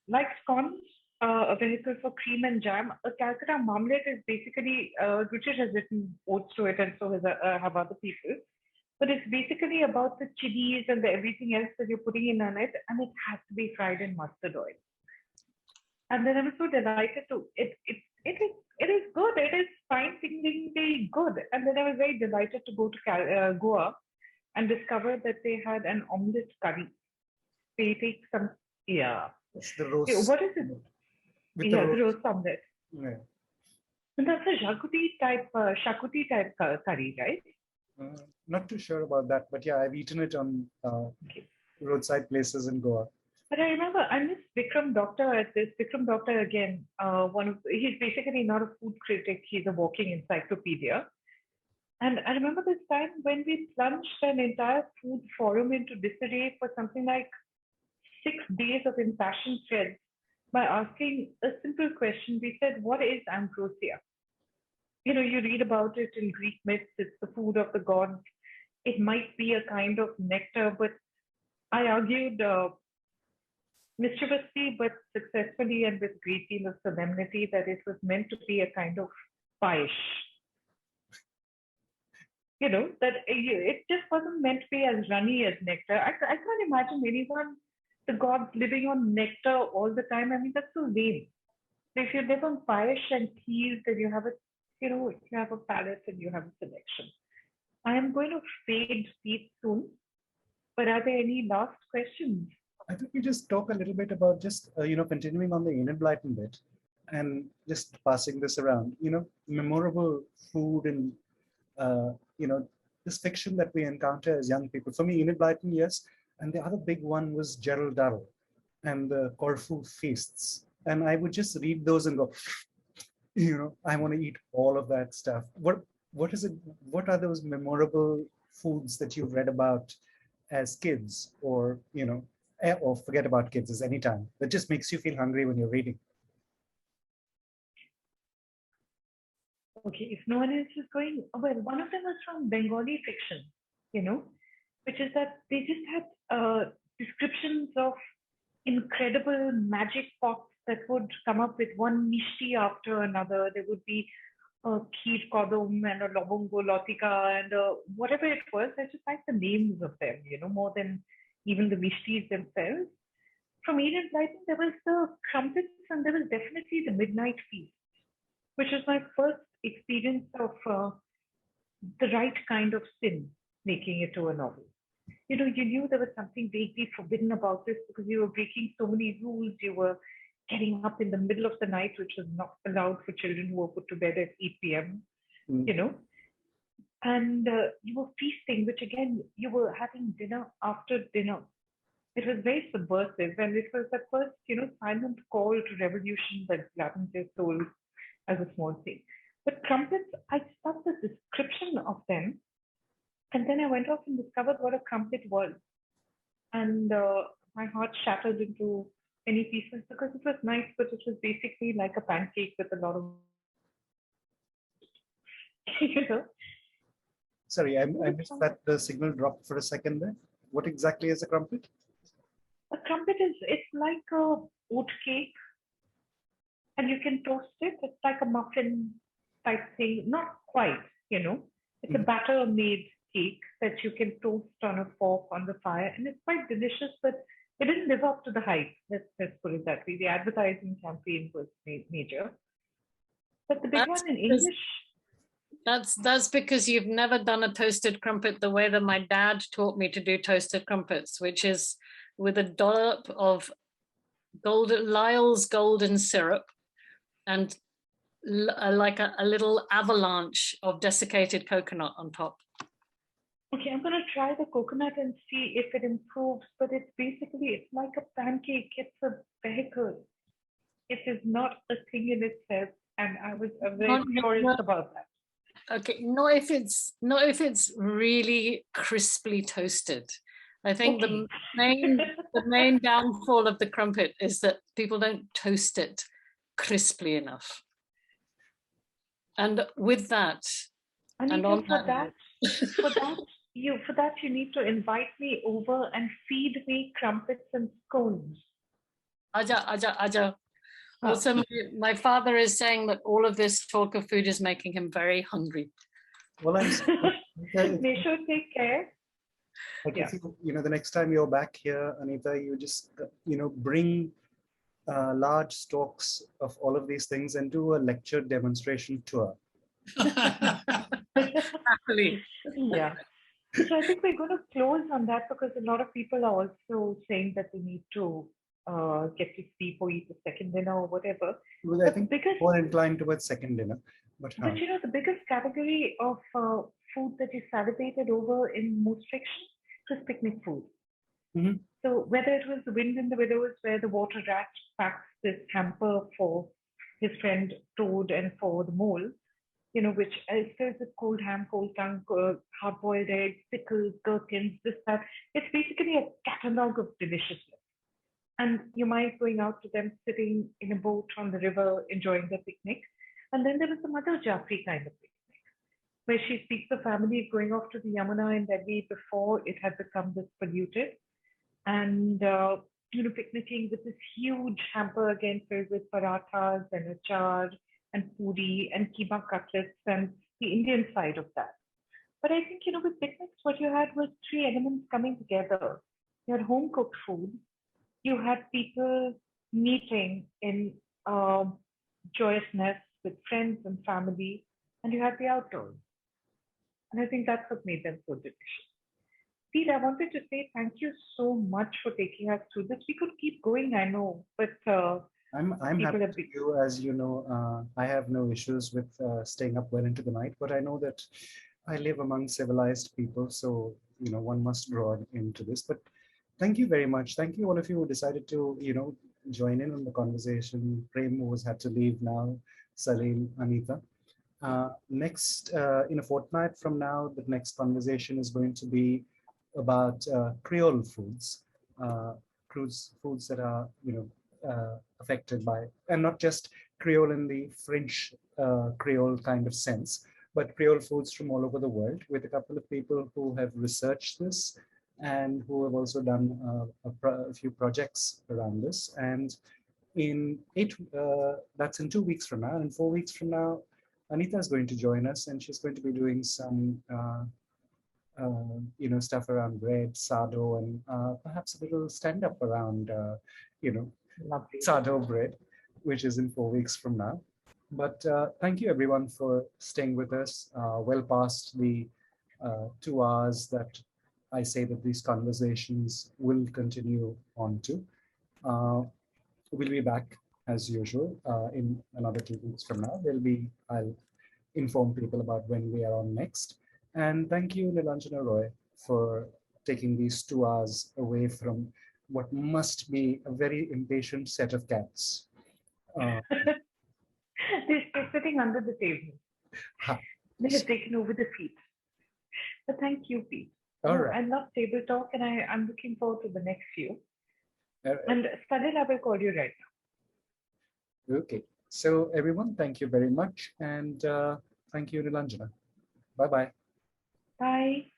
like scones, a vehicle for cream and jam. A Calcutta marmalade is basically, Richard has written odes to it, and so have other people. But it's basically about the chilies and the everything else that you're putting in on it, and it has to be fried in mustard oil. And then I was so delighted to it is good. It is fine-fingeringly good. And then I was very delighted to go to Goa and discover that they had an omelette curry. They take some, It's the roast. What is it? With The the roast omelette. Yeah. And that's a shakuti type curry, right? Not too sure about that, but yeah, I've eaten it on roadside places in Goa. But I remember I missed Vikram Doctor at this. Vikram Doctor again, he's basically not a food critic, he's a walking encyclopedia. And I remember this time when we plunged an entire food forum into disarray for something like 6 days of impassioned threads by asking a simple question. We said, what is ambrosia? You know, you read about it in Greek myths, it's the food of the gods. It might be a kind of nectar, but I argued mischievously but successfully and with great deal of solemnity that it was meant to be a kind of paish. You know, that it just wasn't meant to be as runny as nectar. I can't imagine anyone, the gods, living on nectar all the time. I mean, that's so lame. So if you live on paish and teas, then you have you have a palate and you have a selection. I am going to fade speech soon, but are there any last questions? I think we just talk a little bit about just, continuing on the Enid-Blyton bit and just passing this around, memorable food and, this fiction that we encounter as young people. For me, Enid-Blyton, yes. And the other big one was Gerald Durrell and the Corfu feasts. And I would just read those and go, I want to eat all of that stuff. What is it? What are those memorable foods that you've read about as kids, or or forget about kids as any time, that just makes you feel hungry when you're reading? Okay, if no one else is going, well, one of them was from Bengali fiction, which is that they just had descriptions of incredible magic pots that would come up with one mishti after another. There would be a kheer kodum and a lobongo lotika and whatever it was. I just like the names of them, more than even the mishtis themselves. From Enid-Blyton, there was the crumpets and there was definitely the midnight feast, which was my first experience of the right kind of sin making it to a novel. You knew there was something vaguely forbidden about this because you were breaking so many rules. You were getting up in the middle of the night, which was not allowed for children who were put to bed at 8 p.m., and you were feasting, which again, you were having dinner after dinner. It was very subversive, and it was the first, silent call to revolution that gladdened their souls as a small thing. But crumpets, I saw the description of them, and then I went off and discovered what a crumpet was. And my heart shattered into many pieces because it was nice, but it was basically like a pancake with a lot of, Sorry, I missed that the signal dropped for a second there. What exactly is a crumpet? A crumpet it's like a oat cake, and you can toast it. It's like a muffin type thing. Not quite, It's a batter-made cake that you can toast on a fork on the fire, and it's quite delicious, but it didn't live up to the hype. Let's put it that way. The advertising campaign was major. But the big one in English... That's because you've never done a toasted crumpet the way that my dad taught me to do toasted crumpets, which is with a dollop of Lyle's golden syrup and like a little avalanche of desiccated coconut on top. Okay, I'm gonna try the coconut and see if it improves, but it's like a pancake. It's a vehicle. It is not a thing in itself, and I was very curious about that. Okay, not if it's really crisply toasted. I think Okay. the main downfall of the crumpet is that people don't toast it crisply enough. And with that, Anita, for that you need to invite me over and feed me crumpets and scones. Aja. Also, my father is saying that all of this talk of food is making him very hungry. Well, They should take care. Like if the next time you're back here, Anita, you just bring large stocks of all of these things and do a lecture demonstration tour. Happily. Yeah. So I think we're going to close on that because a lot of people are also saying that they need to get to sleep or eat a second dinner or whatever. Well, I think more inclined towards second dinner. But the biggest category of food that is celebrated over in most fiction was picnic food. Mm-hmm. So whether it was The Wind in the Willows, where the water rat packs this hamper for his friend Toad and for the mole, which is filled with cold ham, cold tongue, hard-boiled eggs, pickles, gherkins, this, that. It's basically a catalog of deliciousness. And you might going out to them sitting in a boat on the river, enjoying their picnic. And then there was the Mother Jafri kind of picnic, where she speaks the family going off to the Yamuna in Delhi before it had become this polluted. And, picnicking with this huge hamper again filled with parathas and achar and puri and keema cutlets and the Indian side of that. But I think, with picnics, what you had was three elements coming together. You had home cooked food. You had people meeting in joyousness with friends and family, and you had the outdoors. And I think that's what made them so delicious. Pete, I wanted to say thank you so much for taking us through this. We could keep going, I know, but I'm happy to you. As you know, I have no issues with staying up well into the night, but I know that I live among civilized people, so one must draw into this. But thank you very much. Thank you all of you who decided to join in on the conversation. Prem, who has had to leave now, Salil, Anita. Next, in a fortnight from now, the next conversation is going to be about Creole foods, foods that are affected by, and not just Creole in the French Creole kind of sense, but Creole foods from all over the world, with a couple of people who have researched this and who have also done a few projects around this. And that's in 2 weeks from now. And 4 weeks from now, Anita is going to join us, and she's going to be doing some stuff around bread, sardo, and perhaps a little stand-up around, sardo bread, which is in 4 weeks from now. But thank you, everyone, for staying with us well past the 2 hours that I say that these conversations will continue on to. We'll be back as usual in another 2 weeks from now. I'll inform people about when we are on next. And thank you, Nilanjana Roy, for taking these 2 hours away from what must be a very impatient set of cats. They're sitting under the table. They have taken over the feet. But thank you, Pete. All right. I love table talk, and I'm looking forward to the next few. And Salil, I will call you right now. Okay. So everyone, thank you very much. And thank you, Nilanjana. Bye-bye. Bye.